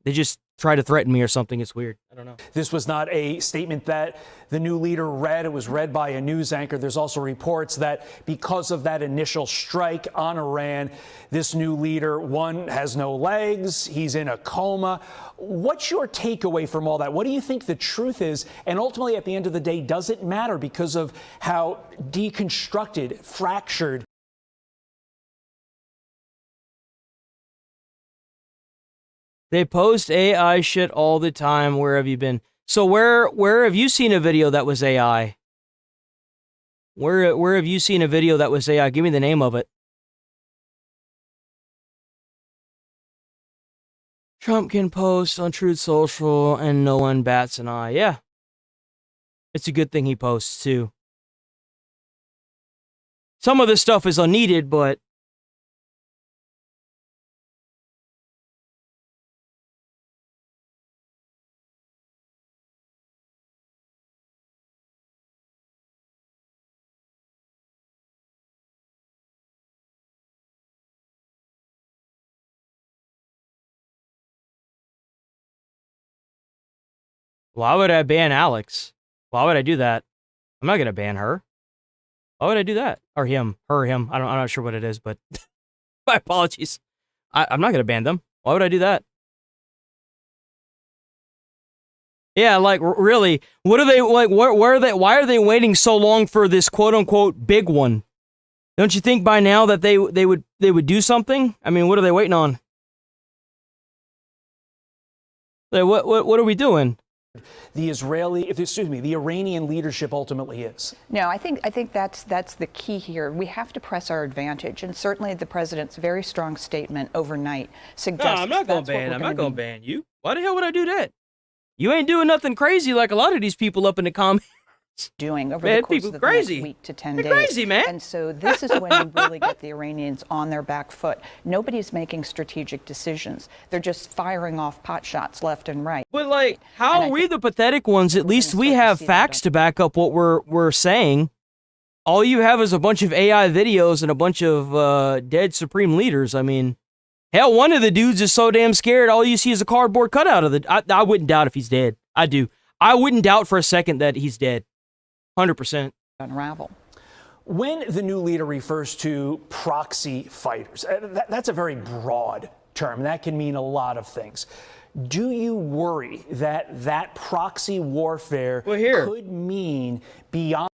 they just try to threaten me or something. It's weird. I don't know. This was not a statement that the new leader read. It was read by a news anchor. There's also reports that because of that initial strike on Iran, this new leader, one, has no legs. He's in a coma. What's your takeaway from all that? What do you think the truth is? And ultimately, at the end of the day, does it matter because of how deconstructed, fractured? They post AI shit all the time. Where have you been? So where have you seen a video that was AI? Where have you seen a video that was AI? Give me the name of it. Trump can post on Truth Social and no one bats an eye. Yeah. It's a good thing he posts too. Some of this stuff is unneeded, but why would I ban Alex? Why would I do that? I'm not gonna ban her. Why would I do that? Or him. Her, him. I'm not sure what it is, but my apologies. I'm not gonna ban them. Why would I do that? Yeah, like really, what are they like? Where are they? Why are they waiting so long for this quote unquote big one? Don't you think by now that they would do something? I mean, what are they waiting on? Like, what are we doing? The Iranian leadership ultimately is. No, I think that's the key here. We have to press our advantage, and certainly the president's very strong statement overnight suggests. No, I'm not going to ban. I'm not going to ban you. Why the hell would I do that? You ain't doing nothing crazy like a lot of these people up in the comments. Doing over the course of the next week to 10 days. Crazy, man. And so this is when you really get the Iranians on their back foot. Nobody's making strategic decisions. They're just firing off pot shots left and right. But like, how are we the pathetic ones? At least we have facts to back up what we're saying. All you have is a bunch of AI videos and a bunch of dead supreme leaders. I mean, hell, one of the dudes is so damn scared, all you see is a cardboard cutout of the... I wouldn't doubt if he's dead. I do. I wouldn't doubt for a second that he's dead. 100%. Unravel. When the new leader refers to proxy fighters, that's a very broad term. That can mean a lot of things. Do you worry that proxy warfare could mean beyond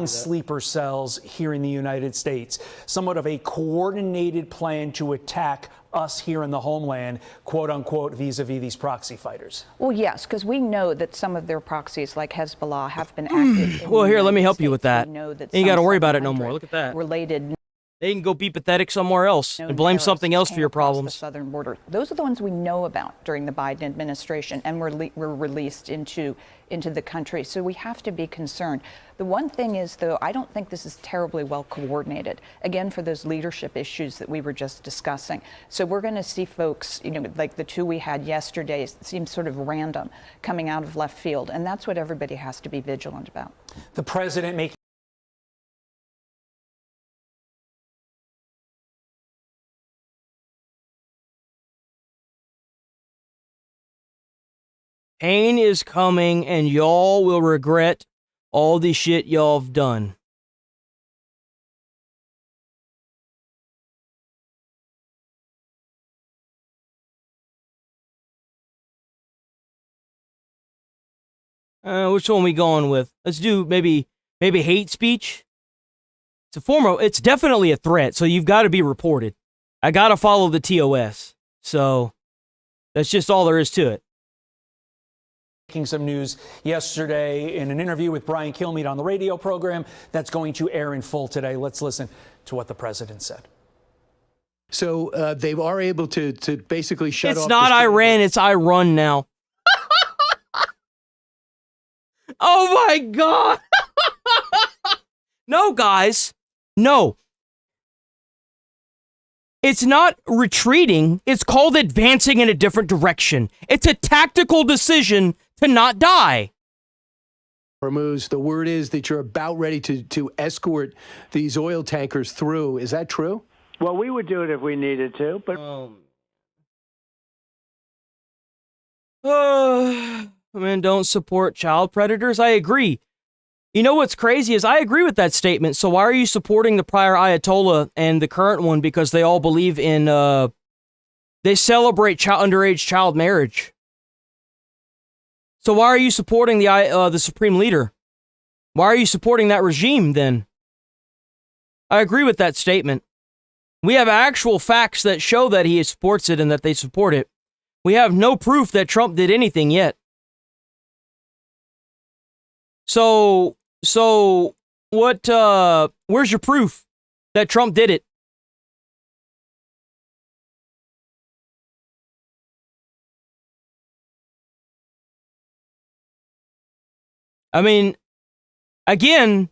sleeper cells here in the United States, somewhat of a coordinated plan to attack us here in the homeland, quote unquote, vis-a-vis these proxy fighters? Well, yes, because we know that some of their proxies, like Hezbollah, have been active. Well, here, let me help you with that. You ain't got to worry about it no more. Look at that. Related. They can go be pathetic somewhere else and blame something else for your problems. The southern border. Those are the ones we know about during the Biden administration and were released into the country. So we have to be concerned. The one thing is, though, I don't think this is terribly well coordinated, again, for those leadership issues that we were just discussing. So we're going to see folks, like the two we had yesterday, seem sort of random, coming out of left field. And that's what everybody has to be vigilant about. The president making Pain is coming, and y'all will regret all the shit y'all have done. Which one we going with? Let's do maybe hate speech. It's definitely a threat, so you've got to be reported. I got to follow the TOS. So that's just all there is to it. Making some news yesterday in an interview with Brian Kilmeade on the radio program that's going to air in full today. Let's listen to what the president said. So they are able to basically shut off. It's not Iran, it's Iran now. Oh my God. No, guys. No. It's not retreating. It's called advancing in a different direction. It's a tactical decision to not die. Hormuz, the word is that you're about ready to escort these oil tankers through. Is that true? Well, we would do it if we needed to, but... Men don't support child predators. I agree. You know what's crazy is I agree with that statement. So why are you supporting the prior Ayatollah and the current one? Because they all believe in, they celebrate underage child marriage. So why are you supporting the supreme leader? Why are you supporting that regime then? I agree with that statement. We have actual facts that show that he supports it and that they support it. We have no proof that Trump did anything yet. So where's your proof that Trump did it? I mean, again,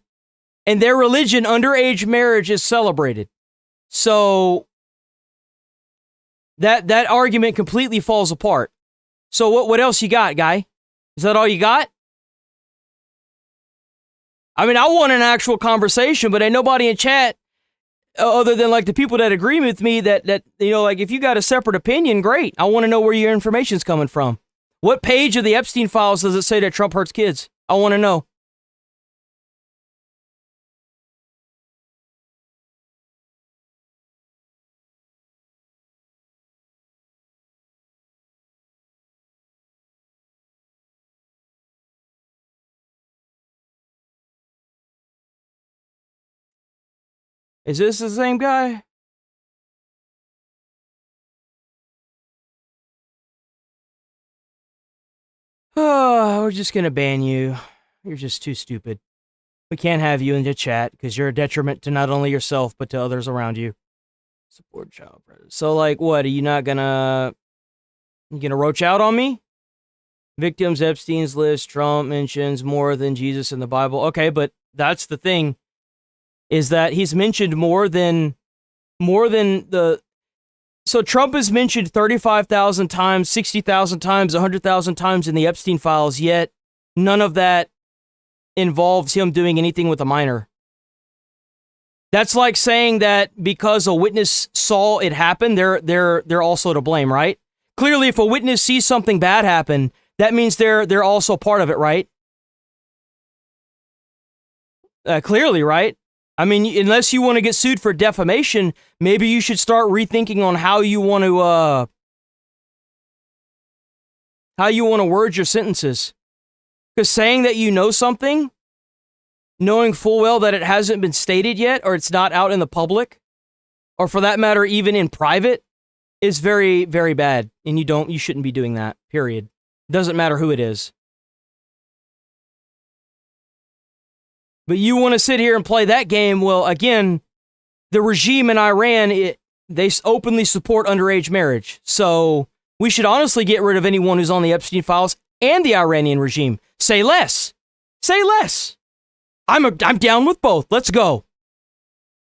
in their religion, underage marriage is celebrated. So that argument completely falls apart. So what else you got, guy? Is that all you got? I mean, I want an actual conversation, but ain't nobody in chat other than like the people that agree with me that you know, like if you got a separate opinion, great. I want to know where your information's coming from. What page of the Epstein files does it say that Trump hurts kids? I want to know. Is this the same guy? Oh, we're just gonna ban you. You're just too stupid. We can't have you in the chat because you're a detriment to not only yourself but to others around you. Support child predators. So, like, what? Are you not gonna? You gonna roach out on me? Victims Epstein's list. Trump mentions more than Jesus in the Bible. Okay, but that's the thing. Is that he's mentioned more than the. So Trump is mentioned 35,000 times, 60,000 times, 100,000 times in the Epstein files, yet none of that involves him doing anything with a minor. That's like saying that because a witness saw it happen, they're also to blame, right? Clearly, if a witness sees something bad happen, that means they're also part of it, right? Clearly, right? I mean, unless you want to get sued for defamation, maybe you should start rethinking on how you want to word your sentences. Because saying that you know something, knowing full well that it hasn't been stated yet, or it's not out in the public, or for that matter, even in private, is very, very bad. And you shouldn't be doing that, period. Doesn't matter who it is. But you want to sit here and play that game? Well, again, the regime in Iran, they openly support underage marriage. So we should honestly get rid of anyone who's on the Epstein files and the Iranian regime. Say less. Say less. I'm down with both. Let's go.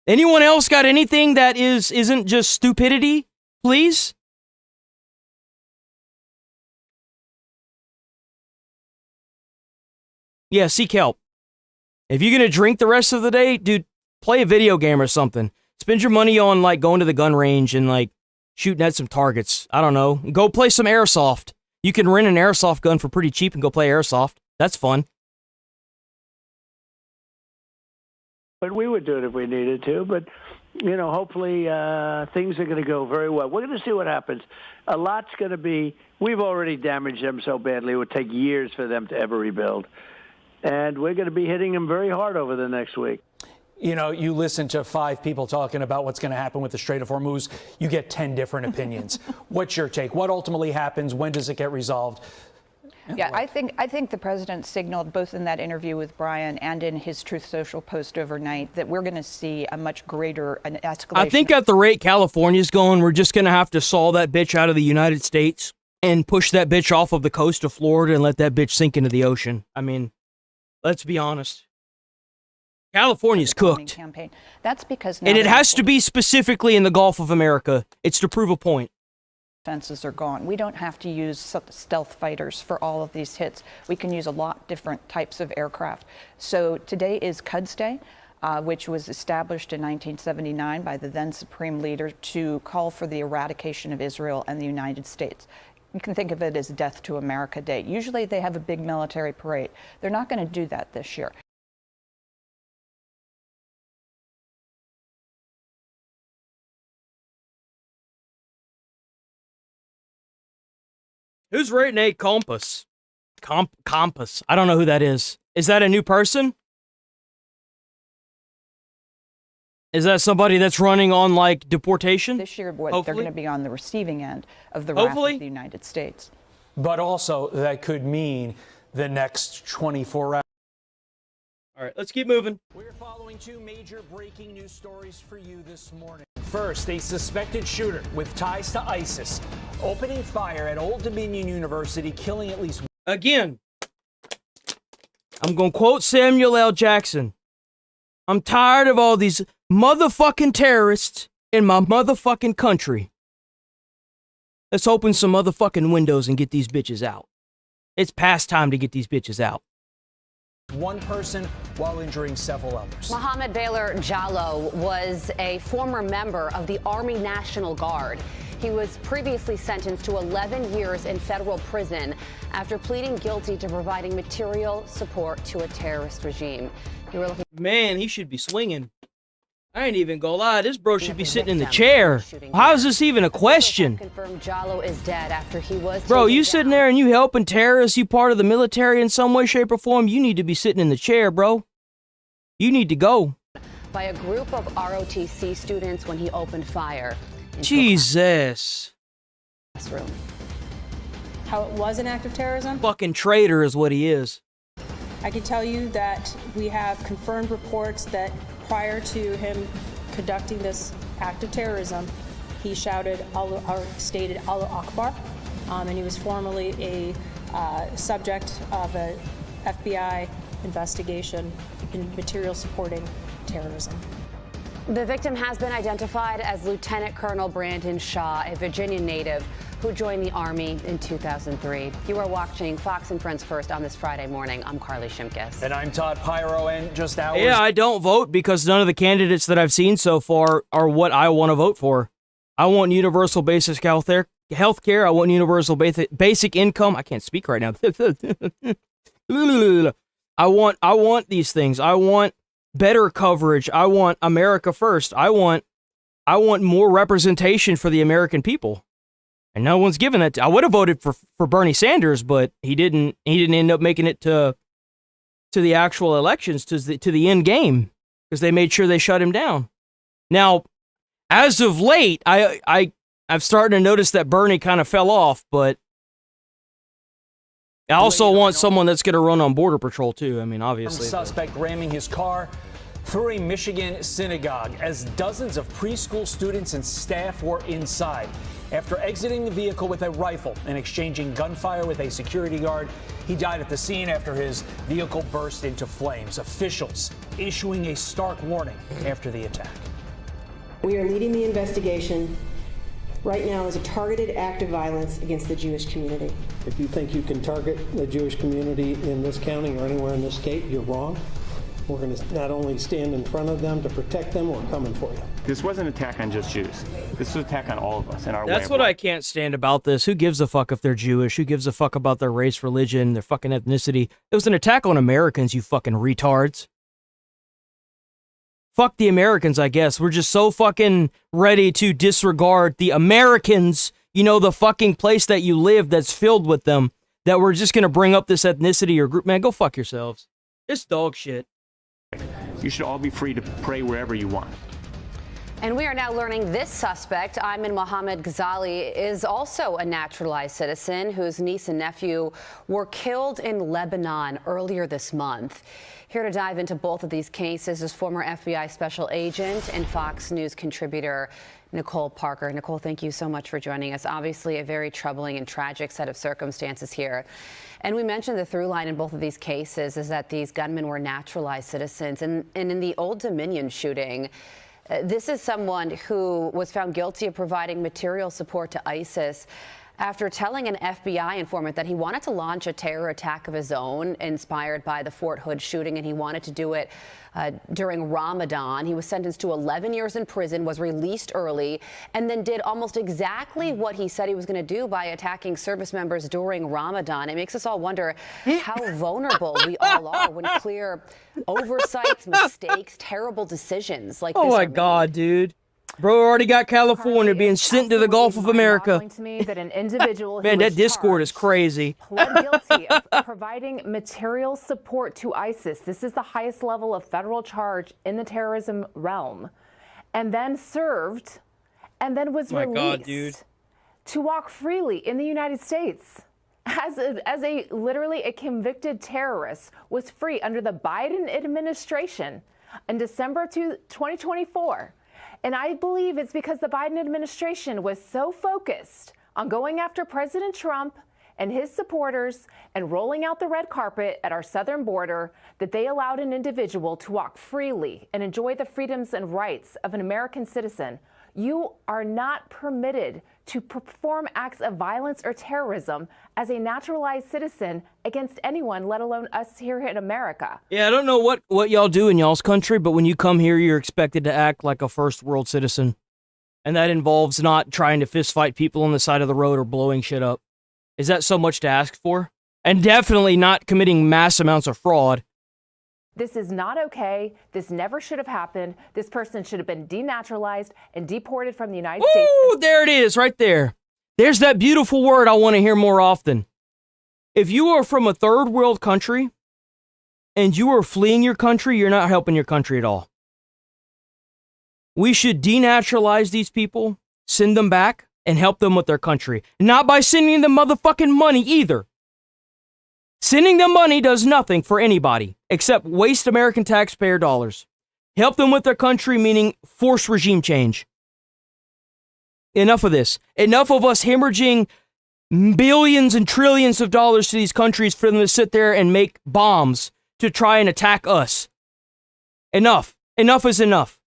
Anyone else got anything that isn't just stupidity? Please? Yeah, seek help. If you're going to drink the rest of the day, dude, play a video game or something. Spend your money on, like, going to the gun range and, like, shooting at some targets. I don't know. Go play some airsoft. You can rent an airsoft gun for pretty cheap and go play airsoft. That's fun. But we would do it if we needed to. But, you know, hopefully things are going to go very well. We're going to see what happens. A lot's going to be, we've already damaged them so badly. It would take years for them to ever rebuild. And we're going to be hitting them very hard over the next week. You know, you listen to 5 people talking about what's going to happen with the Strait of Hormuz, you get 10 different opinions. What's your take? What ultimately happens? When does it get resolved? Yeah, I think the president signaled both in that interview with Brian and in his Truth Social post overnight that we're going to see a much greater escalation. I think at the rate California's going, we're just going to have to saw that bitch out of the United States and push that bitch off of the coast of Florida and let that bitch sink into the ocean. I mean, let's be honest. California's cooked. Campaign. That's because and it has to be specifically in the Gulf of America. It's to prove a point. Defenses are gone. We don't have to use stealth fighters for all of these hits. We can use a lot different types of aircraft. So today is Quds Day, which was established in 1979 by the then Supreme Leader to call for the eradication of Israel and the United States. You can think of it as Death to America Day. Usually they have a big military parade. They're not going to do that this year. Who's Renee Compass? Compass. I don't know who that is. Is that a new person? Is that somebody that's running on, like, deportation? This year, they're going to be on the receiving end of the wrath of the United States. But also, that could mean the next 24 hours. All right, let's keep moving. We're following two major breaking news stories for you this morning. First, a suspected shooter with ties to ISIS opening fire at Old Dominion University, killing at least... Again, I'm going to quote Samuel L. Jackson. I'm tired of all these motherfucking terrorists in my motherfucking country. Let's open some motherfucking windows and get these bitches out. It's past time to get these bitches out. One person while injuring several others. Mohammed Baylor Jallo was a former member of the Army National Guard. He was previously sentenced to 11 years in federal prison after pleading guilty to providing material support to a terrorist regime. Man, he should be swinging. I ain't even gonna lie, this bro should be sitting in the chair. How is this even a question? Confirmed Jallo is dead after he was... Bro, you sitting there and you helping terrorists, you part of the military in some way, shape, or form, you need to be sitting in the chair, bro. You need to go. By a group of ROTC students when he opened fire. Jesus. Room. How it was an act of terrorism? Fucking traitor is what he is. I can tell you that we have confirmed reports that prior to him conducting this act of terrorism, he shouted or stated Allah Akbar, and he was formerly a subject of a FBI investigation in material supporting terrorism. The victim has been identified as Lieutenant Colonel Brandon Shaw, a Virginia native who joined the Army in 2003. You are watching Fox and Friends First on this Friday morning. I'm Carly Shimkus. And I'm Todd Pyro, and just hours... Yeah, I don't vote because none of the candidates that I've seen so far are what I want to vote for. I want universal basic health care. I want universal basic income. I can't speak right now. I want these things. I want better coverage. I want America first. I want more representation for the American people. And no one's given that. I would have voted for Bernie Sanders, but he didn't end up making it to the actual elections, to the end game, because they made sure they shut him down. Now, as of late, I've started to notice that Bernie kind of fell off, but I also want someone that's going to run on Border Patrol too. I mean, obviously. Suspect ramming his car through a Michigan synagogue as dozens of preschool students and staff were inside. After exiting the vehicle with a rifle and exchanging gunfire with a security guard, he died at the scene after his vehicle burst into flames. Officials issuing a stark warning after the attack. We are leading the investigation right now as a targeted act of violence against the Jewish community. If you think you can target the Jewish community in this county or anywhere in this state, you're wrong. We're going to not only stand in front of them to protect them, we're coming for you. This wasn't an attack on just Jews. This was an attack on all of us and our way That's of what life. I can't stand about this. Who gives a fuck if they're Jewish? Who gives a fuck about their race, religion, their fucking ethnicity? It was an attack on Americans, you fucking retards. Fuck the Americans, I guess. We're just so fucking ready to disregard the Americans, you know, the fucking place that you live that's filled with them, that we're just gonna bring up this ethnicity or group. Man, go fuck yourselves. It's dog shit. You should all be free to pray wherever you want. And we are now learning this suspect, Ayman Mohammed Ghazali, is also a naturalized citizen whose niece and nephew were killed in Lebanon earlier this month. Here to dive into both of these cases is former FBI special agent and Fox News contributor Nicole Parker. Nicole, thank you so much for joining us. Obviously, a very troubling and tragic set of circumstances here. And we mentioned the through line in both of these cases is that these gunmen were naturalized citizens. And in the Old Dominion shooting, this is someone who was found guilty of providing material support to ISIS after telling an FBI informant that he wanted to launch a terror attack of his own inspired by the Fort Hood shooting, and he wanted to do it during Ramadan. He was sentenced to 11 years in prison, was released early, and then did almost exactly what he said he was going to do by attacking service members during Ramadan. It makes us all wonder how vulnerable we all are when clear oversights, mistakes, terrible decisions like this. Oh my God, dude. Bro already got California being sent to the Gulf of America. To me that an individual Man, that Discord is crazy. Pled guilty of providing material support to ISIS. This is the highest level of federal charge in the terrorism realm. And then served and then was released to walk freely in the United States. as a literally a convicted terrorist, was free under the Biden administration in December 2024. And I believe it's because the Biden administration was so focused on going after President Trump and his supporters and rolling out the red carpet at our southern border that they allowed an individual to walk freely and enjoy the freedoms and rights of an American citizen. You are not permitted to perform acts of violence or terrorism as a naturalized citizen against anyone, let alone us here in America. Yeah, I don't know what y'all do in y'all's country, but when you come here, you're expected to act like a first world citizen. And that involves not trying to fist fight people on the side of the road or blowing shit up. Is that so much to ask for? And definitely not committing mass amounts of fraud. This is not okay. This never should have happened. This person should have been denaturalized and deported from the United States. Ooh, there it is, right there. There's that beautiful word I want to hear more often. If you are from a third world country and you are fleeing your country, you're not helping your country at all. We should denaturalize these people, send them back, and help them with their country. Not by sending them motherfucking money either. Sending them money does nothing for anybody except waste American taxpayer dollars. Help them with their country, meaning force regime change. Enough of this. Enough of us hemorrhaging billions and trillions of dollars to these countries for them to sit there and make bombs to try and attack us. Enough. Enough is enough.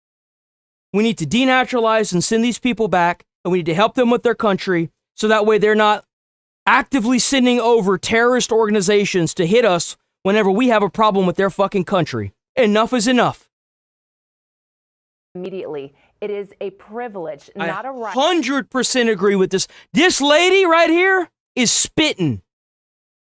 We need to denaturalize and send these people back, and we need to help them with their country so that way they're not actively sending over terrorist organizations to hit us whenever we have a problem with their fucking country. Enough is enough. Immediately. It is a privilege, not a right. 100% agree with this. This lady right here is spitting.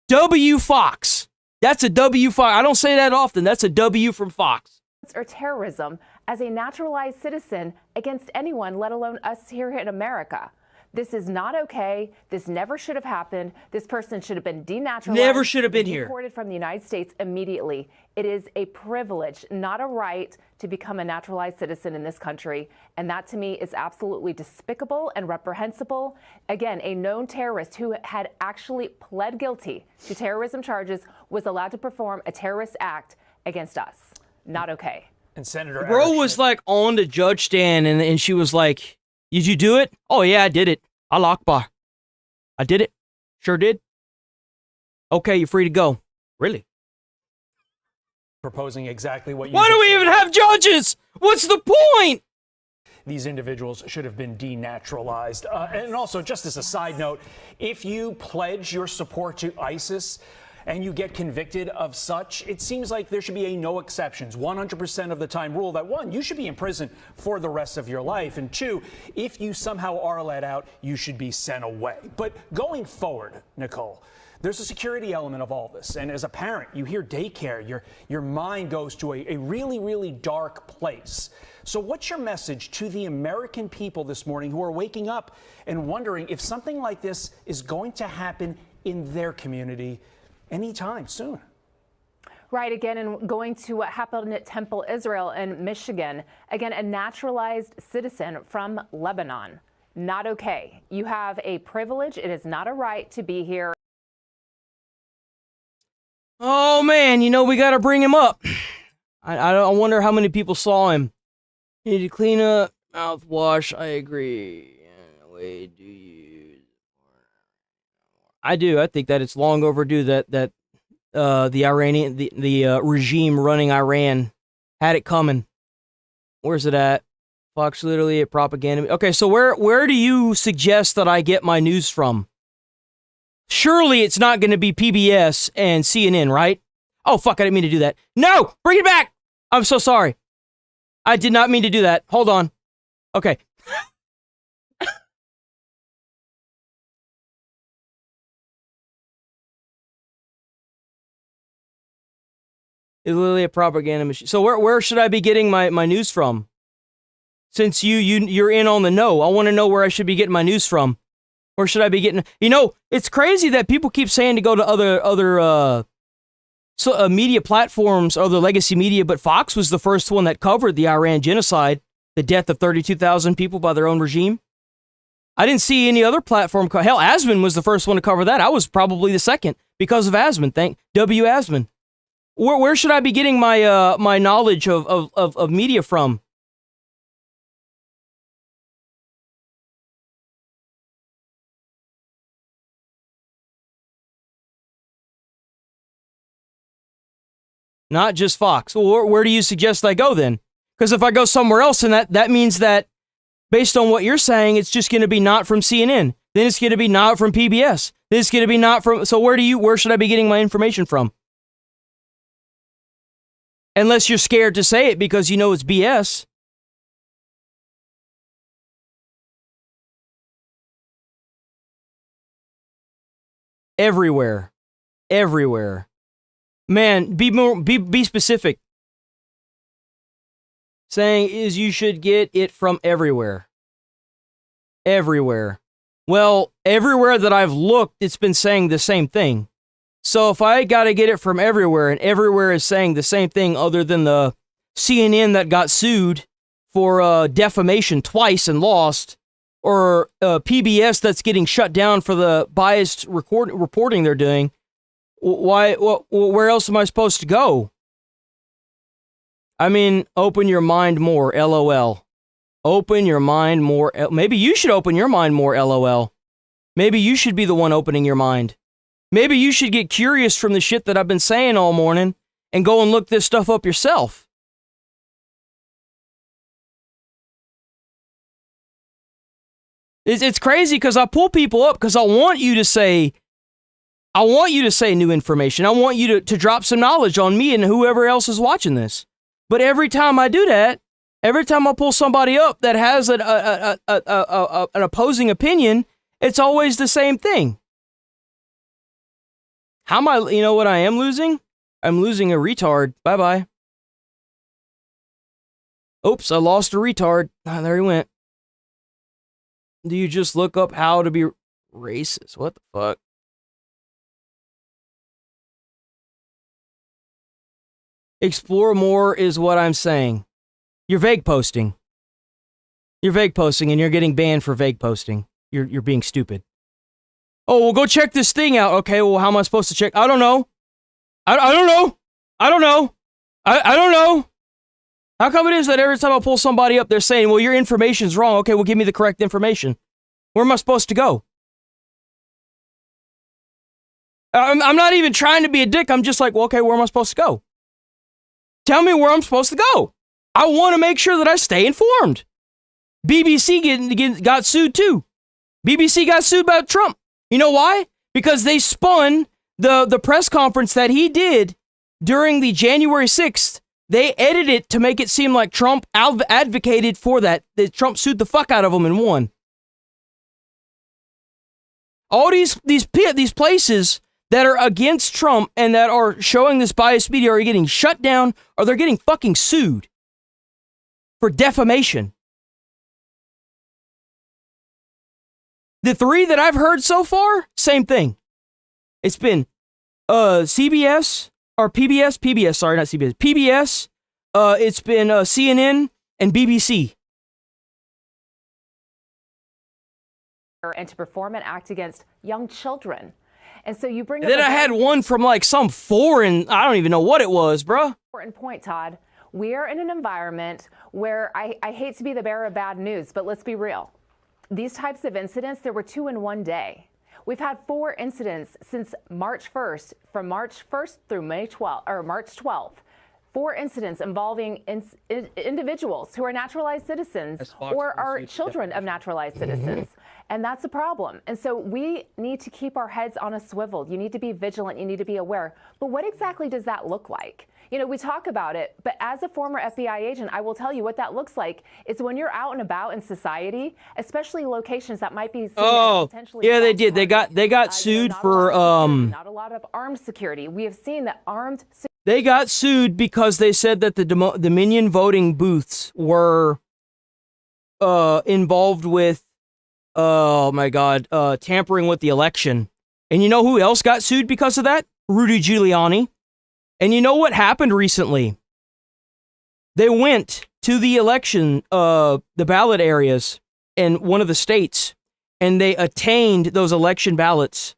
W Fox. That's a W Fox. I don't say that often. That's a W from Fox. Or terrorism as a naturalized citizen against anyone, let alone us here in America. This is not okay. This never should have happened. This person should have been denaturalized. Never should have been here. Deported from the United States immediately. It is a privilege, not a right, to become a naturalized citizen in this country. And that to me is absolutely despicable and reprehensible. Again, a known terrorist who had actually pled guilty to terrorism charges was allowed to perform a terrorist act against us. Not okay. And Senator Bro was like on the judge stand and she was like, did you do it? Oh yeah, I did it. Allah Akbar. I did it. Sure did. Okay, you're free to go. Really? Proposing exactly what you Why do we even have judges? What's the point? These individuals should have been denaturalized. And also, just as a side note, if you pledge your support to ISIS and you get convicted of such, it seems like there should be a no exceptions, 100% of the time rule that one, you should be in prison for the rest of your life. And two, if you somehow are let out, you should be sent away. But going forward, Nicole, there's a security element of all this. And as a parent, you hear daycare, your mind goes to a really, really dark place. So what's your message to the American people this morning who are waking up and wondering if something like this is going to happen in their community anytime soon? Right, again, and going to what happened at Temple, Israel in Michigan. Again, a naturalized citizen from Lebanon. Not okay. You have a privilege. It is not a right to be here. Oh man, you know we gotta bring him up. I wonder how many people saw him. You need to clean up, mouthwash. I agree. Wait, do you? I do. I think that it's long overdue that the Iranian the regime running Iran had it coming. Where's it at? Fox literally a propaganda. Okay, so where do you suggest that I get my news from? Surely it's not going to be PBS and CNN, right? Oh, fuck, I didn't mean to do that. No! Bring it back! I'm so sorry. I did not mean to do that. Hold on. Okay. It's literally a propaganda machine. So where should I be getting my news from? Since you're in on the know, I want to know where I should be getting my news from. Or should I be getting... You know, it's crazy that people keep saying to go to other media platforms, other legacy media, but Fox was the first one that covered the Iran genocide, the death of 32,000 people by their own regime. I didn't see any other platform. Hell, Asman was the first one to cover that. I was probably the second because of Asman. Thank W. Asman. Where should I be getting my my knowledge of media from? Not just Fox. Well, where do you suggest I go then? Because if I go somewhere else, then that means that, based on what you're saying, it's just going to be not from CNN. Then it's going to be not from PBS. Then it's going to be not from... So where should I be getting my information from? Unless you're scared to say it because you know it's BS. Everywhere. Everywhere. Man, be specific. Saying is you should get it from everywhere. Everywhere. Well, everywhere that I've looked, it's been saying the same thing. So if I got to get it from everywhere, and everywhere is saying the same thing other than the CNN that got sued for defamation twice and lost, or PBS that's getting shut down for the biased reporting they're doing, where else am I supposed to go? I mean, open your mind more, LOL. Open your mind more. Maybe you should open your mind more, LOL. Maybe you should be the one opening your mind. Maybe you should get curious from the shit that I've been saying all morning and go and look this stuff up yourself. It's crazy because I pull people up because I want you to say new information. I want you to drop some knowledge on me and whoever else is watching this. But every time I do that, every time I pull somebody up that has an opposing opinion, it's always the same thing. How am I, you know what I am losing? I'm losing a retard. Bye-bye. Oops, I lost a retard. Ah, there he went. Do you just look up how to be racist? What the fuck? Explore more is what I'm saying. You're vague posting. You're vague posting and you're getting banned for vague posting. You're being stupid. Oh, well, go check this thing out. Okay, well, how am I supposed to check? I don't know. I don't know. I don't know. I don't know. How come it is that every time I pull somebody up, they're saying, well, your information's wrong. Okay, well, give me the correct information. Where am I supposed to go? I'm not even trying to be a dick. I'm just like, well, okay, where am I supposed to go? Tell me where I'm supposed to go. I want to make sure that I stay informed. BBC got sued too. BBC got sued by Trump. You know why? Because they spun the press conference that he did during the January 6th. They edited it to make it seem like Trump advocated for that. That Trump sued the fuck out of them and won. All these places that are against Trump and that are showing this biased media are getting shut down or they're getting fucking sued for defamation. The three that I've heard so far, same thing. It's been CBS or PBS, sorry, not CBS, PBS. It's been CNN and BBC. And to perform an act against young children. And so you bring And then I had one from like some foreign, I don't even know what it was, bruh. Important point, Todd. We are in an environment where I hate to be the bearer of bad news, but let's be real. These types of incidents, there were 2 in one day. We've had 4 incidents since March 1st, from March 1st through March 12th. 4 incidents involving individuals who are naturalized citizens or are children of naturalized citizens. And that's a problem. And so we need to keep our heads on a swivel. You need to be vigilant. You need to be aware. But what exactly does that look like? You know, we talk about it, but as a former FBI agent, I will tell you what that looks like. It's when you're out and about in society, especially locations that might be seen as potentially yeah, they did. They got sued for not a lot of armed security. We have seen that armed They got sued because they said that the Dominion voting booths were involved with oh my god, tampering with the election. And you know who else got sued because of that? Rudy Giuliani. And you know what happened recently? They went to the election, the ballot areas in one of the states, and they attained those election ballots,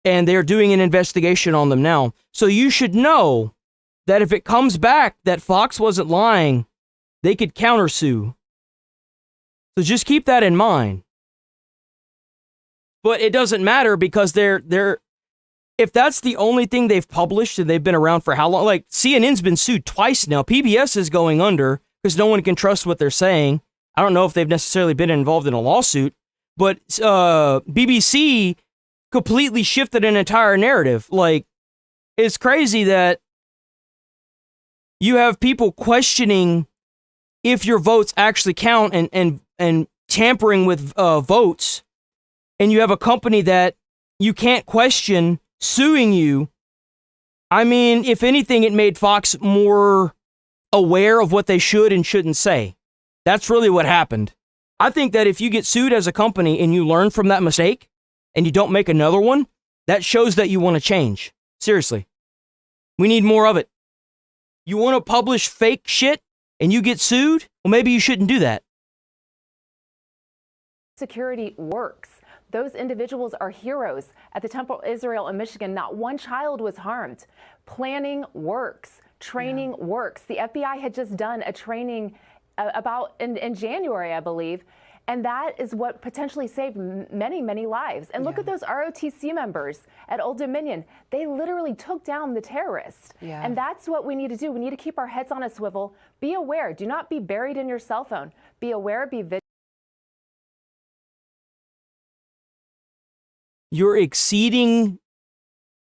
and they're doing an investigation on them now. So you should know that if it comes back that Fox wasn't lying, they could countersue. So just keep that in mind. But it doesn't matter because they're if that's the only thing they've published and they've been around for how long, like CNN's been sued twice now. PBS is going under because no one can trust what they're saying. I don't know if they've necessarily been involved in a lawsuit, but BBC completely shifted an entire narrative. Like, it's crazy that you have people questioning if your votes actually count and tampering with votes, and you have a company that you can't question suing you. I mean, if anything, it made Fox more aware of what they should and shouldn't say. That's really what happened. I think that if you get sued as a company and you learn from that mistake and you don't make another one, that shows that you want to change. Seriously. We need more of it. You want to publish fake shit and you get sued? Well, maybe you shouldn't do that. Security works. Those individuals are heroes. At the Temple Israel in Michigan, not one child was harmed. Planning works. Training works. The FBI had just done a training about in January, I believe, and that is what potentially saved many, many lives. And look at those ROTC members at Old Dominion. They literally took down the terrorist. And that's what we need to do. We need to keep our heads on a swivel. Be aware. Do not be buried in your cell phone. Be aware, be vigilant. You're exceeding.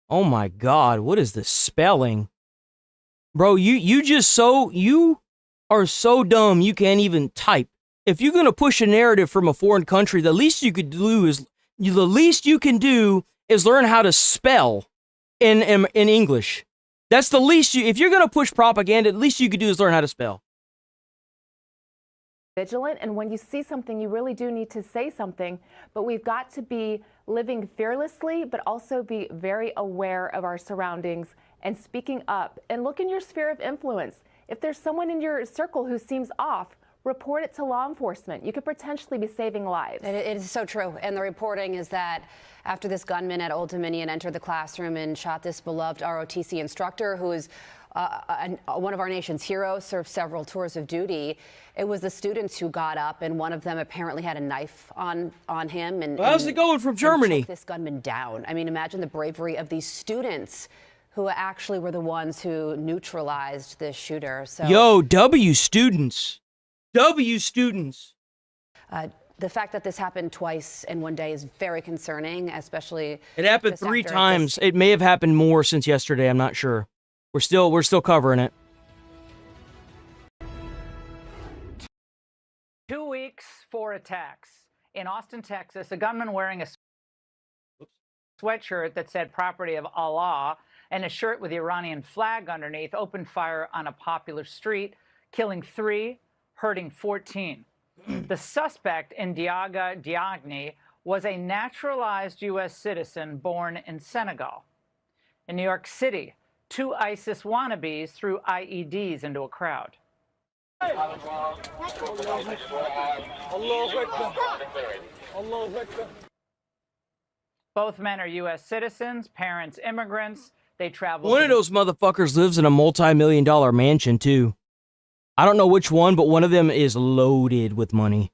Oh my God, what is the spelling? Bro, you are so dumb you can't even type. If you're gonna push a narrative from a foreign country, the least you can do is learn how to spell in English. That's the least if you're gonna push propaganda, the least you could do is learn how to spell. Vigilant, and when you see something, you really do need to say something, but we've got to be living fearlessly, but also be very aware of our surroundings and speaking up. And look in your sphere of influence. If there's someone in your circle who seems off, report it to law enforcement. You could potentially be saving lives. It is so true. And the reporting is that after this gunman at Old Dominion entered the classroom and shot this beloved ROTC instructor, who is one of our nation's heroes, served several tours of duty, it was the students who got up, and one of them apparently had a knife on him. And how's it going from Germany? Took this gunman down. I mean, imagine the bravery of these students who actually were the ones who neutralized this shooter. So, yo, W students. W students. The fact that this happened twice in one day is very concerning, especially. It happened 3 times. It may have happened more since yesterday. I'm not sure. We're still covering it. 2 weeks, 4 attacks. In Austin, Texas, a gunman wearing a sweatshirt that said "Property of Allah" and a shirt with the Iranian flag underneath opened fire on a popular street, killing 3, hurting 14. The suspect, Ndiaga Diagne, was a naturalized U.S. citizen born in Senegal. In New York City, 2 ISIS wannabes threw IEDs into a crowd. Both men are U.S. citizens, parents immigrants. They travel. One of those motherfuckers lives in a multi-million-dollar mansion, too. I don't know which one, but one of them is loaded with money.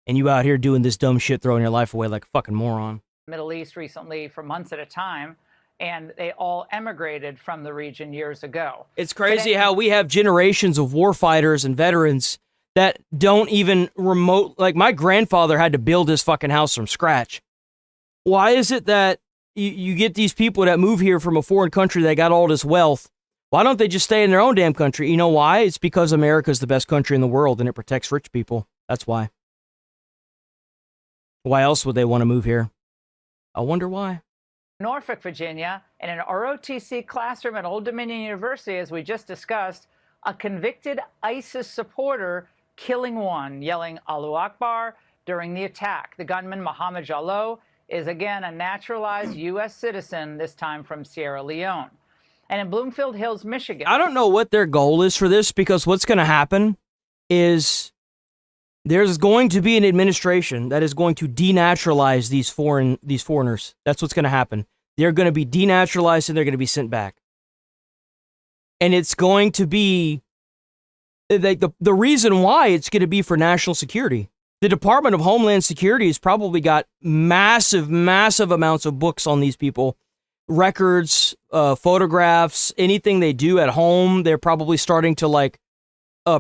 And you out here doing this dumb shit, throwing your life away like a fucking moron. Middle East recently for months at a time, and they all emigrated from the region years ago. It's crazy how we have generations of warfighters and veterans that don't even like my grandfather had to build his fucking house from scratch. Why is it that you get these people that move here from a foreign country that got all this wealth? Why don't they just stay in their own damn country? You know why? It's because America's the best country in the world and it protects rich people. That's why. Why else would they want to move here? I wonder why. Norfolk, Virginia, in an ROTC classroom at Old Dominion University, as we just discussed, a convicted ISIS supporter killing one, yelling Allahu Akbar during the attack. The gunman, Mohammed Jalloh, is again a naturalized U.S. citizen, this time from Sierra Leone. And in Bloomfield Hills, Michigan. I don't know what their goal is for this, because what's going to happen is there's going to be an administration that is going to denaturalize these foreigners. That's what's going to happen. They're going to be denaturalized and they're going to be sent back. And it's going to be the reason why it's going to be for national security. The Department of Homeland Security has probably got massive amounts of books on these people, records, photographs, anything they do at home. They're probably starting to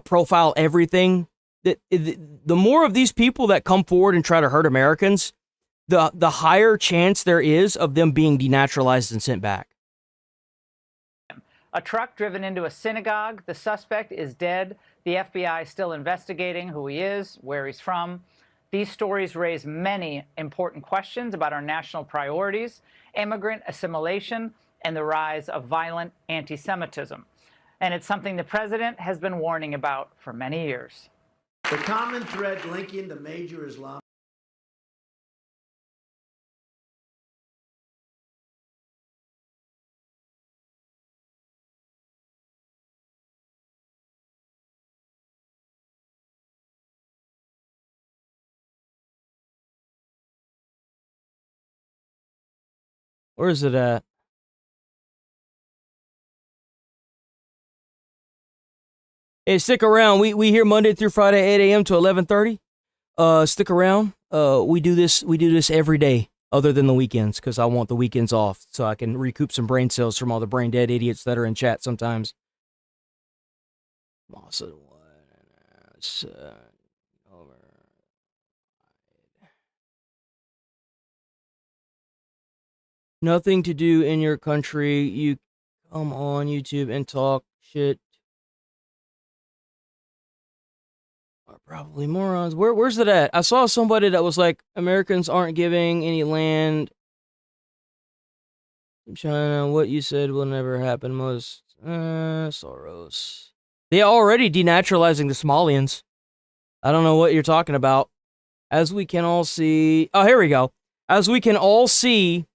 profile everything. The more of these people that come forward and try to hurt Americans, the higher chance there is of them being denaturalized and sent back. A truck driven into a synagogue. The suspect is dead. The FBI is still investigating who he is, where he's from. These stories raise many important questions about our national priorities, immigrant assimilation, and the rise of violent anti-Semitism. And it's something the president has been warning about for many years. The common thread linking the major Islamic Where is it at? Hey, stick around. We here Monday through Friday, 8 a.m. to 11:30. Stick around. We do this every day, other than the weekends, because I want the weekends off so I can recoup some brain cells from all the brain dead idiots that are in chat sometimes. Nothing to do in your country. You come on YouTube and talk shit. Are probably morons. Where's it at? I saw somebody that was like, Americans aren't giving any land. China, what you said will never happen. Most Soros. They already denaturalizing the Somalians. I don't know what you're talking about. As we can all see. Oh, here we go. As we can all see,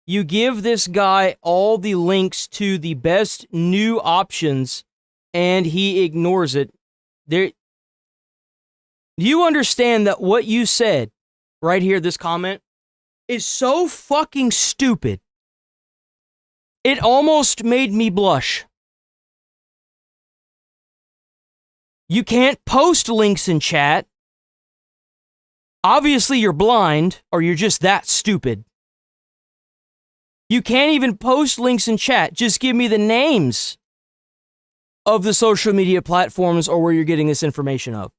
you give this guy all the links to the best new options, and he ignores it. Do you understand that what you said right here, this comment, is so fucking stupid? It almost made me blush. You can't post links in chat. Obviously, you're blind, or you're just that stupid. You can't even post links in chat. Just give me the names of the social media platforms or where you're getting this information of.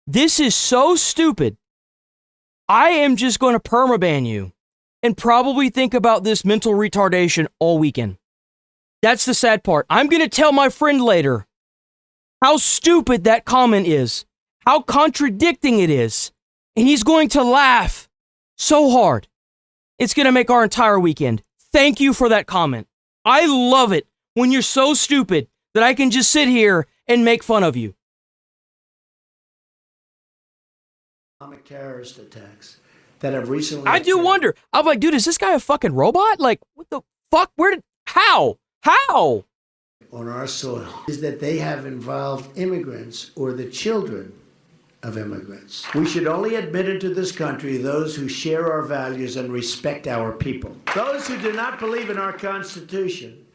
This is so stupid. I am just going to permaban you and probably think about this mental retardation all weekend. That's the sad part. I'm going to tell my friend later how stupid that comment is, how contradicting it is, and he's going to laugh so hard. It's going to make our entire weekend. Thank you for that comment. I love it when you're so stupid that I can just sit here and make fun of you. terrorist attacks that have recently... I do wonder. I'm like, dude, is this guy a fucking robot? Like, what the fuck? How? On our soil is that they have involved immigrants or the children of immigrants. We should only admit into this country those who share our values and respect our people. Those who do not believe in our Constitution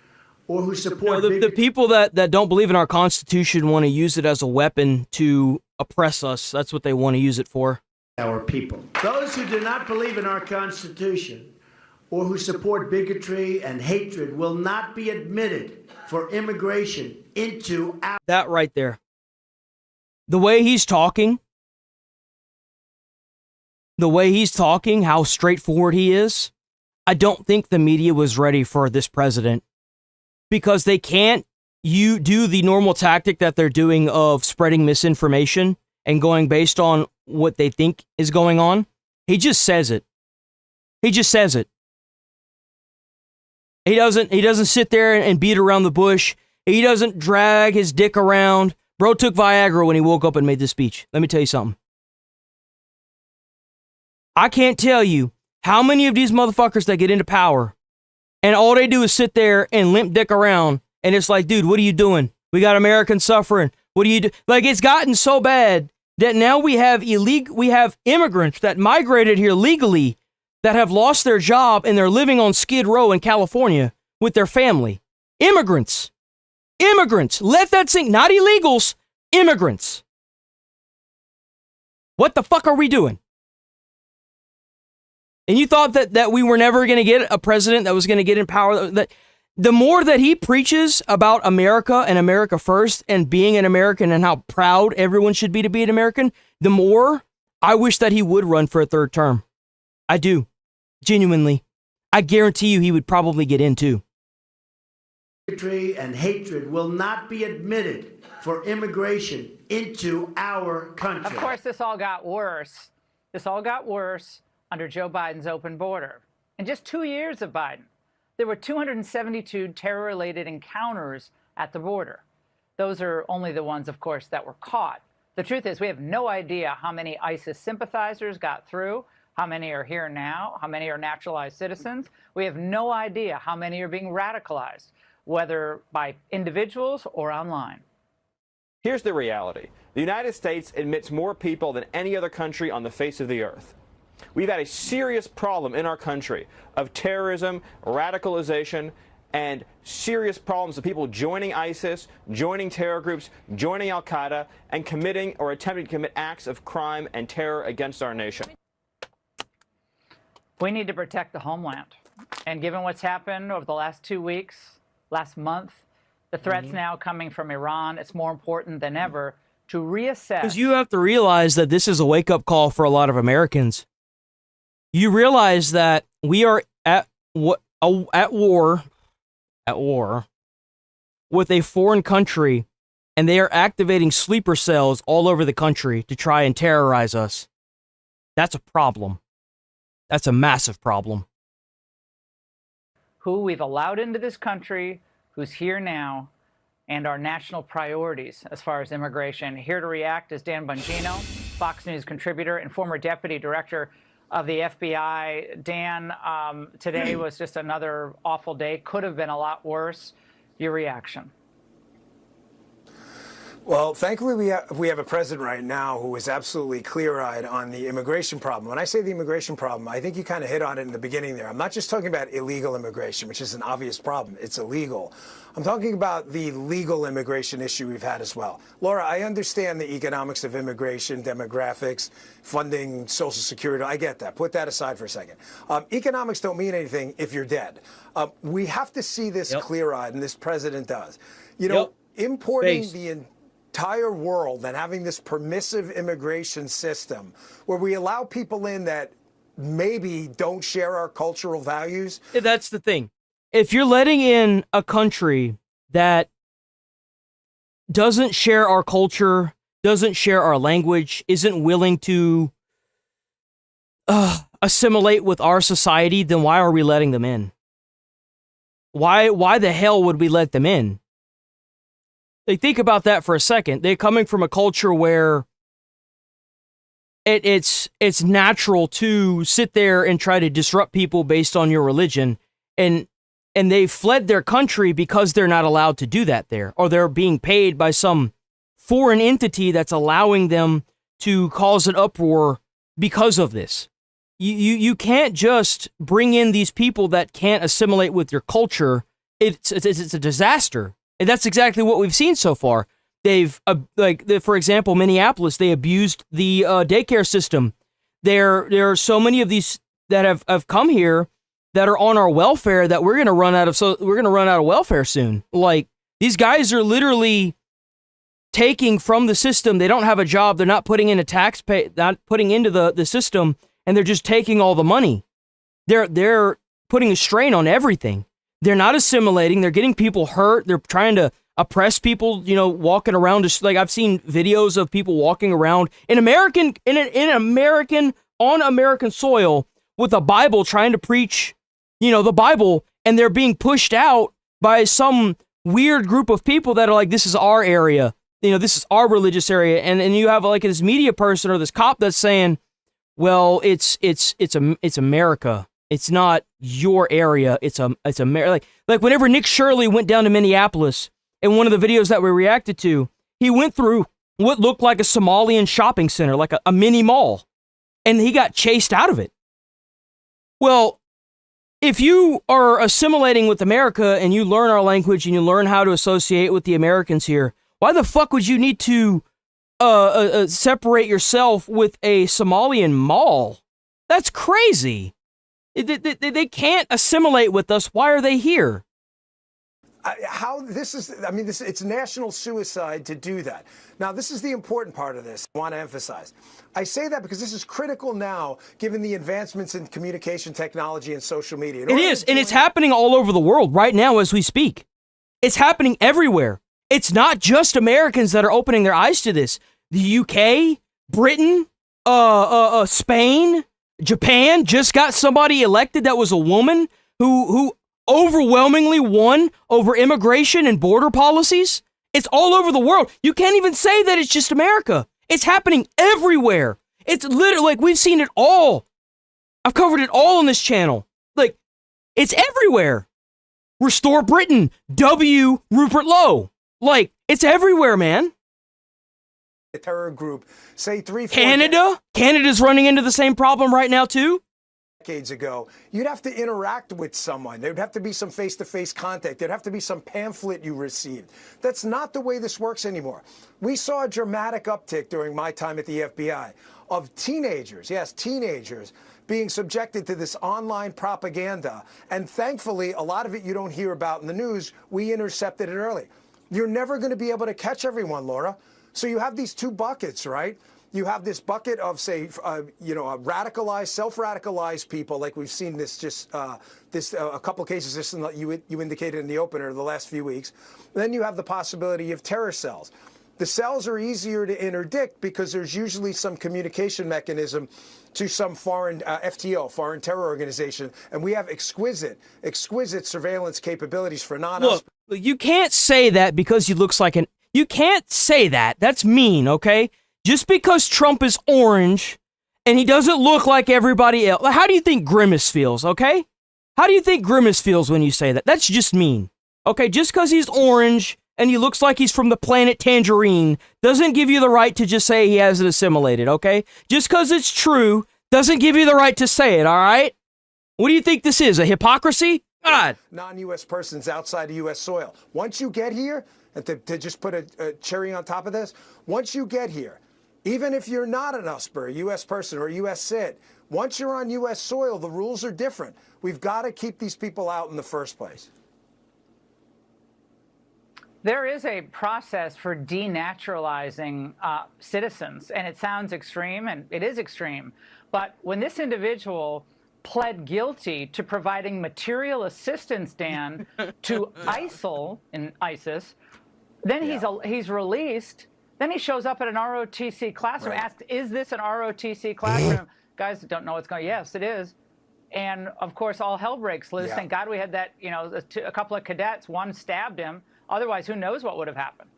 or who support... the people that don't believe in our Constitution want to use it as a weapon to oppress us. That's what they want to use it for. Our people. Those who do not believe in our Constitution or who support bigotry and hatred will not be admitted for immigration into our... That right there. The way he's talking, how straightforward he is, I don't think the media was ready for this president, because they can't do the normal tactic that they're doing of spreading misinformation and going based on what they think is going on. He just says it. He doesn't sit there and beat around the bush. He doesn't drag his dick around. Bro took Viagra when he woke up and made this speech. Let me tell you something. I can't tell you how many of these motherfuckers that get into power and all they do is sit there and limp dick around, and it's like, dude, what are you doing? We got Americans suffering. What do you do? Like, it's gotten so bad that now we have immigrants that migrated here legally that have lost their job and they're living on Skid Row in California with their family. Immigrants. Let that sink. Not illegals. Immigrants. What the fuck are we doing? And you thought that we were never going to get a president that was going to get in power. That the more that he preaches about America and America first and being an American and how proud everyone should be to be an American, the more I wish that he would run for a third term. I do. Genuinely. I guarantee you he would probably get in too. Bigotry and hatred will not be admitted for immigration into our country. Of course, this all got worse. Under Joe Biden's open border. In just 2 years of Biden, there were 272 terror-related encounters at the border. Those are only the ones, of course, that were caught. The truth is, we have no idea how many ISIS sympathizers got through, how many are here now, how many are naturalized citizens. We have no idea how many are being radicalized, whether by individuals or online. Here's the reality. The United States admits more people than any other country on the face of the earth. We've had a serious problem in our country of terrorism, radicalization, and serious problems of people joining ISIS, joining terror groups, joining al-Qaeda, and committing or attempting to commit acts of crime and terror against our nation. We need to protect the homeland. And given what's happened over the last 2 weeks, last month, the threats now coming from Iran, it's more important than ever to reassess. Because you have to realize that this is a wake-up call for a lot of Americans. You realize that we are at war with a foreign country, and they are activating sleeper cells all over the country to try and terrorize us. That's a problem. That's a massive problem. Who we've allowed into this country, who's here now, and our national priorities as far as immigration. Here to react is Dan Bongino, Fox News contributor and former deputy director of the FBI. Dan, today was just another awful day. Could have been a lot worse. Your reaction? Well, thankfully, we have a president right now who is absolutely clear-eyed on the immigration problem. When I say the immigration problem, I think you kind of hit on it in the beginning there. I'm not just talking about illegal immigration, which is an obvious problem. It's illegal. I'm talking about the legal immigration issue we've had as well. Laura, I understand the economics of immigration, demographics, funding, Social Security. I get that. Put that aside for a second. Economics don't mean anything if you're dead. We have to see this clear-eyed, and this president does. You know, importing the entire world and having this permissive immigration system where we allow people in that maybe don't share our cultural values. That's the thing. If you're letting in a country that doesn't share our culture, doesn't share our language, isn't willing to assimilate with our society, then why are we letting them in? Why the hell would we let them in? Like, think about that for a second. They're coming from a culture where it's natural to sit there and try to disrupt people based on your religion, and they fled their country because they're not allowed to do that there, or they're being paid by some foreign entity that's allowing them to cause an uproar because of this. You can't just bring in these people that can't assimilate with your culture. It's a disaster. And that's exactly what we've seen so far. They've, for example, Minneapolis, they abused the daycare system. There are so many of these that have come here that are on our welfare that we're going to run out of welfare soon. Like, these guys are literally taking from the system. They don't have a job. They're not putting in not putting into the system, and they're just taking all the money. They're putting a strain on everything. They're not assimilating. They're getting people hurt. They're trying to oppress people, walking around. Just like, I've seen videos of people walking around on American soil with a Bible, trying to preach, the Bible, and they're being pushed out by some weird group of people that are like, this is our area. This is our religious area. And you have like this media person or this cop that's saying, well, it's America. It's not your area. It's America. Like whenever Nick Shirley went down to Minneapolis, in one of the videos that we reacted to, he went through what looked like a Somalian shopping center, like a mini mall, and he got chased out of it. Well, if you are assimilating with America and you learn our language and you learn how to associate with the Americans here, why the fuck would you need to separate yourself with a Somalian mall? That's crazy. They can't assimilate with us. Why are they here? It's national suicide to do that. Now, this is the important part of this I want to emphasize. I say that because this is critical now, given the advancements in communication technology and social media. It is, and it's happening all over the world right now as we speak. It's happening everywhere. It's not just Americans that are opening their eyes to this. The UK, Britain, Spain, Japan just got somebody elected that was a woman who overwhelmingly won over immigration and border policies. It's all over the world. You can't even say that it's just America. It's happening everywhere. It's literally like we've seen it all. I've covered it all on this channel. Like, it's everywhere. Restore Britain. W. Rupert Lowe. Like, it's everywhere, man. A terror group, say 3-4 Canada? Canada's running into the same problem right now, too? Decades ago, you'd have to interact with someone. There'd have to be some face-to-face contact. There'd have to be some pamphlet you received. That's not the way this works anymore. We saw a dramatic uptick during my time at the FBI of teenagers, yes, teenagers, being subjected to this online propaganda. And thankfully, a lot of it you don't hear about in the news. We intercepted it early. You're never going to be able to catch everyone, Laura. So you have these two buckets, right? You have this bucket of, say, radicalized, self-radicalized people, like we've seen this a couple of cases just you indicated in the opener the last few weeks. Then you have the possibility of terror cells. The cells are easier to interdict because there's usually some communication mechanism to some foreign FTO, foreign terror organization, and we have exquisite surveillance capabilities for non-us. Look, you can't say that because he looks like an... You can't say that. That's mean, okay? Just because Trump is orange and he doesn't look like everybody else. How do you think Grimace feels, okay? How do you think Grimace feels when you say that? That's just mean, okay? Just because he's orange and he looks like he's from the planet Tangerine doesn't give you the right to just say he hasn't assimilated, okay? Just because it's true doesn't give you the right to say it, all right? What do you think this is, a hypocrisy? God. Non-U.S. persons outside of U.S. soil. Once you get here, and to just put a cherry on top of this, once you get here, even if you're not an USPR, a U.S. person or a U.S. cit, once you're on U.S. soil, the rules are different. We've got to keep these people out in the first place. There is a process for denaturalizing citizens, and it sounds extreme, and it is extreme. But when this individual pled guilty to providing material assistance, Dan, to ISIL in ISIS, then he's released. Then he shows up at an ROTC classroom, asks, is this an ROTC classroom? Guys don't know what's going on. Yes, it is. And, of course, all hell breaks loose. Thank God we had that, a couple of cadets. One stabbed him. Otherwise, who knows what would have happened.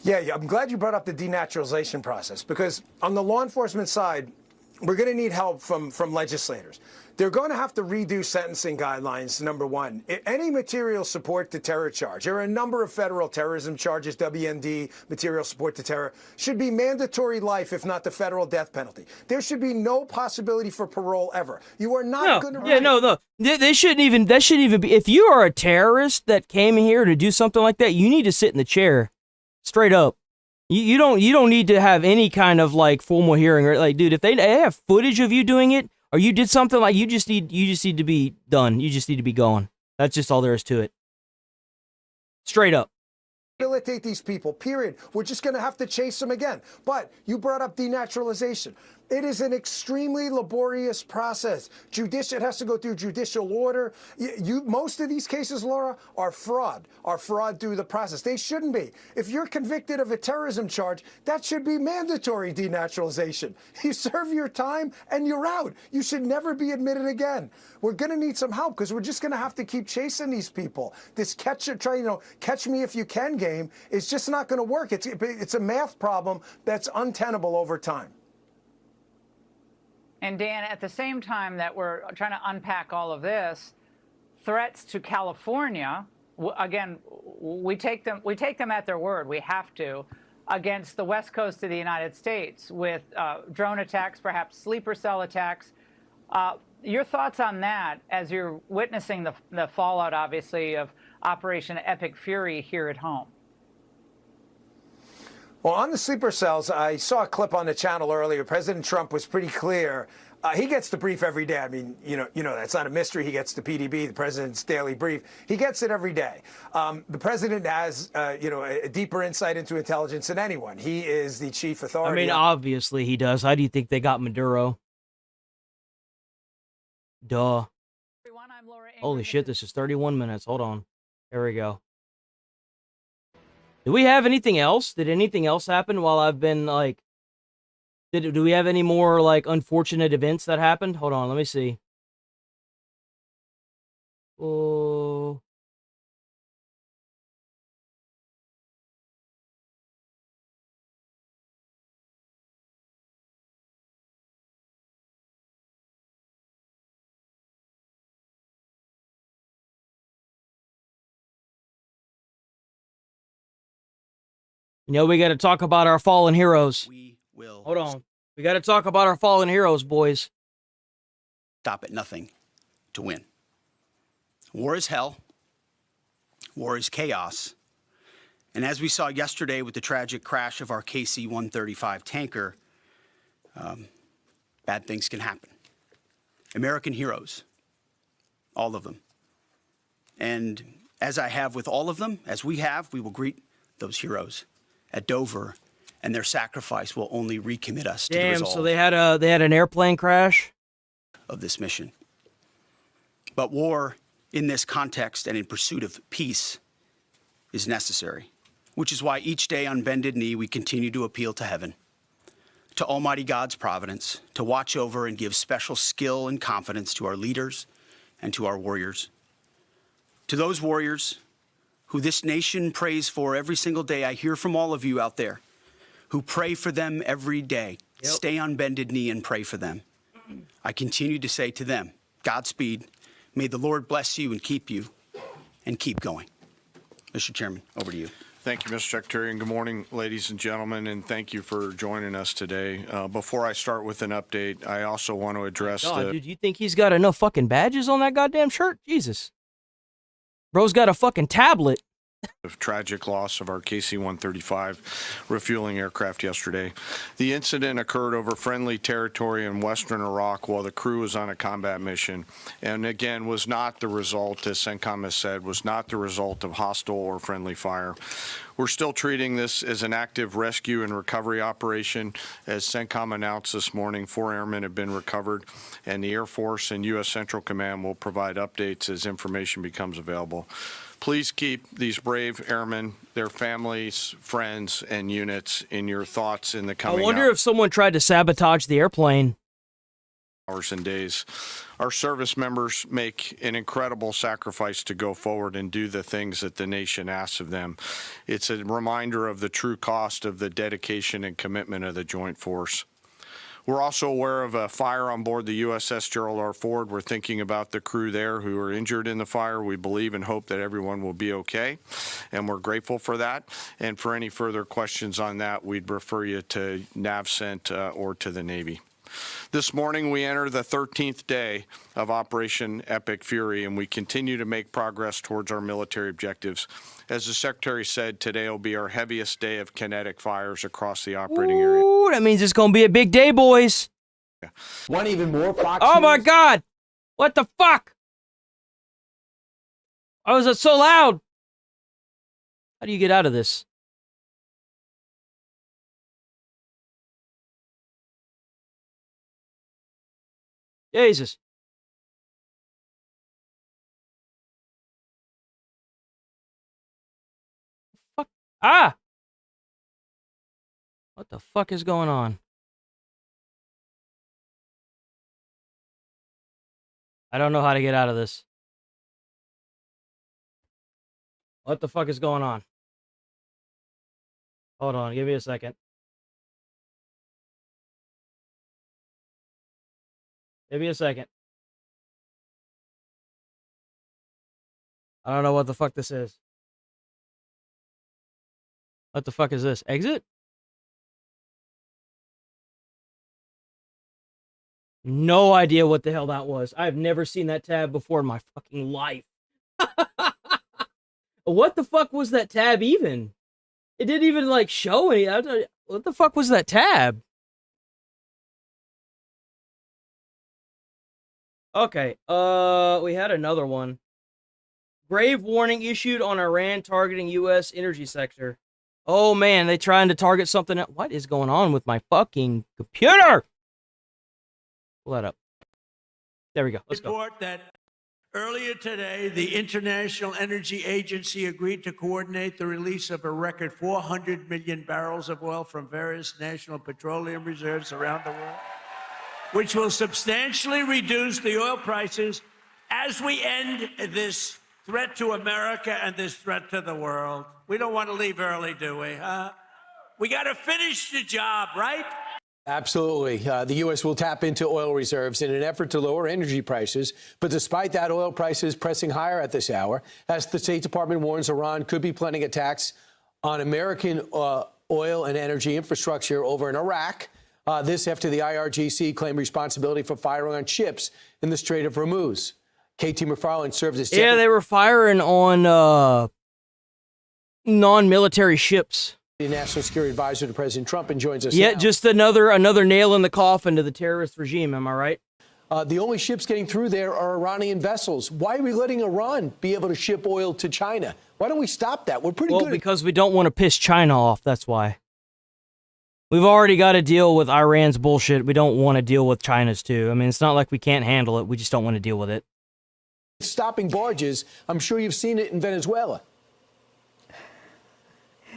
Yeah, I'm glad you brought up the denaturalization process, because on the law enforcement side, we're going to need help from legislators. They're going to have to redo sentencing guidelines, number one. Any material support to terror charge, there are a number of federal terrorism charges, WMD, material support to terror, should be mandatory life, if not the federal death penalty. There should be no possibility for parole ever. You are not going to... Yeah, no. That shouldn't even be... If you are a terrorist that came here to do something like that, you need to sit in the chair. Straight up. You don't need to have any kind of like formal hearing, or like, dude, if they have footage of you doing it, or you did something, like, you just need to be done. You just need to be gone. That's just all there is to it. Straight up. Rehabilitate these people, period. We're just going to have to chase them again. But you brought up denaturalization. It is an extremely laborious process. It has to go through judicial order. Most of these cases, Laura, are fraud through the process. They shouldn't be. If you're convicted of a terrorism charge, that should be mandatory denaturalization. You serve your time and you're out. You should never be admitted again. We're going to need some help, because we're just going to have to keep chasing these people. This catch me if you can game is just not going to work. It's a math problem that's untenable over time. And Dan, at the same time that we're trying to unpack all of this, threats to California again, we take them at their word. We have to, against the west coast of the United States with drone attacks, perhaps sleeper cell attacks. Your thoughts on that as you're witnessing the fallout, obviously, of Operation Epic Fury here at home? Well, on the sleeper cells, I saw a clip on the channel earlier. President Trump was pretty clear. He gets the brief every day. I mean, you know, that's not a mystery. He gets the PDB, the president's daily brief. He gets it every day. The president has, a deeper insight into intelligence than anyone. He is the chief authority. I mean, obviously he does. How do you think they got Maduro? Duh. Holy shit, this is 31 minutes. Hold on. There we go. Do we have anything else? Did anything else happen while I've been, like... Do we have any more, like, unfortunate events that happened? Hold on, let me see. Oh... You know, we got to talk about our fallen heroes. We will. Hold on. We got to talk about our fallen heroes, boys. Stop at nothing to win. War is hell. War is chaos. And as we saw yesterday with the tragic crash of our KC-135 tanker, bad things can happen. American heroes, all of them. And as I have with all of them, as we have, we will greet those heroes at Dover, and their sacrifice will only recommit us to the resolve. So they had an airplane crash of this mission. But war in this context and in pursuit of peace is necessary, which is why each day on bended knee we continue to appeal to heaven, to Almighty God's providence, to watch over and give special skill and confidence to our leaders and to our warriors. To those warriors who this nation prays for every single day, I hear from all of you out there who pray for them every day. Yep. Stay on bended knee and pray for them. I continue to say to them, Godspeed. May the Lord bless you and keep going. Mr. Chairman, over to you. Thank you, Mr. Secretary, and good morning, ladies and gentlemen, and thank you for joining us today. Before I start with an update, I also want to address dude, you think he's got enough fucking badges on that goddamn shirt? Jesus. Bro's got a fucking tablet. Of tragic loss of our KC-135 refueling aircraft yesterday. The incident occurred over friendly territory in western Iraq while the crew was on a combat mission, and again was not the result, as CENTCOM has said, was not the result of hostile or friendly fire. We're still treating this as an active rescue and recovery operation. As CENTCOM announced this morning, 4 airmen have been recovered, and the Air Force and U.S. Central Command will provide updates as information becomes available. Please keep these brave airmen, their families, friends, and units in your thoughts in the coming I wonder if someone tried to sabotage the airplane. Hours and days. Our service members make an incredible sacrifice to go forward and do the things that the nation asks of them. It's a reminder of the true cost of the dedication and commitment of the Joint Force. We're also aware of a fire on board the USS Gerald R. Ford. We're thinking about the crew there who are injured in the fire. We believe and hope that everyone will be okay, and we're grateful for that. And for any further questions on that, we'd refer you to NAVCENT or to the Navy. This morning, we enter the 13th day of Operation Epic Fury, and we continue to make progress towards our military objectives. As the Secretary said, today will be our heaviest day of kinetic fires across the operating area. Ooh, that means it's going to be a big day, boys. One even more Fox Oh, News. my God. What the fuck? Why was it so loud? How do you get out of this? Jesus. Fuck. Ah! What the fuck is going on? I don't know how to get out of this. What the fuck is going on? Hold on, give me a second. Give me a second. I don't know what the fuck this is. What the fuck is this? Exit? No idea what the hell that was. I've never seen that tab before in my fucking life. What the fuck was that tab even? It didn't even, like, show any. What the fuck was that tab? Okay, we had another one. Grave warning issued on Iran targeting U.S. energy sector. Oh, man, they trying to target something else. What is going on with my fucking computer? Pull that up. There we go. Let's go. Report that earlier today, the International Energy Agency agreed to coordinate the release of a record 400 million barrels of oil from various national petroleum reserves around the world, which will substantially reduce the oil prices as we end this threat to America and this threat to the world. We don't want to leave early, do we? We got to finish the job, right? Absolutely. The U.S. will tap into oil reserves in an effort to lower energy prices. But despite that, oil prices pressing higher at this hour, as the State Department warns Iran could be planning attacks on American oil and energy infrastructure over in Iraq. This after the IRGC claimed responsibility for firing on ships in the Strait of Hormuz. KT McFarland served as... Yeah, they were firing on non-military ships. The National Security Advisor to President Trump and joins us Yeah, now. just another nail in the coffin to the terrorist regime, am I right? The only ships getting through there are Iranian vessels. Why are we letting Iran be able to ship oil to China? Why don't we stop that? We're pretty good. Well, because we don't want to piss China off, that's why. We've already got to deal with Iran's bullshit. We don't want to deal with China's too. I mean, it's not like we can't handle it. We just don't want to deal with it. Stopping barges, I'm sure you've seen it in Venezuela.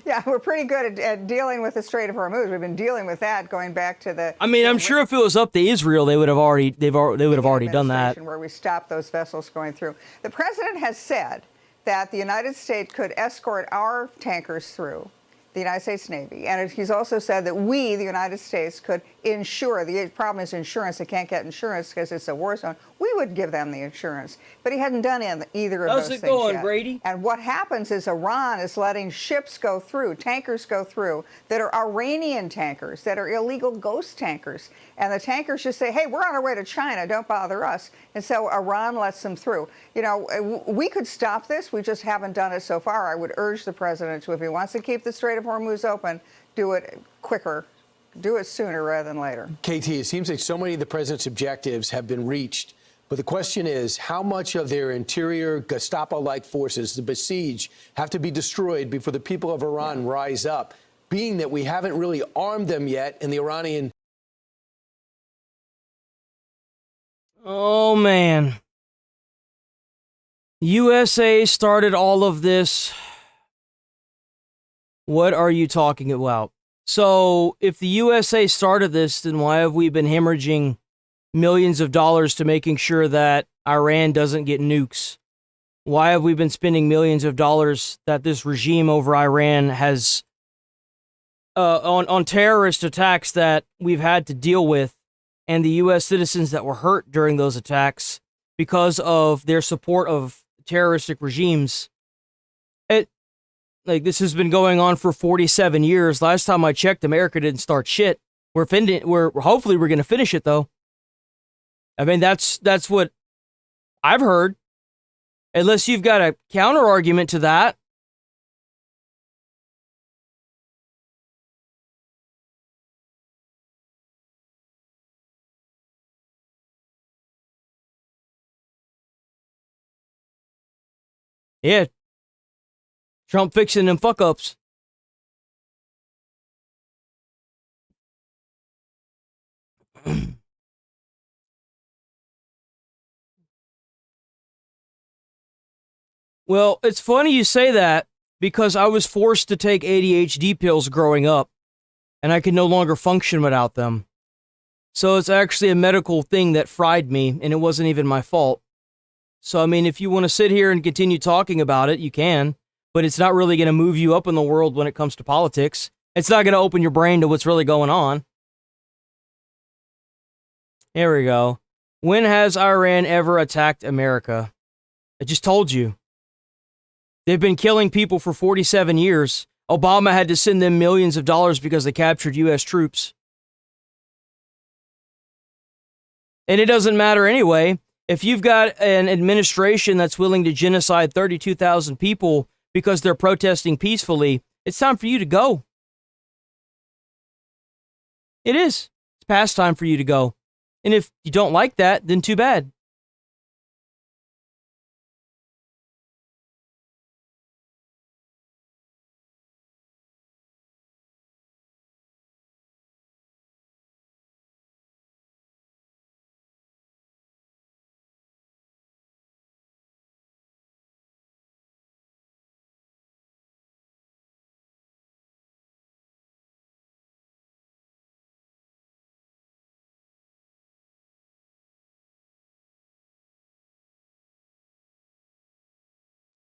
Yeah, we're pretty good at dealing with the Strait of Hormuz. We've been dealing with that going back to the... I mean, I'm sure if it was up to Israel, they would have already done that. Where we stopped those vessels going through. The president has said that the United States could escort our tankers through the United States Navy. And he's also said that we, the United States, could insure. The problem is insurance. They can't get insurance because it's a war zone. We would give them the insurance. But he hadn't done either of those things yet. How's it going, Brady? And what happens is Iran is letting ships go through, tankers go through, that are Iranian tankers, that are illegal ghost tankers. And the tankers just say, hey, we're on our way to China. Don't bother us. And so Iran lets them through. You know, we could stop this. We just haven't done it so far. I would urge the president to, if he wants to keep the Strait of Hormuz open, do it quicker. Do it sooner rather than later. KT, it seems like so many of the president's objectives have been reached. But the question is, how much of their interior Gestapo-like forces, the besieged, have to be destroyed before the people of Iran rise up, being that we haven't really armed them yet in the Iranian... Oh, man. USA started all of this. What are you talking about? So, if the USA started this, then why have we been hemorrhaging millions of dollars to making sure that Iran doesn't get nukes? Why have we been spending millions of dollars that this regime over Iran has on terrorist attacks that we've had to deal with, and the U.S. citizens that were hurt during those attacks because of their support of terroristic regimes? Like, this has been going on for 47 years. Last time I checked, America didn't start shit. Hopefully we're going to finish it, though. I mean, that's what I've heard. Unless you've got a counter argument to that. Yeah. Trump fixing them fuck-ups. Well, it's funny you say that because I was forced to take ADHD pills growing up, and I could no longer function without them. So it's actually a medical thing that fried me, and it wasn't even my fault. So, I mean, if you want to sit here and continue talking about it, you can. But it's not really going to move you up in the world when it comes to politics. It's not going to open your brain to what's really going on. Here we go. When has Iran ever attacked America? I just told you. They've been killing people for 47 years. Obama had to send them millions of dollars because they captured U.S. troops. And it doesn't matter anyway. If you've got an administration that's willing to genocide 32,000 people because they're protesting peacefully, it's time for you to go. It is. It's past time for you to go. And if you don't like that, then too bad.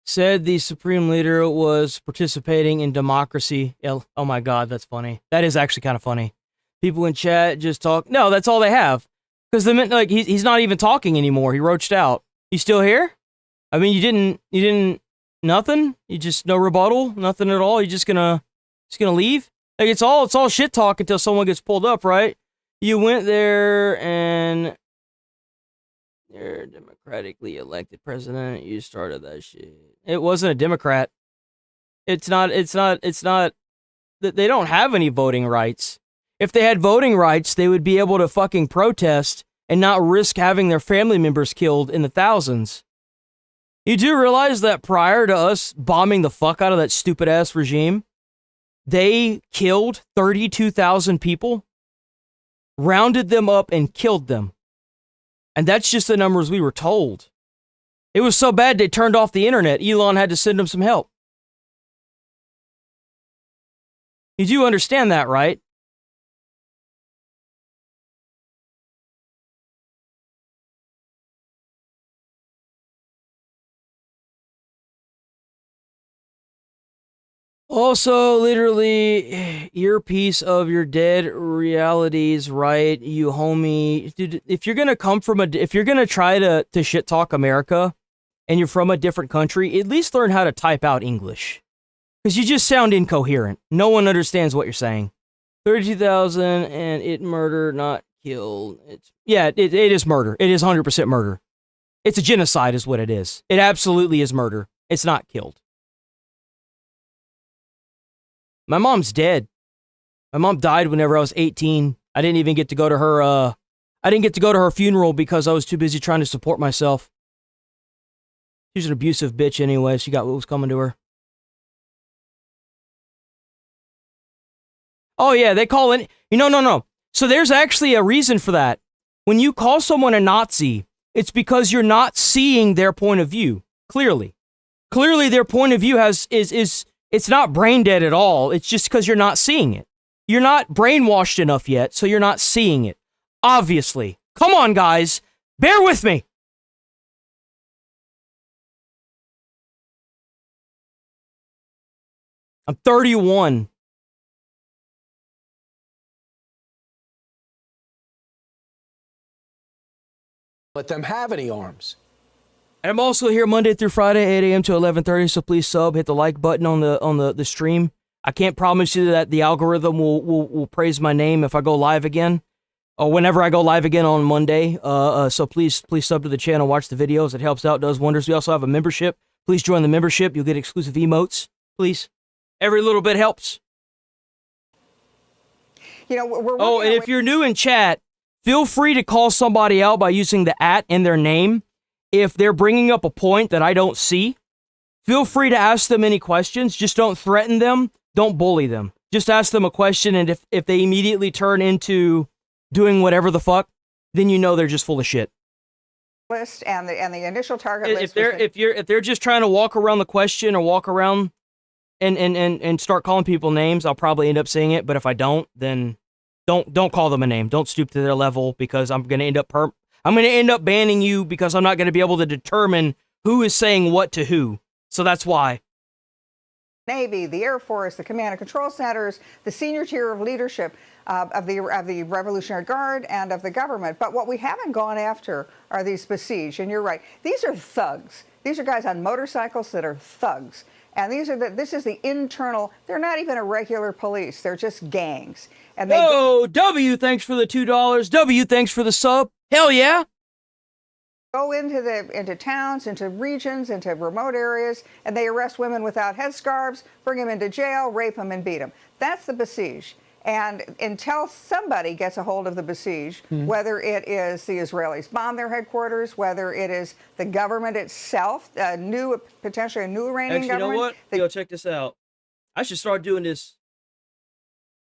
Said the Supreme Leader was participating in democracy. Oh my God, that's funny. That is actually kind of funny. People in chat just talk. No, that's all they have. Because like he's not even talking anymore. He roached out. You still here? I mean, you didn't, nothing? You just, no rebuttal? Nothing at all? You just gonna leave? Like, it's all shit talk until someone gets pulled up, right? You went there and you're a democratically elected president. You started that shit. It wasn't a Democrat. It's not, they don't have any voting rights. If they had voting rights, they would be able to fucking protest and not risk having their family members killed in the thousands. You do realize that prior to us bombing the fuck out of that stupid ass regime, they killed 32,000 people, rounded them up and killed them. And that's just the numbers we were told. It was so bad they turned off the internet. Elon had to send them some help. You do understand that, right? Also, literally, earpiece of your dead realities, right, you homie. Dude, if you're gonna if you're gonna try to shit talk America, and you're from a different country, at least learn how to type out English. Because you just sound incoherent. No one understands what you're saying. 32,000 and it murder, not killed. It is murder. It is 100% murder. It's a genocide is what it is. It absolutely is murder. It's not killed. My mom's dead. My mom died whenever I was 18. I didn't even get to go to her funeral because I was too busy trying to support myself. She was an abusive bitch anyway. She got what was coming to her. Oh yeah, they call it. No. So there's actually a reason for that. When you call someone a Nazi, it's because you're not seeing their point of view clearly. Clearly, their point of view is it's not brain dead at all. It's just because you're not seeing it. You're not brainwashed enough yet, so you're not seeing it. Obviously. Come on, guys. Bear with me. I'm 31. Let them have any arms. And I'm also here Monday through Friday, 8 a.m. to 11:30. So please hit the like button on the stream. I can't promise you that the algorithm will praise my name if I go live again, or whenever I go live again on Monday. So please sub to the channel, watch the videos. It helps out, does wonders. We also have a membership. Please join the membership. You'll get exclusive emotes. Please, every little bit helps. You know, we're and if you're new in chat, feel free to call somebody out by using the @ in their name. If they're bringing up a point that I don't see, feel free to ask them any questions. Just don't threaten them. Don't bully them. Just ask them a question, and if they immediately turn into doing whatever the fuck, then you know they're just full of shit. List and the initial target list. If they're just trying to walk around the question or walk around and start calling people names, I'll probably end up saying it. But if I don't, then don't call them a name. Don't stoop to their level, because I'm gonna end up banning you, because I'm not gonna be able to determine who is saying what to who. So that's why. Navy, the Air Force, the command and control centers, the senior tier of leadership of the Revolutionary Guard and of the government. But what we haven't gone after are these besieged. And you're right, these are thugs. These are guys on motorcycles that are thugs. And this is the internal, they're not even a regular police. They're just gangs. And they W, thanks for the $2. W, thanks for the sub. Hell yeah. Go into towns, into regions, into remote areas, and they arrest women without headscarves, bring them into jail, rape them, and beat them. That's the besiege. And until somebody gets a hold of the besiege, whether it is the Israelis bomb their headquarters, whether it is the government itself, potentially a new Iranian government. You know what? Yo, check this out. I should start doing this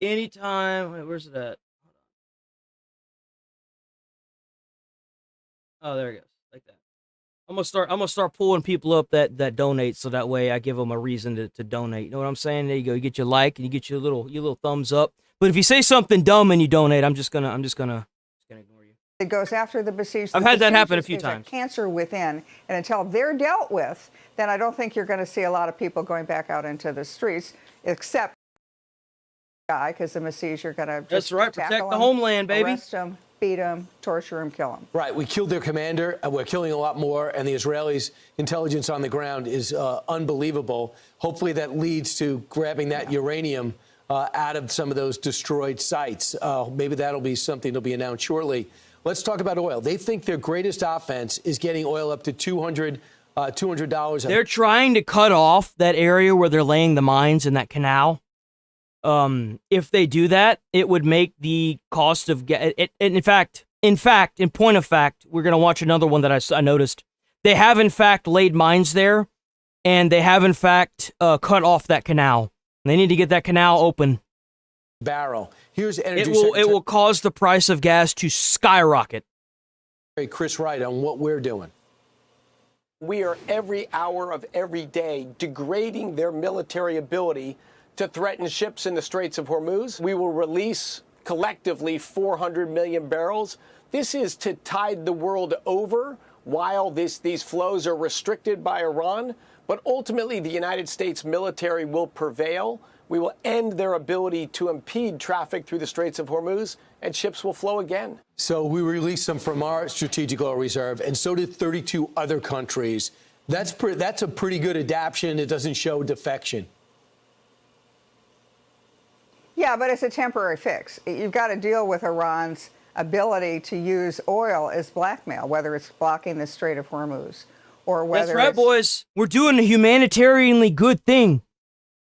anytime. Wait, where's it at? Oh, there it goes. Like that. I'm gonna start pulling people up that donate, so that way I give them a reason to donate. You know what I'm saying? There you go. You get your like and you get your little thumbs up. But if you say something dumb and you donate, I'm just gonna ignore you. It goes after the besieged. I've had that happen a few times. Cancer within, and until they're dealt with, then I don't think you're going to see a lot of people going back out into the streets, except guy, because the besieged are going to. That's right. Protect the homeland, baby. Arrest them, beat them, torture them, kill them. Right. We killed their commander. We're killing a lot more. And the Israelis' intelligence on the ground is unbelievable. Hopefully that leads to grabbing that uranium out of some of those destroyed sites. Maybe that'll be something that'll be announced shortly. Let's talk about oil. They think their greatest offense is getting oil up to $200. They're trying to cut off that area where they're laying the mines in that canal. If they do that, it would make the cost of in point of fact, we're going to watch another one that I noticed. They have in fact laid mines there, and they have in fact cut off that canal. They need to get that canal open. Barrel. Here's energy. It will cause the price of gas to skyrocket. Chris Wright on what we're doing. We are every hour of every day degrading their military ability to threaten ships in the Straits of Hormuz. We will release collectively 400 million barrels. This is to tide the world over while these flows are restricted by Iran. But ultimately, the United States military will prevail. We will end their ability to impede traffic through the Straits of Hormuz, and ships will flow again. So we released some from our strategic oil reserve, and so did 32 other countries. That's a pretty good adaptation. It doesn't show defection. Yeah, but it's a temporary fix. You've got to deal with Iran's ability to use oil as blackmail, whether it's blocking the Strait of Hormuz or whether That's right, boys. We're doing a humanitarianly good thing.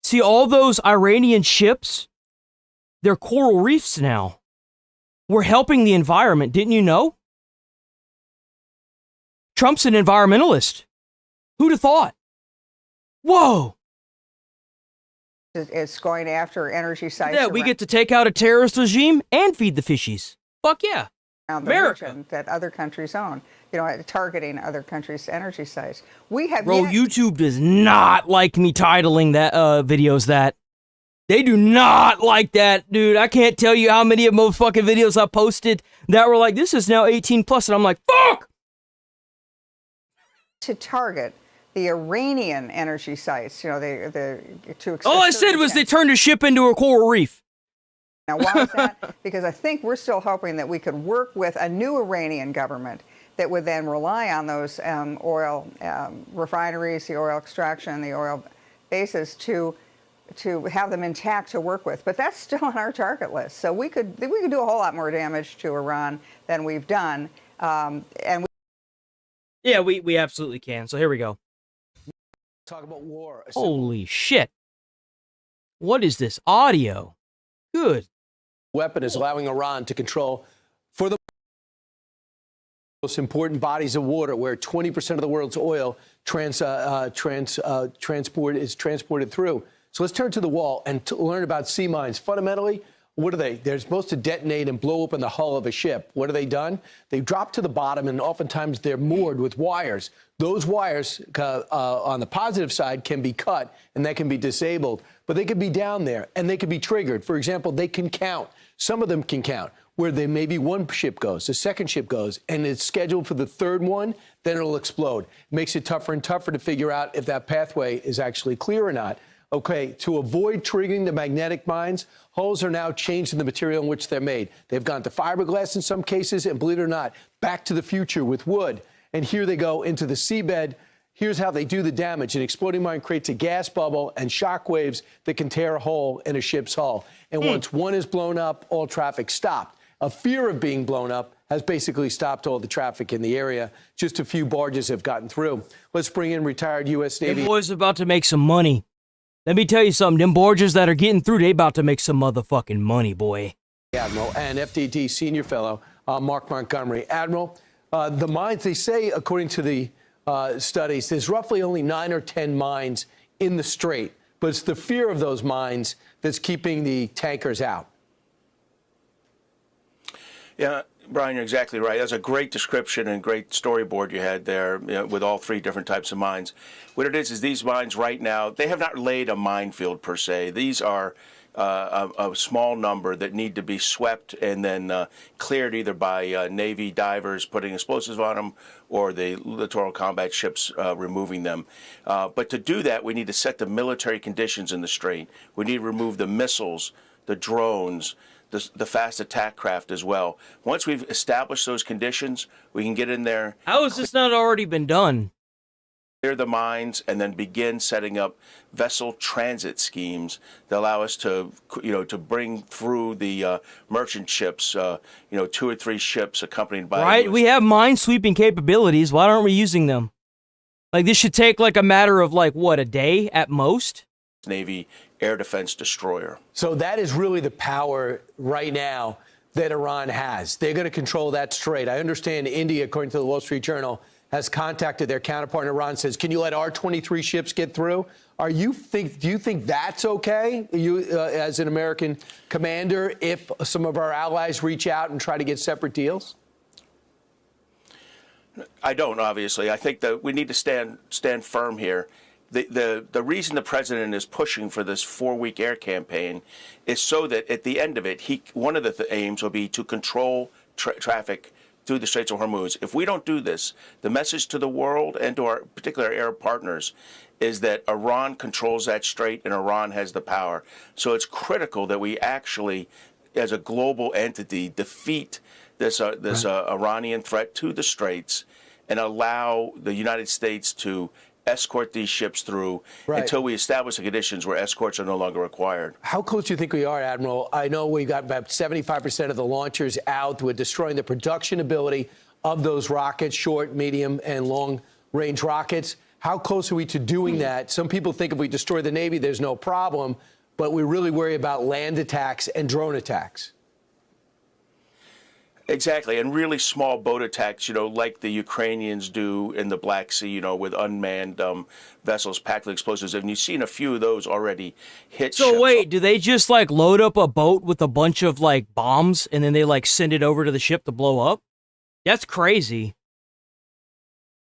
See, all those Iranian ships, they're coral reefs now. We're helping the environment, didn't you know? Trump's an environmentalist. Who'd have thought? Whoa! It's going after energy sites. Yeah, we get to take out a terrorist regime and feed the fishies. Fuck yeah. America. That other countries own. You know, targeting other countries' energy sites. We have YouTube does not like me titling that videos that. They do not like that, dude. I can't tell you how many of those fucking videos I posted that were like, this is now 18 plus, and I'm like, fuck! To target the Iranian energy sites, you know, all I said was they turned a ship into a coral reef. Now, why is that? Because I think we're still hoping that we could work with a new Iranian government that would then rely on those oil refineries, the oil extraction, the oil bases to have them intact to work with. But that's still on our target list. So we could do a whole lot more damage to Iran than we've done. Yeah, we absolutely can. So here we go. Talk about war. Holy shit. What is this audio? Good. Weapon is allowing Iran to control for the most important bodies of water, where 20% of the world's oil is transported through. So let's turn to the wall and learn about sea mines. Fundamentally, what are they? They're supposed to detonate and blow open the hull of a ship. What have they done? They drop to the bottom, and oftentimes they're moored with wires. Those wires, on the positive side, can be cut, and they can be disabled. But they could be down there, and they could be triggered. For example, they can count. Some of them can count, where maybe one ship goes, the second ship goes, and it's scheduled for the third one, then it'll explode. It makes it tougher and tougher to figure out if that pathway is actually clear or not. Okay, to avoid triggering the magnetic mines, hulls are now changed in the material in which they're made. They've gone to fiberglass in some cases, and believe it or not, back to the future with wood. And here they go into the seabed. Here's how they do the damage. An exploding mine creates a gas bubble and shock waves that can tear a hole in a ship's hull. And once one is blown up, all traffic stopped. A fear of being blown up has basically stopped all the traffic in the area. Just a few barges have gotten through. Let's bring in retired U.S. Navy. Them boys about to make some money. Let me tell you something. Them barges that are getting through, they about to make some motherfucking money, boy. Admiral and FDD senior fellow Mark Montgomery. Admiral, the mines, they say, according to the studies, there's roughly only 9 or 10 mines in the strait, but it's the fear of those mines that's keeping the tankers out. Yeah, Brian, you're exactly right. That's a great description and great storyboard you had there, with all 3 different types of mines. What it is these mines right now, they have not laid a minefield per se. These are a small number that need to be swept and then cleared either by Navy divers putting explosives on them or the littoral combat ships removing them. But to do that, we need to set the military conditions in the strait. We need to remove the missiles, the drones, the fast attack craft as well. Once we've established those conditions, we can get in there. How has this not already been done? Clear the mines and then begin setting up vessel transit schemes that allow us to, to bring through the merchant ships, 2 or 3 ships accompanied by. Right, we have mine-sweeping capabilities. Why aren't we using them? Like, this should take, like, a matter of, like, what, a day at most? Navy air defense destroyer. So that is really the power right now that Iran has. They're going to control that strait. I understand India, according to the Wall Street Journal, has contacted their counterpart in Iran, says, can you let our 23 ships get through? Do you think that's okay, you as an American commander, if some of our allies reach out and try to get separate deals? I don't, obviously. I think that we need to stand firm here. The reason the president is pushing for this 4-week air campaign is so that at the end of it, one of the aims will be to control traffic through the Straits of Hormuz. If we don't do this, the message to the world and to our particular Arab partners is that Iran controls that strait and Iran has the power. So it's critical that we actually, as a global entity, defeat this Iranian threat to the straits and allow the United States to escort these ships through until we establish the conditions where escorts are no longer required. How close do you think we are, Admiral? I know we got about 75% of the launchers out. We're destroying the production ability of those rockets, short, medium, and long-range rockets. How close are we to doing that? Some people think if we destroy the Navy, there's no problem, but we really worry about land attacks and drone attacks. Exactly, and really small boat attacks, like the Ukrainians do in the Black Sea, with unmanned vessels packed with explosives. And you've seen a few of those already hit ships. So wait, do they just, like, load up a boat with a bunch of, like, bombs and then they, like, send it over to the ship to blow up? That's crazy.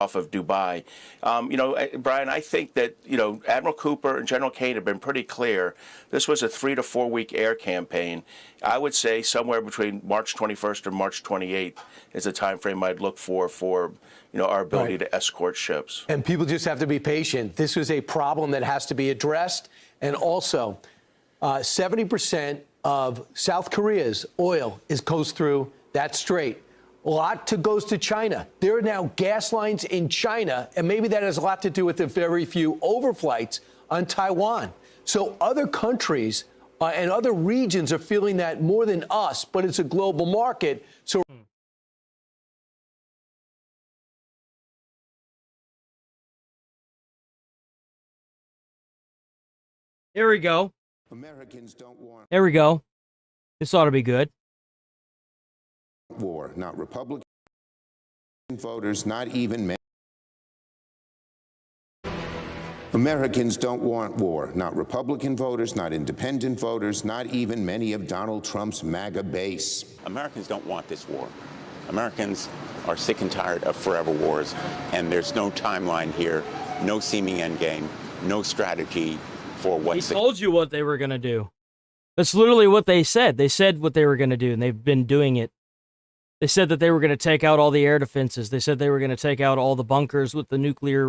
Off of Dubai. Brian, I think that, Admiral Cooper and General Kane have been pretty clear. This was a 3 to 4 week air campaign. I would say somewhere between March 21st and March 28th is the time frame I'd look for our ability to escort ships. And people just have to be patient. This is a problem that has to be addressed. And also, 70% of South Korea's oil goes through that strait. A lot goes to China. There are now gas lines in China, and maybe that has a lot to do with the very few overflights on Taiwan. So other countries and other regions are feeling that more than us, but it's a global market. So Here we go. Americans don't want There we go. This ought to be good. war, not Republican voters, not even men. Americans don't want war, not Republican voters, not independent voters, not even many of Donald Trump's MAGA base. Americans don't want this war. Americans are sick and tired of forever wars, and there's no timeline here, no seeming end game, no strategy for what's... He told you what they were going to do. That's literally what they said. They said what they were going to do, and they've been doing it. They said that they were going to take out all the air defenses. They said they were going to take out all the bunkers with the nuclear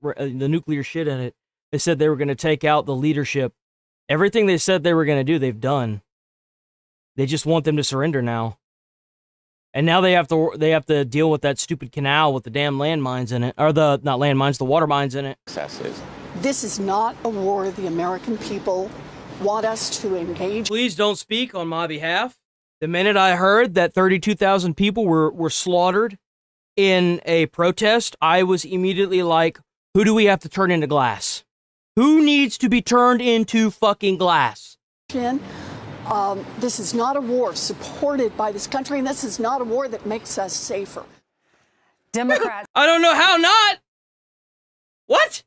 the nuclear shit in it. They said they were going to take out the leadership. Everything they said they were going to do, they've done. They just want them to surrender now. And now they have to deal with that stupid canal with the damn landmines in it, or the not landmines, the water mines in it. This is not a war the American people want us to engage. Please don't speak on my behalf. The minute I heard that 32,000 people were slaughtered in a protest, I was immediately like, who do we have to turn into glass? Who needs to be turned into fucking glass? This is not a war supported by this country, and this is not a war that makes us safer. Democrats. I don't know how not. What?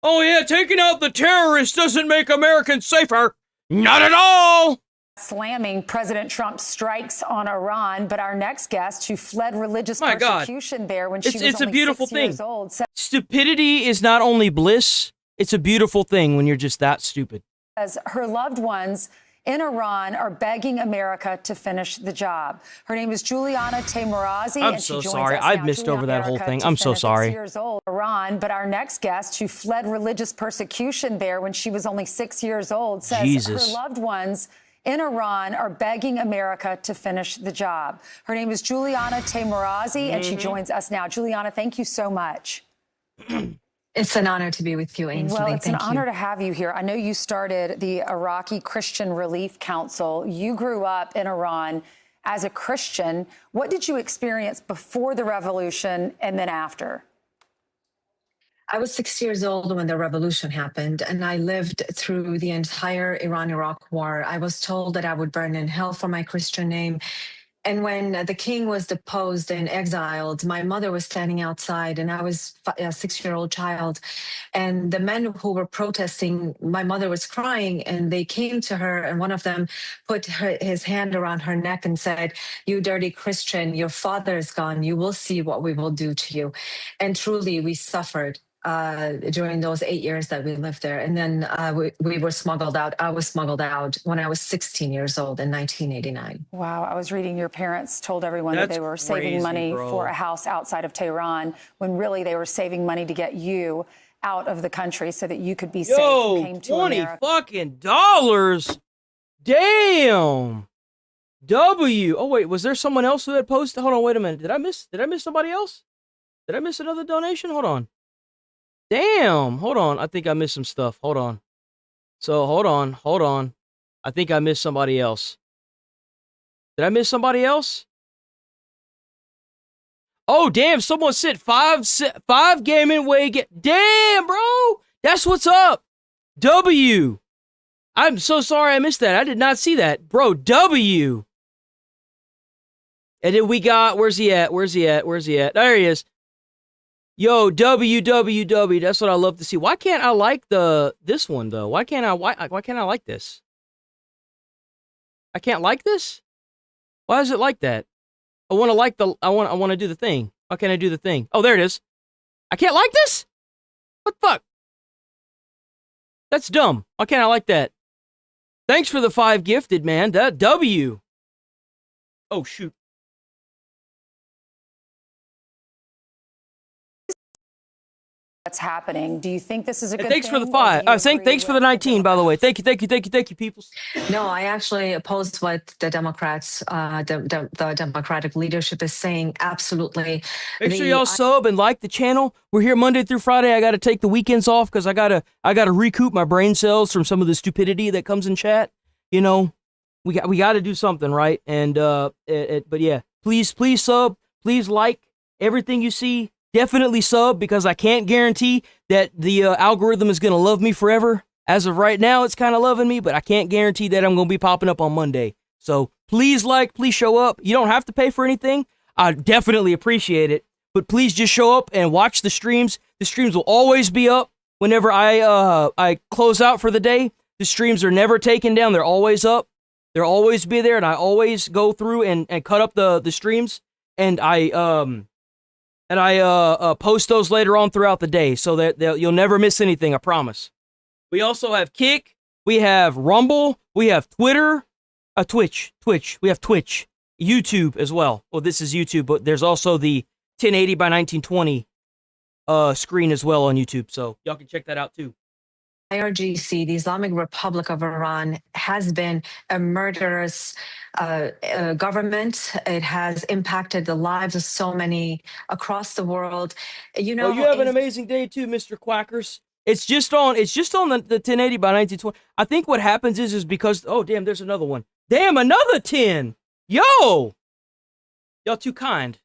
Oh yeah, taking out the terrorists doesn't make Americans safer. Not at all. Slamming President Trump's strikes on Iran, but our next guest, who fled religious persecution there when she was it's only a beautiful 6 thing. years old, Stupidity is not only bliss, it's a beautiful thing when you're just that stupid. says her loved ones in Iran are begging America to finish the job. Her name is Juliana Taimoorazi. I'm and so she joins sorry. us I've now. missed Julia over that whole America thing. to I'm so finish. sorry. 6 years old, Iran, but our next guest, who fled religious persecution there when she was only 6 years old, says Jesus. her loved ones in Iran are begging America to finish the job. Her name is Juliana Taimoorazi, and she joins us now. Juliana, thank you so much. It's an honor to be with you, Ainsley. Well, it's Thank an you. honor to have you here. I know you started the Iraqi Christian Relief Council. You grew up in Iran as a Christian. What did you experience before the revolution and then after? I was 6 years old when the revolution happened, and I lived through the entire Iran-Iraq war. I was told that I would burn in hell for my Christian name. And when the king was deposed and exiled, my mother was standing outside, and I was a 6-year-old child. And the men who were protesting, my mother was crying, and they came to her, and one of them put his hand around her neck and said, "You dirty Christian, your father is gone. You will see what we will do to you." And truly, we suffered during those 8 years that we lived there. And then we were smuggled out. I was smuggled out when I was 16 years old in 1989. Wow, I was reading your parents told everyone that That's they were saving crazy, money bro. for a house outside of Tehran, when really they were saving money to get you out of the country so that you could be safe and came to $20 America. fucking dollars. Damn. W. Oh wait, was there someone else who had posted? Hold on, wait a minute. Did I miss somebody else? Did I miss another donation? Hold on. Damn. Hold on. I think I missed some stuff. Hold on. So hold on. I think I missed somebody else. Did I miss somebody else? Oh, damn. Someone sent five gaming way. Damn, bro. That's what's up. W. I'm so sorry I missed that. I did not see that. Bro, W. And then we got, where's he at? There he is. Yo, WWW. That's what I love to see. Why can't I like this one though? Why can't I like this? I can't like this? Why is it like that? I want to do the thing. Why can't I do the thing? Oh, there it is. I can't like this? What the fuck? That's dumb. Why can't I like that? Thanks for the 5 gifted, man. That W. Oh, shoot. What's happening? Do you think this is a good Thanks thing? for the 5. Thanks for the 19, by the way. Thank you, peoples. No, I actually oppose what the Democrats, the Democratic leadership is saying. Absolutely. Make sure y'all sub and like the channel. We're here Monday through Friday. I got to take the weekends off because I gotta recoup my brain cells from some of the stupidity that comes in chat. You know, we got to do something, right? And but yeah, please sub, please like everything you see. Definitely sub, because I can't guarantee that the algorithm is going to love me forever. As of right now, it's kind of loving me, but I can't guarantee that I'm going to be popping up on Monday. So please please show up. You don't have to pay for anything. I definitely appreciate it. But please just show up and watch the streams. The streams will always be up whenever I close out for the day. The streams are never taken down. They're always up. They'll always be there, and I always go through and cut up the streams. And I post those later on throughout the day so that you'll never miss anything, I promise. We also have Kick, we have Rumble, we have Twitter, Twitch, we have Twitch, YouTube as well. Well, this is YouTube, but there's also the 1080 by 1920 screen as well on YouTube, so y'all can check that out too. IRGC, the Islamic Republic of Iran, has been a murderous government. It has impacted the lives of so many across the world. You know, Oh, you have an amazing day too, Mr. Quackers. It's just on the 1080 by 1920. I think what happens is because, oh damn, there's another one. Damn, another 10. Yo! Y'all too kind.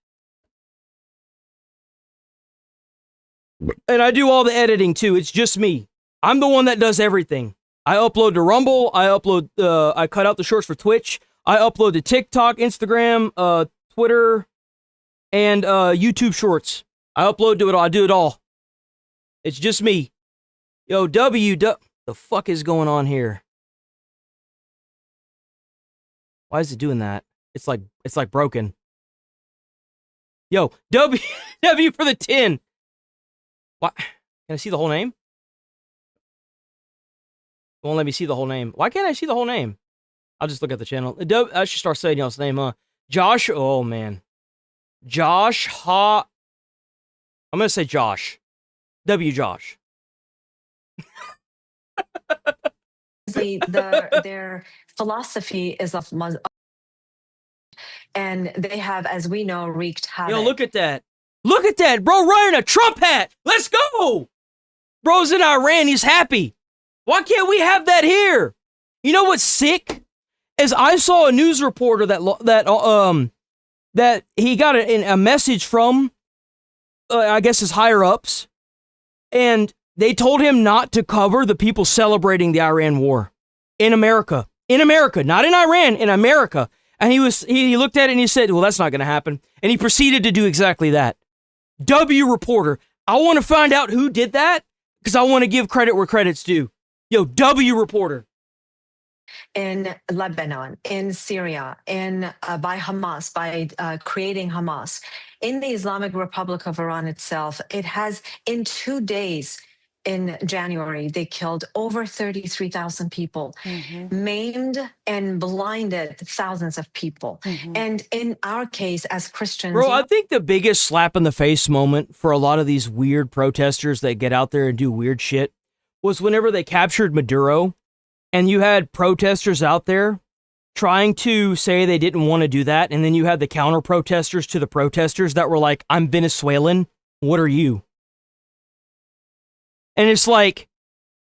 And I do all the editing too. It's just me. I'm the one that does everything. I upload to Rumble. I cut out the shorts for Twitch. I upload to TikTok, Instagram, Twitter, and YouTube shorts. I upload to it all. I do it all. It's just me. Yo, the fuck is going on here? Why is it doing that? It's like broken. Yo, W for the 10. What? Can I see the whole name? It won't let me see the whole name. Why can't I see the whole name? I'll just look at the channel. I should start saying y'all's name, huh? Josh. Oh man, Josh. I'm gonna say Josh. W. Josh. Their philosophy is of Muslim, and they have, as we know, wreaked havoc. Yo, look at that. Look at that, bro, wearing a Trump hat. Let's go. Bro's in Iran. He's happy. Why can't we have that here? You know what's sick? Is I saw a news reporter that he got a message from, I guess his higher ups, and they told him not to cover the people celebrating the Iran war in America. In America, not in Iran, in America. And he looked at it and he said, well, that's not going to happen. And he proceeded to do exactly that. W reporter. I want to find out who did that because I want to give credit where credit's due. Yo, W reporter. In Lebanon, in Syria, by Hamas, by creating Hamas, in the Islamic Republic of Iran itself, it has, in 2 days in January, they killed over 33,000 people, maimed and blinded thousands of people. And in our case, as Christians, Bro, I think the biggest slap in the face moment for a lot of these weird protesters that get out there and do weird shit was whenever they captured Maduro. And you had protesters out there trying to say they didn't want to do that. And then you had the counter protesters to the protesters that were like, I'm Venezuelan. What are you? And it's like,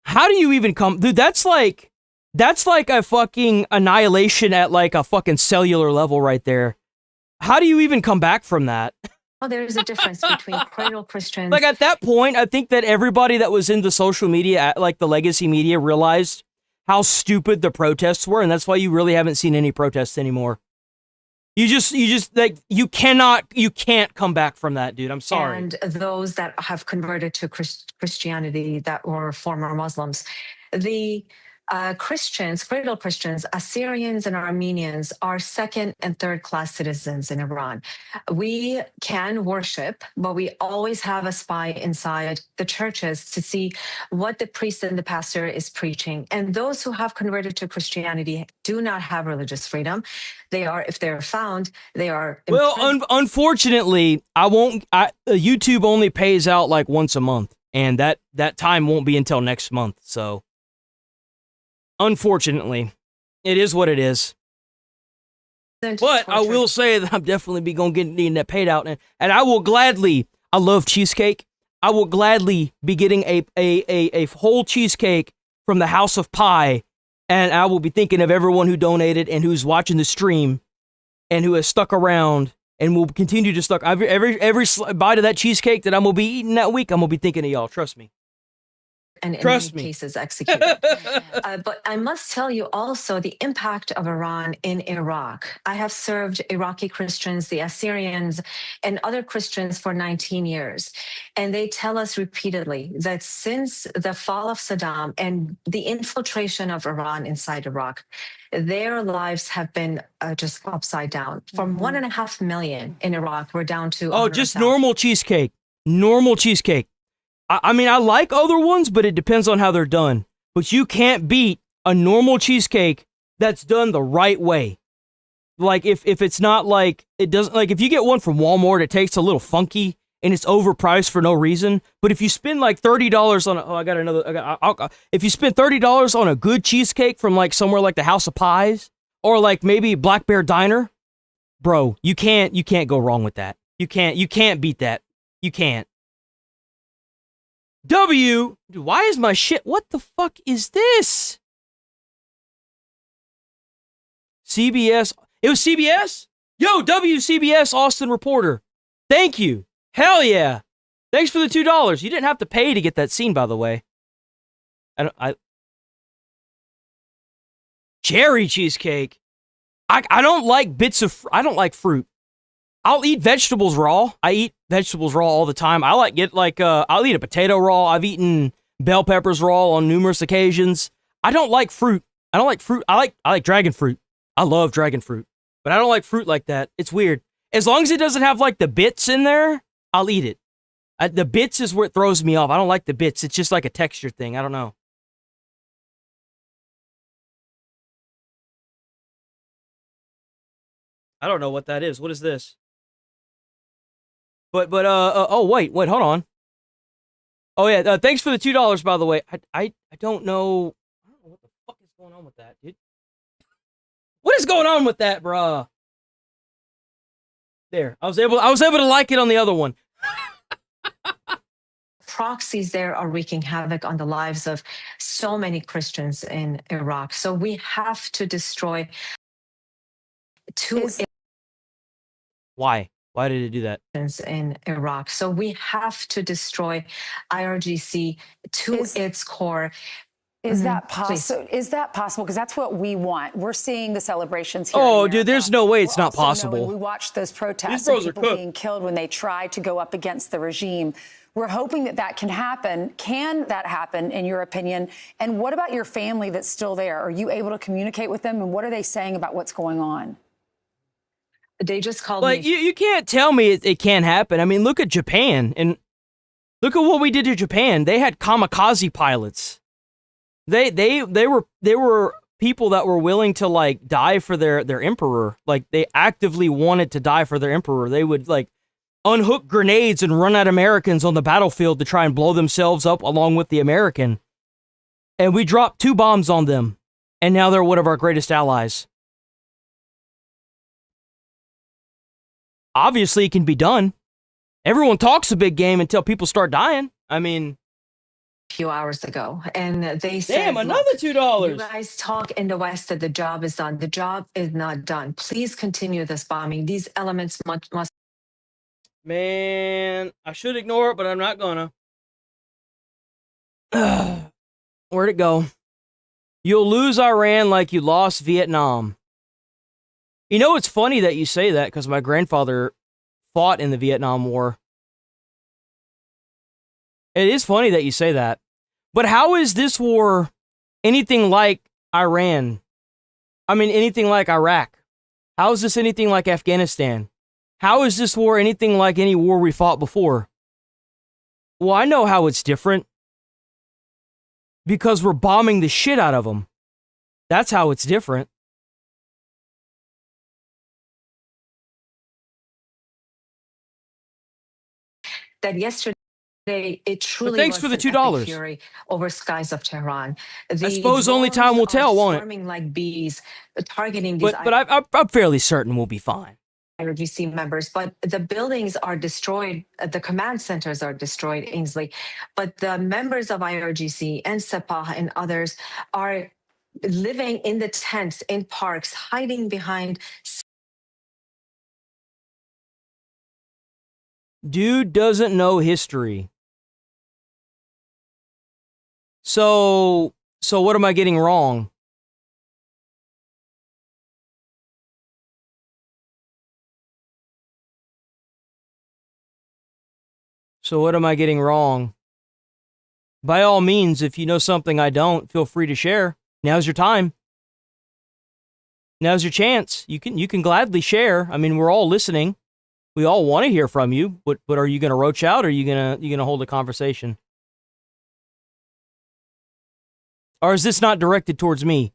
how do you even come? Dude, that's like a fucking annihilation at like a fucking cellular level right there. How do you even come back from that? well, there's a difference between cradle Christians. Like at that point, I think that everybody that was in the social media, like the legacy media, realized how stupid the protests were, and that's why you really haven't seen any protests anymore. You just like you can't come back from that, dude. I'm sorry. And those that have converted to Christianity that were former Muslims, the Christians, cradle Christians, Assyrians and Armenians are second and third class citizens in Iran. We can worship, but we always have a spy inside the churches to see what the priest and the pastor is preaching. And those who have converted to Christianity do not have religious freedom. They are, if they're found, they are. Well, unfortunately, YouTube only pays out like once a month, and that time won't be until next month. So, unfortunately, it is what it is. But I will say that I'm definitely going to get that paid out, and I will gladly. I love cheesecake. I will gladly be getting a whole cheesecake from the House of Pie. And I will be thinking of everyone who donated and who's watching the stream and who has stuck around and will continue to stuck. Every bite of that cheesecake that I'm going to be eating that week, I'm going to be thinking of y'all. Trust me. And in many cases executed. But I must tell you also the impact of Iran in Iraq. I have served Iraqi Christians, the Assyrians, and other Christians for 19 years. And they tell us repeatedly that since the fall of Saddam and the infiltration of Iran inside Iraq, their lives have been just upside down. From 1.5 million in Iraq, we're down to just normal cheesecake. Normal cheesecake. I mean, I like other ones, but it depends on how they're done. But you can't beat a normal cheesecake that's done the right way. Like, if it's not like, it doesn't, like, if you get one from Walmart, it tastes a little funky and it's overpriced for no reason. But if you spend like $30 on if you spend $30 on a good cheesecake from like somewhere like the House of Pies or like maybe Black Bear Diner, bro, you can't go wrong with that. You can't beat that. You can't. Dude, why is my shit? What the fuck is this? CBS. It was CBS? Yo, WCBS Austin reporter. Thank you. Hell yeah. Thanks for the $2. You didn't have to pay to get that scene, by the way. Cherry cheesecake. I don't like I don't like fruit. I'll eat vegetables raw. I eat vegetables raw all the time. I'll eat a potato raw. I've eaten bell peppers raw on numerous occasions. I don't like fruit. I like dragon fruit. I love dragon fruit. But I don't like fruit like that. It's weird. As long as it doesn't have like the bits in there, I'll eat it. The bits is where it throws me off. I don't like the bits. It's just like a texture thing. I don't know. I don't know what that is. What is this? Oh, wait, hold on. Oh, yeah, thanks for the $2, by the way. I don't know. I don't know what the fuck is going on with that, dude. What is going on with that, bruh? There, I was able to like it on the other one. Proxies there are wreaking havoc on the lives of so many Christians in Iraq. So we have to destroy Why? Why did it do that? In Iraq. So we have to destroy IRGC to its core. Is that possible? Is that possible? Because that's what we want. We're seeing the celebrations here. Oh, dude, there's no way it's not possible. We watched those protests of people being killed when they tried to go up against the regime. We're hoping that can happen. Can that happen, in your opinion? And what about your family that's still there? Are you able to communicate with them? And what are they saying about what's going on? They just called me. You can't tell me it can't happen. I mean, look at Japan and look at what we did to Japan. They had kamikaze pilots. They were people that were willing to like die for their emperor. Like they actively wanted to die for their emperor. They would like unhook grenades and run at Americans on the battlefield to try and blow themselves up along with the American. And we dropped 2 bombs on them. And now they're one of our greatest allies. Obviously, it can be done. Everyone talks a big game until people start dying. I mean, a few hours ago, and they said, "Damn, another $2." You guys talk in the West that the job is done. The job is not done. Please continue this bombing. These elements must. Man, I should ignore it, but I'm not gonna. Where'd it go? You'll lose Iran like you lost Vietnam. You know, it's funny that you say that because my grandfather fought in the Vietnam War. It is funny that you say that. But how is this war anything like Iran? I mean, anything like Iraq? How is this anything like Afghanistan? How is this war anything like any war we fought before? Well, I know how it's different. Because we're bombing the shit out of them. That's how it's different. That yesterday it truly thanks was for the an $2. epic fury over skies of Tehran. I suppose only time will tell, won't it? Swarming like bees, targeting these. But I'm fairly certain we'll be fine. IRGC members, but the buildings are destroyed. The command centers are destroyed, Ainsley. But the members of IRGC and Sepah and others are living in the tents, in parks, hiding behind. Dude doesn't know history. So what am I getting wrong? So what am I getting wrong? By all means, if you know something I don't, feel free to share. Now's your time. Now's your chance. You can gladly share. I mean, we're all listening. We all want to hear from you, but are you going to roach out or are you going to hold a conversation? Or is this not directed towards me?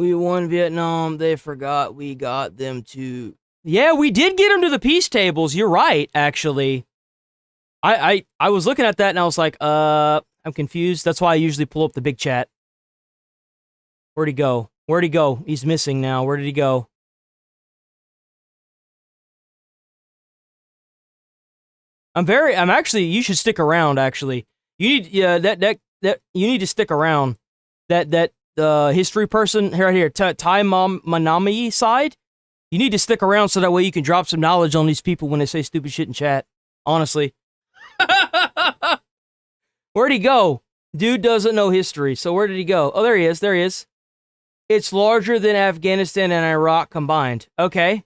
We won Vietnam. They forgot we got them to... Yeah, we did get them to the peace tables. You're right, actually. I was looking at that and I was like, I'm confused. That's why I usually pull up the big chat. Where'd he go? Where'd he go? He's missing now. Where did he go? You should stick around, actually. You need, you need to stick around. That history person right here, Tai Manami side, you need to stick around so that way you can drop some knowledge on these people when they say stupid shit in chat. Honestly. Where'd he go? Dude doesn't know history, so where did he go? Oh, there he is, there he is. It's larger than Afghanistan and Iraq combined. Okay.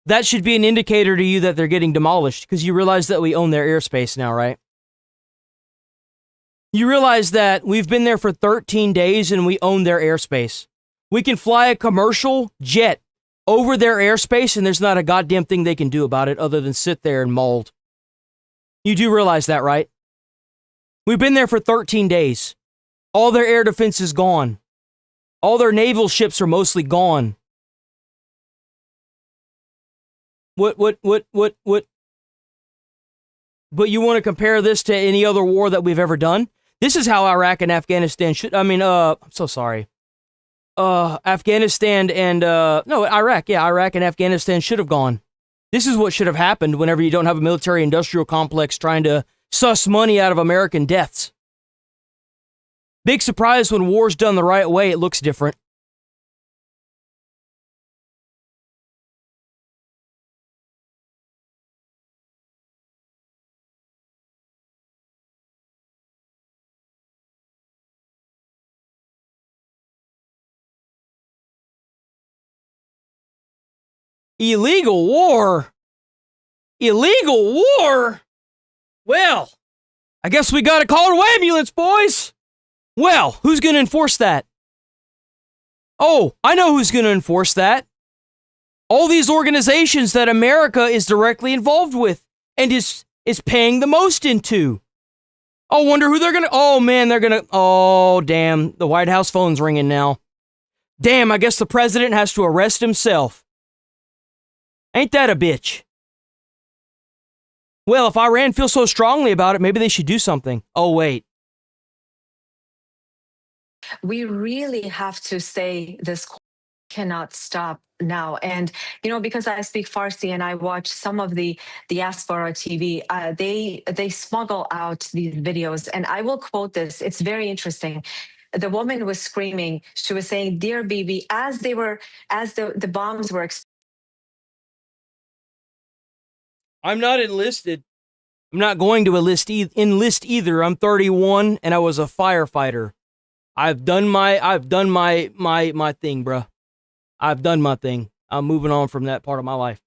That should be an indicator to you that they're getting demolished, because you realize that we own their airspace now, right? You realize that we've been there for 13 days and we own their airspace. We can fly a commercial jet over their airspace and there's not a goddamn thing they can do about it other than sit there and mold. You do realize that, right? We've been there for 13 days. All their air defense is gone. All their naval ships are mostly gone. What? But you want to compare this to any other war that we've ever done? This is how Iraq and Afghanistan should, I'm so sorry. Afghanistan and, no, Iraq, yeah, Iraq and Afghanistan should have gone. This is what should have happened whenever you don't have a military-industrial complex trying to suss money out of American deaths. Big surprise when war's done the right way, it looks different. Illegal war? Illegal war? Well, I guess we gotta call an ambulance, boys. Well, who's gonna enforce that? Oh, I know who's gonna enforce that. All these organizations that America is directly involved with and is paying the most into. I wonder who they're gonna... Oh, man, they're gonna... Oh, damn. The White House phone's ringing now. Damn, I guess the president has to arrest himself. Ain't that a bitch? Well, if Iran feels so strongly about it, maybe they should do something. Oh, wait. We really have to say this cannot stop now. And, because I speak Farsi and I watch some of the diaspora TV, they smuggle out these videos. And I will quote this. It's very interesting. The woman was screaming. She was saying, "Dear Bibi," as the bombs were exploding. I'm not enlisted. I'm not going to enlist either. I'm 31 and I was a firefighter. I've done my thing, bruh. I've done my thing. I'm moving on from that part of my life.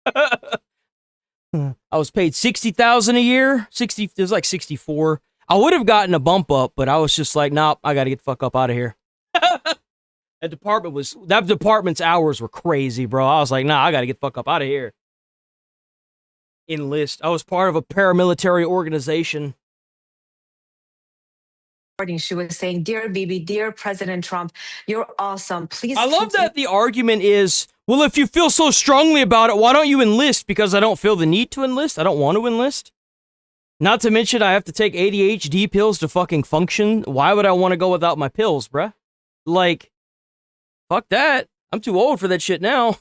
I was paid $60,000 a year. It was like 64. I would have gotten a bump up, but I was just like, nah, I got to get the fuck up out of here. That department's hours were crazy, bro. I was like, nah, I got to get the fuck up out of here. Enlist. I was part of a paramilitary organization. She was saying, "Dear Bibi, dear President Trump, you're awesome. Please." I love that the argument is, well, if you feel so strongly about it, why don't you enlist? Because I don't feel the need to enlist. I don't want to enlist. Not to mention I have to take ADHD pills to fucking function. Why would I want to go without my pills, bruh? Like, fuck that. I'm too old for that shit now.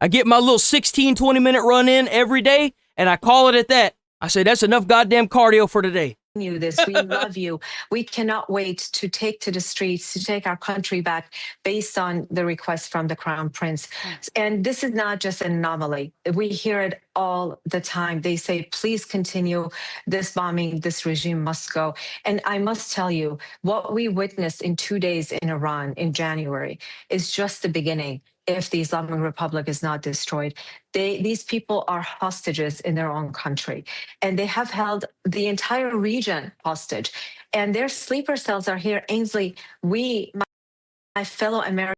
I get my little 16, 20-minute run in every day, and I call it at that. I say, that's enough goddamn cardio for today. You this. We love you. We cannot wait to take to the streets, to take our country back based on the request from the Crown Prince. And this is not just an anomaly. We hear it all the time. They say, please continue this bombing. This regime must go. And I must tell you, what we witnessed in 2 days in Iran in January is just the beginning. If the Islamic Republic is not destroyed, these people are hostages in their own country, and they have held the entire region hostage. And their sleeper cells are here. Ainsley, my fellow Americans.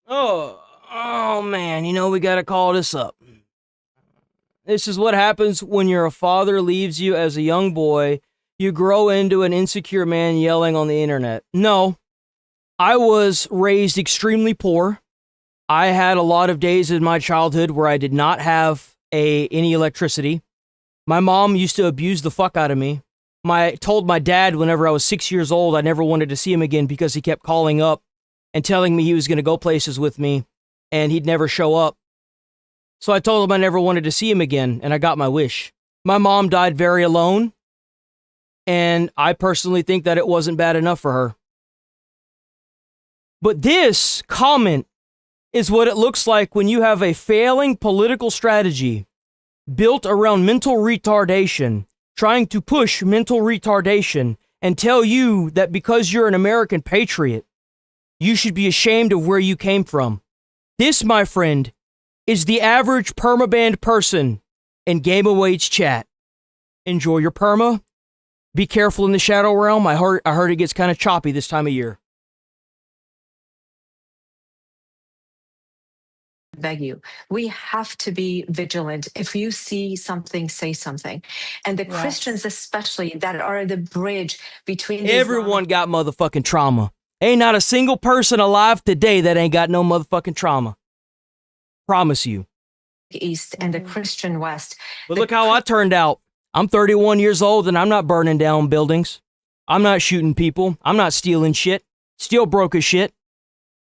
Oh man, we got to call this up. This is what happens when your father leaves you as a young boy. you grow into an insecure man yelling on the internet. No, I was raised extremely poor. I had a lot of days in my childhood where I did not have any electricity. My mom used to abuse the fuck out of me. Told my dad whenever I was 6 years old I never wanted to see him again because he kept calling up and telling me he was going to go places with me and he'd never show up. So I told him I never wanted to see him again, and I got my wish. My mom died very alone, and I personally think that it wasn't bad enough for her. But this comment is what it looks like when you have a failing political strategy built around mental retardation, trying to push mental retardation and tell you that because you're an American patriot, you should be ashamed of where you came from. This, my friend, is the average permabanned person in Game Awaits chat. Enjoy your perma. Be careful in the Shadow Realm. I heard it gets kind of choppy this time of year. Beg you, we have to be vigilant. If you see something, say something. And the Christians especially that are the bridge between the Everyone got motherfucking trauma. Ain't not a single person alive today that ain't got no motherfucking trauma. Promise you. East and the Christian West. But look how I turned out. I'm 31 years old and I'm not burning down buildings. I'm not shooting people. I'm not stealing shit. Still broke as shit.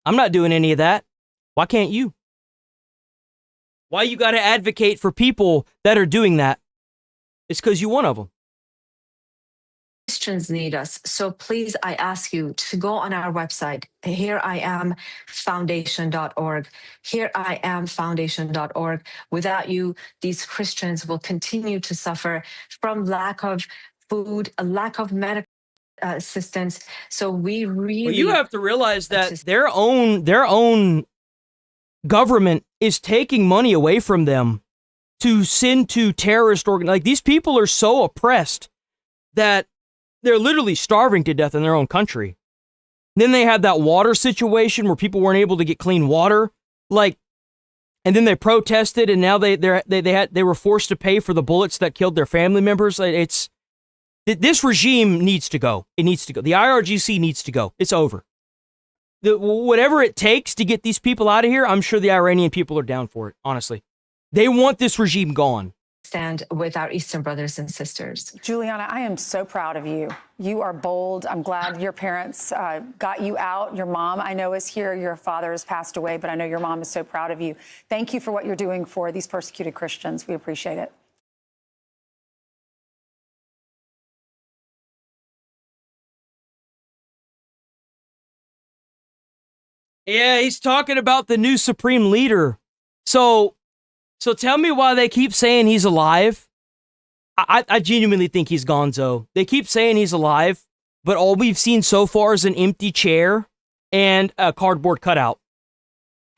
I'm not doing any of that. Why can't you? Why you gotta advocate for people that are doing that? It's because you're one of them. Christians need us. So please, I ask you to go on our website, hereiamfoundation.org, hereiamfoundation.org. Without you, these Christians will continue to suffer from lack of food, a lack of medical assistance. So we really... Well, you have to realize that their own government is taking money away from them to send to terrorist organizations. Like, these people are so oppressed that they're literally starving to death in their own country. Then they had that water situation where people weren't able to get clean water. And then they protested, and now they were forced to pay for the bullets that killed their family members. This regime needs to go. It needs to go. The IRGC needs to go. It's over. Whatever it takes to get these people out of here, I'm sure the Iranian people are down for it, honestly. They want this regime gone. Stand with our Eastern brothers and sisters. Juliana, I am so proud of you. You are bold. I'm glad your parents got you out. Your mom, I know, is here. Your father has passed away, but I know your mom is so proud of you. Thank you for what you're doing for these persecuted Christians. We appreciate it. Yeah, he's talking about the new supreme leader. So tell me why they keep saying he's alive. I genuinely think he's gonzo. They keep saying he's alive, but all we've seen so far is an empty chair and a cardboard cutout.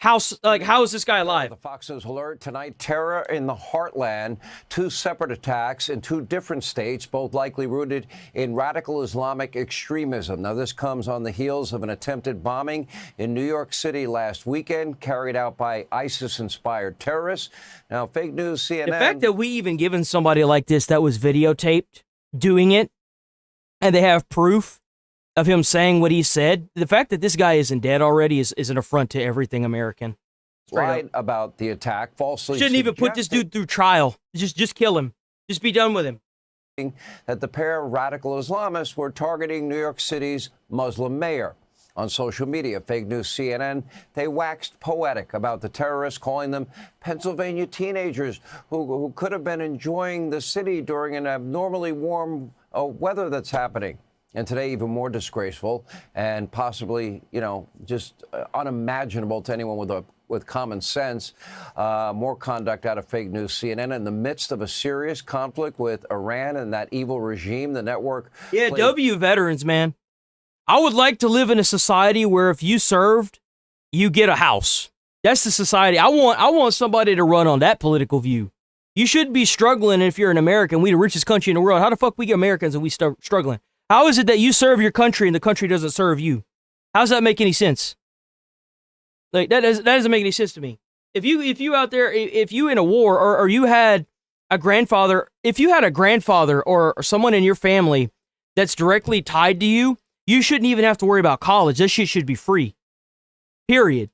How is this guy alive? The Fox News alert tonight, terror in the heartland. 2 separate attacks in 2 different states, both likely rooted in radical Islamic extremism. Now, this comes on the heels of an attempted bombing in New York City last weekend, carried out by ISIS-inspired terrorists. Now, fake news CNN... The fact that we even given somebody like this that was videotaped doing it, and they have proof of him saying what he said, the fact that this guy isn't dead already is an affront to everything American. Lied about the attack, falsely shouldn't even put this dude through trial. Just kill him. Just be done with him. That the pair of radical Islamists were targeting New York City's Muslim mayor. On social media, fake news CNN, they waxed poetic about the terrorists, calling them Pennsylvania teenagers who could have been enjoying the city during an abnormally warm weather that's happening. And today, even more disgraceful and possibly, just unimaginable to anyone with common sense. More conduct out of fake news CNN in the midst of a serious conflict with Iran and that evil regime. The network. Yeah, W veterans, man. I would like to live in a society where if you served, you get a house. That's the society I want. I want somebody to run on that political view. You shouldn't be struggling if you're an American. We the richest country in the world. How the fuck we get Americans and we start struggling? How is it that you serve your country and the country doesn't serve you? How does that make any sense? Like that doesn't make any sense to me. If you out there, if you in a war or you had a grandfather, if you had a grandfather or someone in your family that's directly tied to you, you shouldn't even have to worry about college. That shit should be free. Period.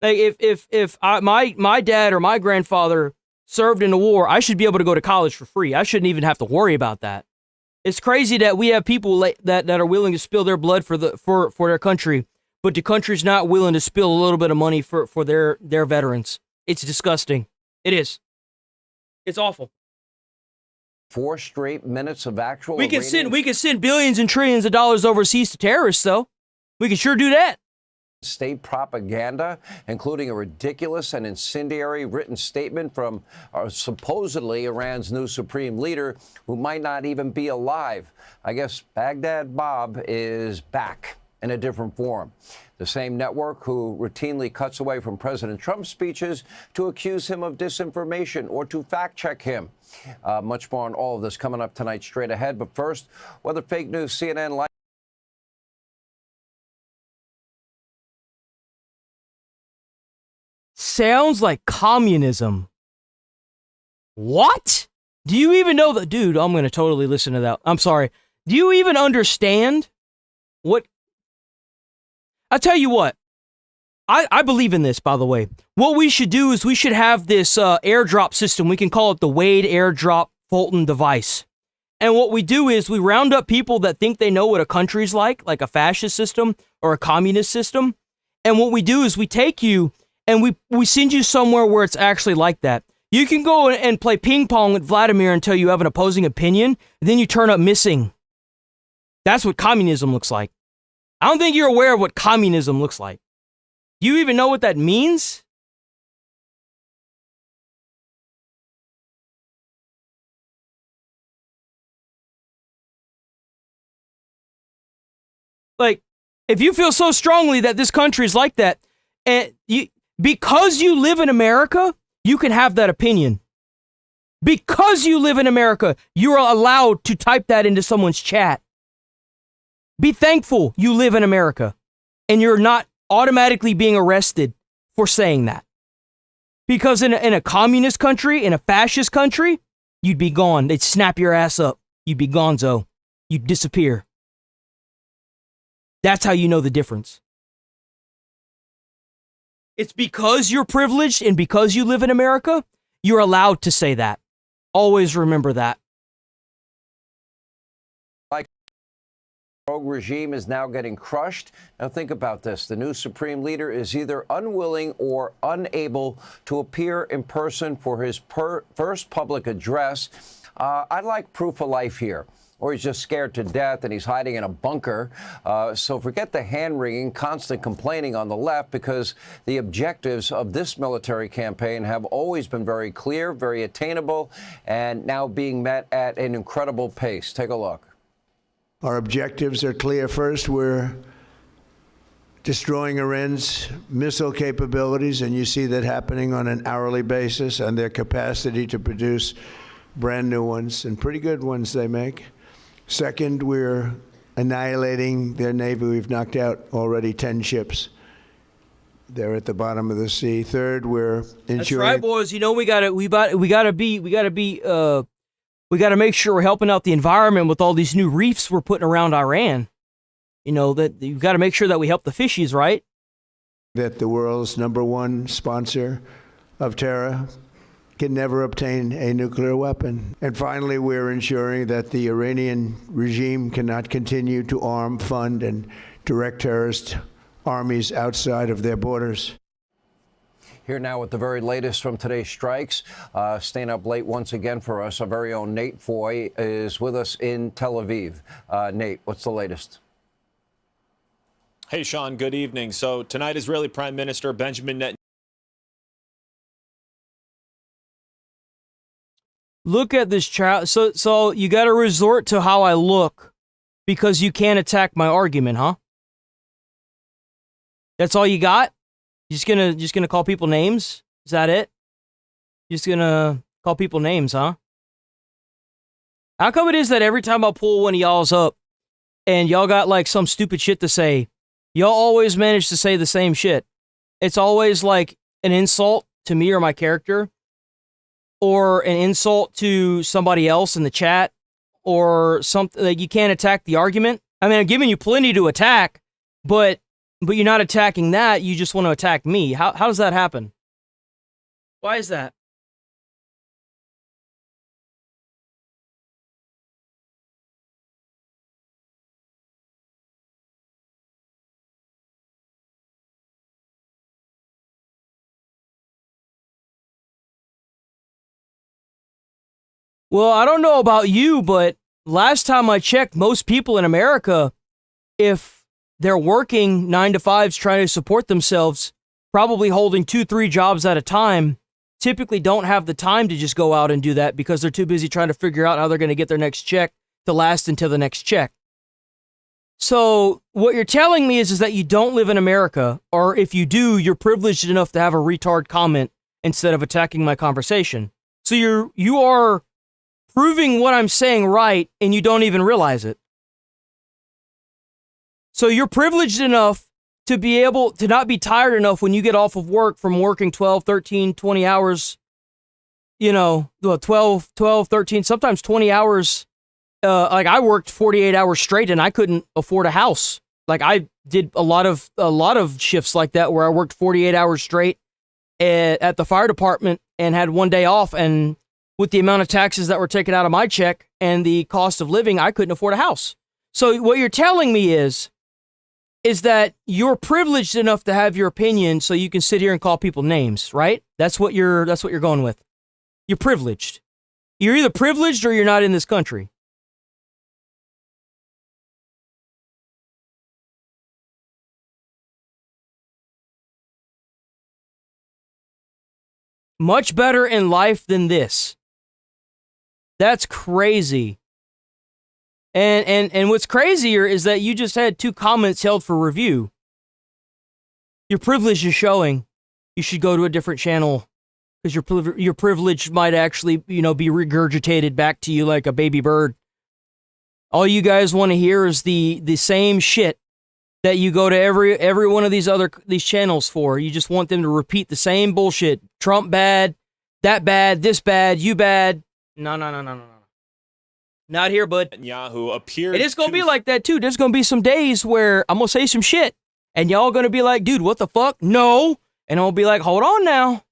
Like if my dad or my grandfather served in the war, I should be able to go to college for free. I shouldn't even have to worry about that. It's crazy that we have people that are willing to spill their blood for their country, but the country's not willing to spill a little bit of money for their veterans. It's disgusting. It is. It's awful. 4 straight minutes of actual. We can send billions and trillions of dollars overseas to terrorists, though. We can sure do that. State propaganda, including a ridiculous and incendiary written statement from supposedly Iran's new supreme leader, who might not even be alive. I guess Baghdad Bob is back in a different form. The same network who routinely cuts away from President Trump's speeches to accuse him of disinformation or to fact check him. Much more on all of this coming up tonight straight ahead. But first, whether fake news CNN sounds like communism. What? Do you even know that? Dude, I'm going to totally listen to that. I'm sorry. Do you even understand what? I'll tell you what. I believe in this, by the way. What we should do is we should have this airdrop system. We can call it the Wade airdrop Fulton device. And what we do is we round up people that think they know what a country's like a fascist system or a communist system. And what we do is we take you and we send you somewhere where it's actually like that. You can go and play ping pong with Vladimir until you have an opposing opinion, and then you turn up missing. That's what communism looks like. I don't think you're aware of what communism looks like. Do you even know what that means? Like, if you feel so strongly that this country is like that, and because you live in America, you can have that opinion. Because you live in America, you are allowed to type that into someone's chat. Be thankful you live in America and you're not automatically being arrested for saying that. Because in a communist country, in a fascist country, you'd be gone. They'd snap your ass up. You'd be gonzo. You'd disappear. That's how you know the difference. It's because you're privileged and because you live in America, you're allowed to say that. Always remember that. rogue regime is now getting crushed. Now think about this. The new supreme leader is either unwilling or unable to appear in person for his first public address. I'd like proof of life here. Or he's just scared to death and he's hiding in a bunker. So forget the hand-wringing, constant complaining on the left, because the objectives of this military campaign have always been very clear, very attainable, and now being met at an incredible pace. Take a look. Our objectives are clear. First, we're destroying Iran's missile capabilities, and you see that happening on an hourly basis, and their capacity to produce brand new ones, and pretty good ones they make. Second, we're annihilating their Navy. We've knocked out already 10 ships. They're at the bottom of the sea. Third, we're ensuring. That's right, boys. You know, we gotta make sure we're helping out the environment with all these new reefs we're putting around Iran. You know, that you've got to make sure that we help the fishies, right? That the world's #1 sponsor of terror can never obtain a nuclear weapon. And finally, we're ensuring that the Iranian regime cannot continue to arm, fund, and direct terrorist armies outside of their borders. Here now with the very latest from today's strikes. Staying up late once again for us, our very own Nate Foy is with us in Tel Aviv. Nate, what's the latest? Hey, Sean, good evening. So tonight, Israeli Prime Minister Benjamin Netanyahu. Look at this child. So you got to resort to how I look because you can't attack my argument, huh? That's all you got? Just gonna call people names? Is that it? Just gonna call people names, huh? How come it is that every time I pull one of y'all's up and y'all got like some stupid shit to say, y'all always manage to say the same shit? It's always like an insult to me or my character, or an insult to somebody else in the chat, or something. Like, you can't attack the argument. I mean, I'm giving you plenty to attack, but you're not attacking that. You just want to attack me. How does that happen? Why is that? Well, I don't know about you, but last time I checked, most people in America, if they're working 9 to 5s trying to support themselves, probably holding 2-3 jobs at a time, typically don't have the time to just go out and do that because they're too busy trying to figure out how they're going to get their next check to last until the next check. So what you're telling me is that you don't live in America, or if you do, you're privileged enough to have a retard comment instead of attacking my conversation. So you are proving what I'm saying right, and you don't even realize it. So you're privileged enough to be able to not be tired enough when you get off of work from working 12, 13, 20 hours, 12, 13, sometimes 20 hours. Like, I worked 48 hours straight and I couldn't afford a house. Like, I did a lot of shifts like that where I worked 48 hours straight at the fire department and had one day off, and with the amount of taxes that were taken out of my check and the cost of living, I couldn't afford a house. So what you're telling me is that you're privileged enough to have your opinion so you can sit here and call people names, right? That's what you're going with. You're privileged. You're either privileged or you're not in this country. Much better in life than this. That's crazy. And what's crazier is that you just had 2 comments held for review. Your privilege is showing. You should go to a different channel because your privilege might actually, be regurgitated back to you like a baby bird. All you guys want to hear is the same shit that you go to every one of these channels for. You just want them to repeat the same bullshit. Trump bad, that bad, this bad, you bad. No. Not here, bud. Netanyahu appeared. It is going to be like that, too. There's going to be some days where I'm going to say some shit, and y'all going to be like, dude, what the fuck? No. And I'll be like, hold on now.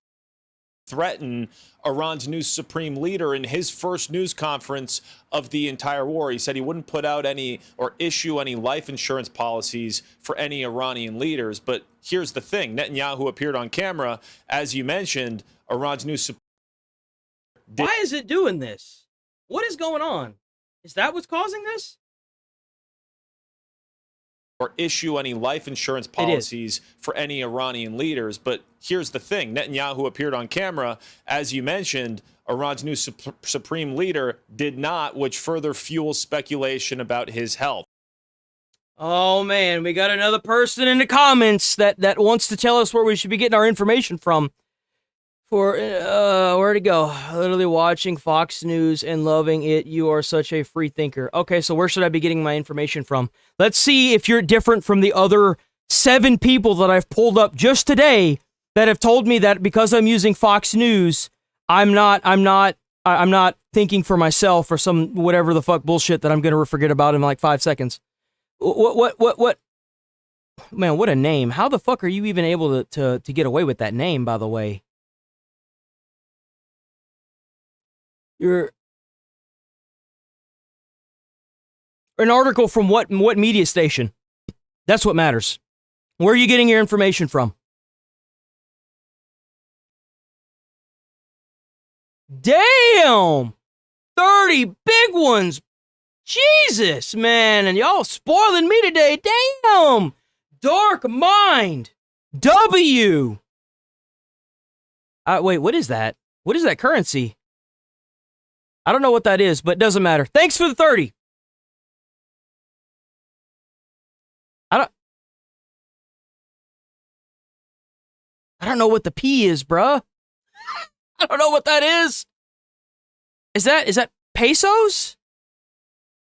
Threaten Iran's new supreme leader in his first news conference of the entire war. He said he wouldn't put out any or issue any life insurance policies for any Iranian leaders. But here's the thing. Netanyahu appeared on camera. As you mentioned, Iran's new supreme leader. Why is it doing this? What is going on? Is that what's causing this? Or issue any life insurance policies for any Iranian leaders. But here's the thing. Netanyahu appeared on camera. As you mentioned, Iran's new supreme leader did not, which further fuels speculation about his health. Oh, man, we got another person in the comments that wants to tell us where we should be getting our information from. Where to go? Literally watching Fox News and loving it. You are such a free thinker. Okay, so where should I be getting my information from? Let's see if you're different from the other 7 people that I've pulled up just today that have told me that because I'm using Fox News, I'm not thinking for myself or some whatever the fuck bullshit that I'm going to forget about in like 5 seconds. What? Man, what a name. How the fuck are you even able to get away with that name, by the way? You're an article from what media station? That's what matters. Where are you getting your information from? Damn! 30 big ones. Jesus, man. And y'all spoiling me today. Damn! Dark Mind. W. Wait, what is that? What is that currency? I don't know what that is, but it doesn't matter. Thanks for the 30. I don't know what the P is, bruh. I don't know what that is. Is that pesos?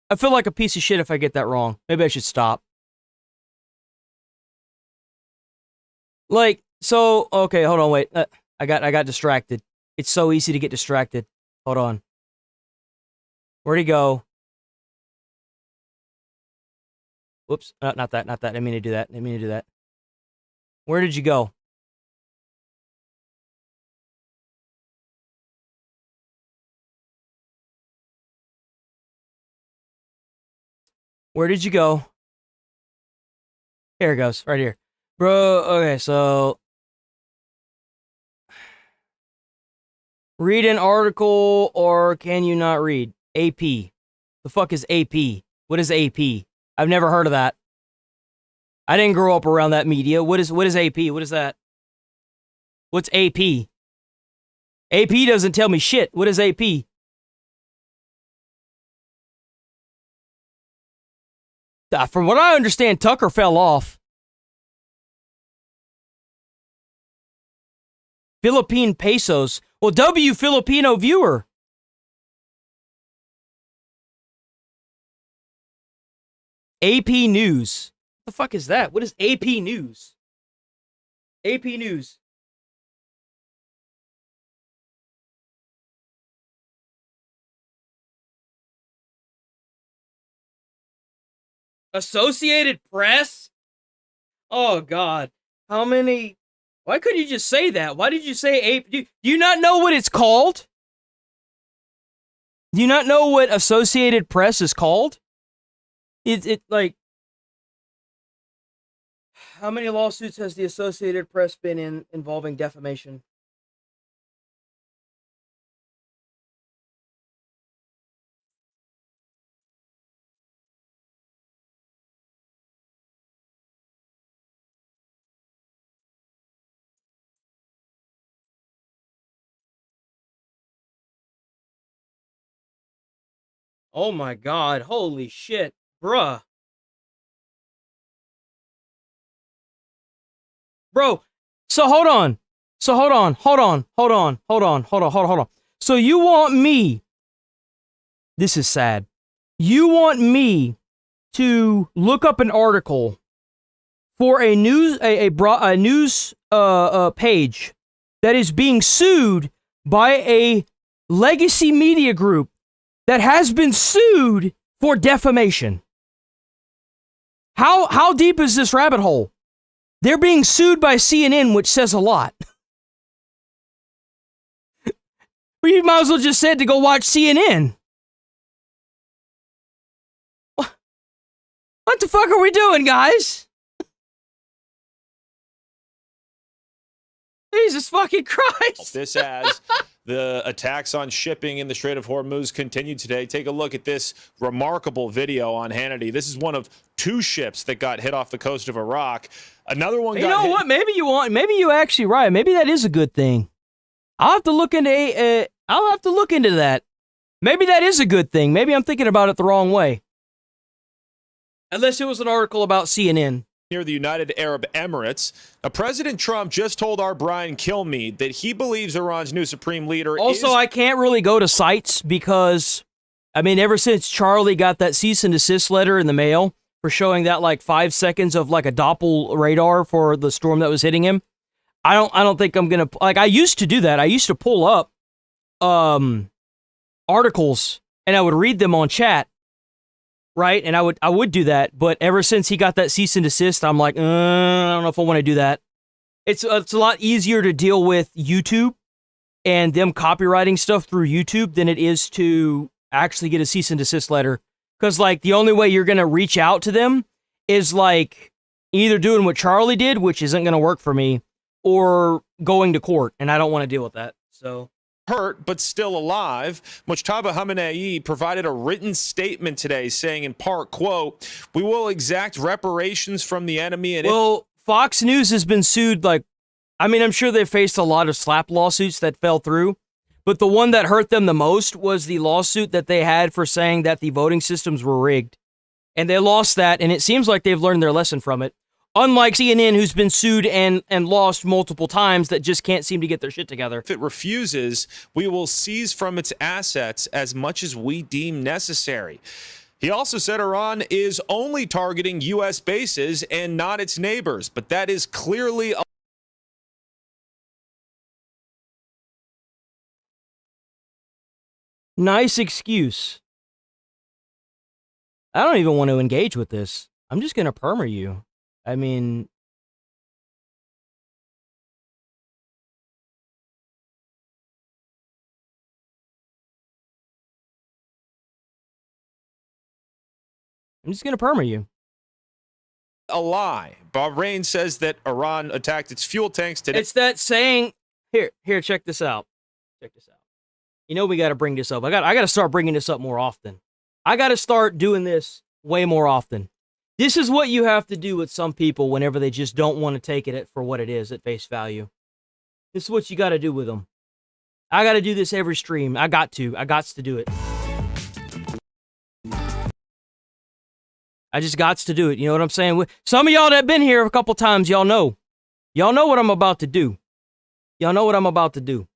I feel like a piece of shit if I get that wrong. Maybe I should stop. Like, so, okay, hold on, wait. I got distracted. It's so easy to get distracted. Hold on. Where'd he go? Whoops. Not that. I didn't mean to do that. Where did you go? Where did you go? Here it goes. Right here. Bro, okay, so... Read an article, or can you not read? AP. The fuck is AP? What is AP? I've never heard of that. I didn't grow up around that media. What is AP? What is that? What's AP? AP doesn't tell me shit. What is AP? From what I understand, Tucker fell off. Philippine pesos. Well, W Filipino viewer. AP News. What the fuck is that? What is AP News? AP News. Associated Press? Oh, God. How many... Why couldn't you just say that? Why did you say AP? Do you not know what it's called? Do you not know what Associated Press is called? It like... How many lawsuits has the Associated Press been in involving defamation? Oh my God, holy shit, bruh. Bro, so hold on. Hold on. So you want me, this is sad. You want me to look up an article for a news page that is being sued by a legacy media group that has been sued for defamation. How deep is this rabbit hole? They're being sued by CNN, which says a lot. Well, you might as well just said to go watch CNN. What the fuck are we doing, guys? Jesus fucking Christ. This as the attacks on shipping in the Strait of Hormuz continued today. Take a look at this remarkable video on Hannity. This is one of 2 ships that got hit off the coast of Iraq. Another one got hit. You know what? Maybe you're actually right. Maybe that is a good thing. I'll have to look into that. Maybe that is a good thing. Maybe I'm thinking about it the wrong way. Unless it was an article about CNN. Near the United Arab Emirates. President Trump just told our Brian Kilmeade that he believes Iran's new supreme leader Also, I can't really go to sites because, I mean, ever since Charlie got that cease and desist letter in the mail for showing that like 5 seconds of like a Doppel radar for the storm that was hitting him, I don't think I'm gonna, like, I used to do that. I used to pull up articles and I would read them on chat. Right, and I would do that, but ever since he got that cease and desist, I'm like, I don't know if I want to do that. It's a lot easier to deal with YouTube and them copywriting stuff through YouTube than it is to actually get a cease and desist letter. Because like the only way you're gonna reach out to them is like either doing what Charlie did, which isn't gonna work for me, or going to court, and I don't want to deal with that. So. Hurt but still alive. Mujtaba Khamenei provided a written statement today saying in part, quote, "We will exact reparations from the enemy." And Fox News has been sued, like, I mean, I'm sure they faced a lot of slap lawsuits that fell through, but the one that hurt them the most was the lawsuit that they had for saying that the voting systems were rigged. And they lost that, and it seems like they've learned their lesson from it. Unlike CNN, who's been sued and lost multiple times, that just can't seem to get their shit together. If it refuses, we will seize from its assets as much as we deem necessary. He also said Iran is only targeting U.S. bases and not its neighbors, but that is clearly a nice excuse. I don't even want to engage with this. I'm just gonna perma you. I mean, I'm just gonna perma you. A lie. Bahrain says that Iran attacked its fuel tanks today. It's that saying. Here, check this out. Check this out. You know we got to bring this up. I got to start bringing this up more often. I got to start doing this way more often. This is what you have to do with some people whenever they just don't want to take it for what it is at face value. This is what you got to do with them. I got to do this every stream. I got to do it. I just got to do it. You know what I'm saying? Some of y'all that been here a couple times, y'all know. Y'all know what I'm about to do. Y'all know what I'm about to do.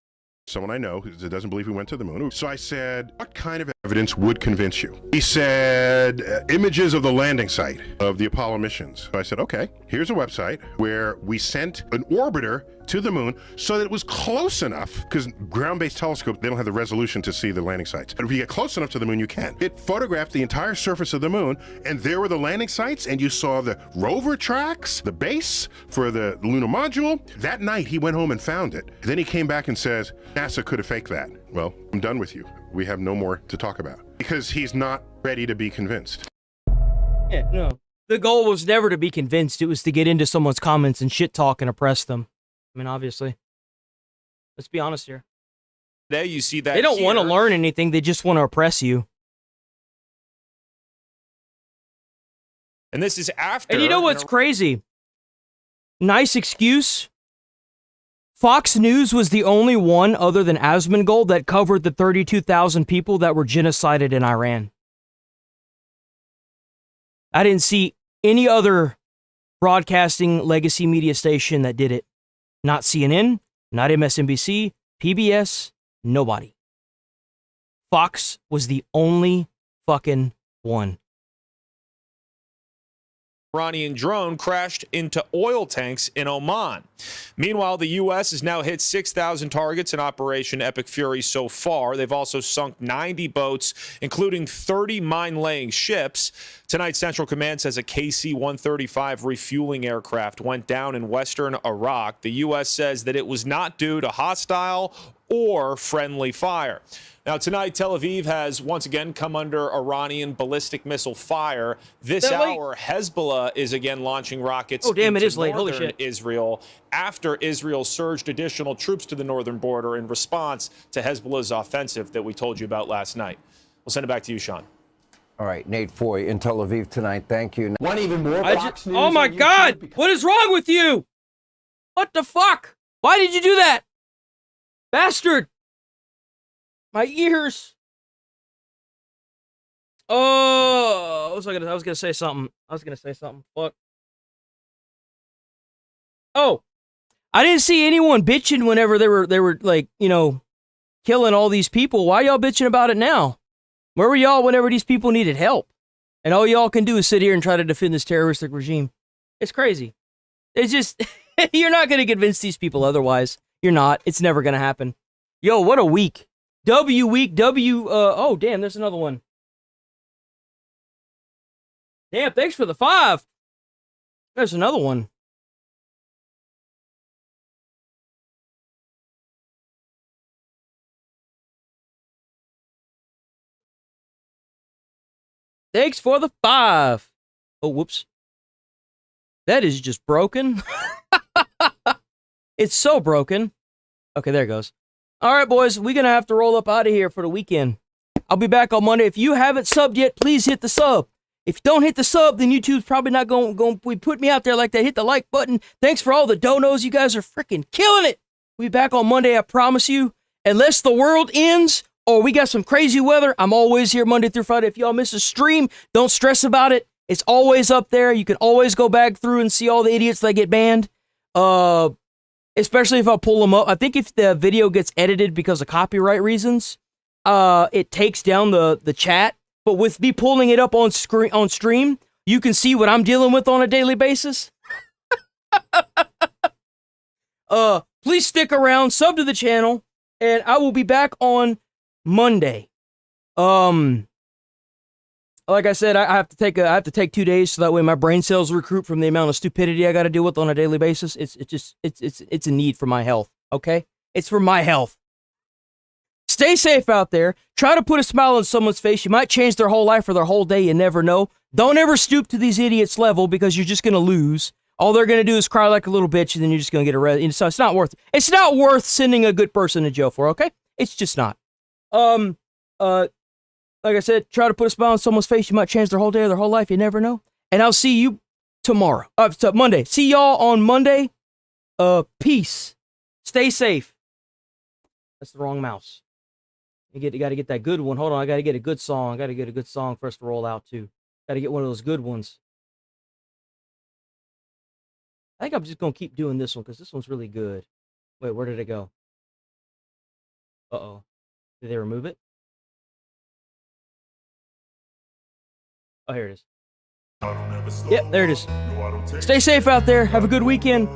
Someone I know who doesn't believe we went to the moon. So I said, what kind of evidence would convince you? He said, images of the landing site of the Apollo missions. So I said, okay, here's a website where we sent an orbiter to the moon so that it was close enough, because ground-based telescopes, they don't have the resolution to see the landing sites. But if you get close enough to the moon, you can. It photographed the entire surface of the moon, and there were the landing sites, and you saw the rover tracks, the base for the lunar module. That night, he went home and found it. Then he came back and says, NASA could have faked that. Well, I'm done with you. We have no more to talk about. Because he's not ready to be convinced. Yeah, no. The goal was never to be convinced. It was to get into someone's comments and shit talk and oppress them. I mean, obviously. Let's be honest here. There you see that they don't want to learn anything. They just want to oppress you. And this is after. And you know what's crazy? Nice excuse. Fox News was the only one other than Asmongold that covered the 32,000 people that were genocided in Iran. I didn't see any other broadcasting legacy media station that did it. Not CNN, not MSNBC, PBS, nobody. Fox was the only fucking one. Iranian drone crashed into oil tanks in Oman. Meanwhile, the U.S. has now hit 6,000 targets in Operation Epic Fury so far. They've also sunk 90 boats, including 30 mine-laying ships. Tonight, Central Command says a KC-135 refueling aircraft went down in western Iraq. The U.S. says that it was not due to hostile or friendly fire. Now, tonight, Tel Aviv has once again come under Iranian ballistic missile fire. This hour, Hezbollah is again launching rockets into northern Israel after Israel surged additional troops to the northern border in response to Hezbollah's offensive that we told you about last night. We'll send it back to you, Sean. All right, Nate Foy in Tel Aviv tonight. Thank you. One even more Fox News oh my God! What is wrong with you? What the fuck? Why did you do that? Bastard! My ears. Oh, I was gonna say something. Fuck. Oh, I didn't see anyone bitching whenever they were like, you know, killing all these people. Why y'all bitching about it now? Where were y'all whenever these people needed help? And all y'all can do is sit here and try to defend this terroristic regime. It's crazy. It's just, you're not gonna convince these people otherwise. You're not. It's never gonna happen. Yo, what a week. Week, oh, damn, there's another one. Damn, thanks for the 5. There's another one. Thanks for the 5. Oh, whoops. That is just broken. It's so broken. Okay, there it goes. All right, boys, we're going to have to roll up out of here for the weekend. I'll be back on Monday. If you haven't subbed yet, please hit the sub. If you don't hit the sub, then YouTube's probably not going to put me out there like that. Hit the like button. Thanks for all the donos. You guys are freaking killing it. We'll be back on Monday, I promise you. Unless the world ends or we got some crazy weather, I'm always here Monday through Friday. If y'all miss a stream, don't stress about it. It's always up there. You can always go back through and see all the idiots that get banned. Especially if I pull them up. I think if the video gets edited because of copyright reasons, it takes down the chat. But with me pulling it up on stream, you can see what I'm dealing with on a daily basis. Please stick around, sub to the channel, and I will be back on Monday. like I said, I have to take 2 days so that way my brain cells recruit from the amount of stupidity I got to deal with on a daily basis. It's a need for my health. Okay, it's for my health. Stay safe out there. Try to put a smile on someone's face. You might change their whole life or their whole day. You never know. Don't ever stoop to these idiots' level because you're just gonna lose. All they're gonna do is cry like a little bitch, and then you're just gonna get arrested. So it's not worth. It's not worth sending a good person to jail for. Okay, it's just not. Like I said, try to put a smile on someone's face. You might change their whole day or their whole life. You never know. And I'll see you tomorrow. Monday. See y'all on Monday. Peace. Stay safe. That's the wrong mouse. You got to get that good one. Hold on. I got to get a good song. I got to get a good song for us to roll out to. Got to get one of those good ones. I think I'm just going to keep doing this one because this one's really good. Wait, where did it go? Uh-oh. Did they remove it? Oh, here it is. Yep, there it is. Stay safe out there. Have a good weekend.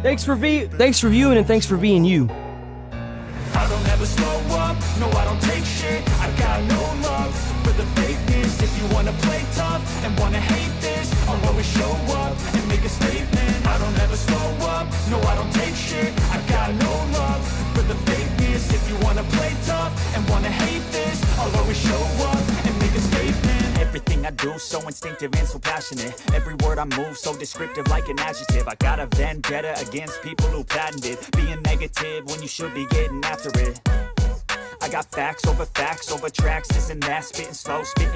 Thanks for viewing and thanks for being you. I don't ever slow up, no I don't take shit. I got no love for the fakeness. If you wanna play tough and wanna hate this, I'll always show up and make a statement. I don't ever slow up, no I don't take shit. I got no love for the fakeness. If you wanna play tough and wanna hate this, I'll always show up and make a statement. Everything I do so instinctive and so passionate. Every word I move so descriptive like an adjective. I got a vendetta against people who patented being negative when you should be getting after it. I got facts over tracks, this and that, spitting slow, spitting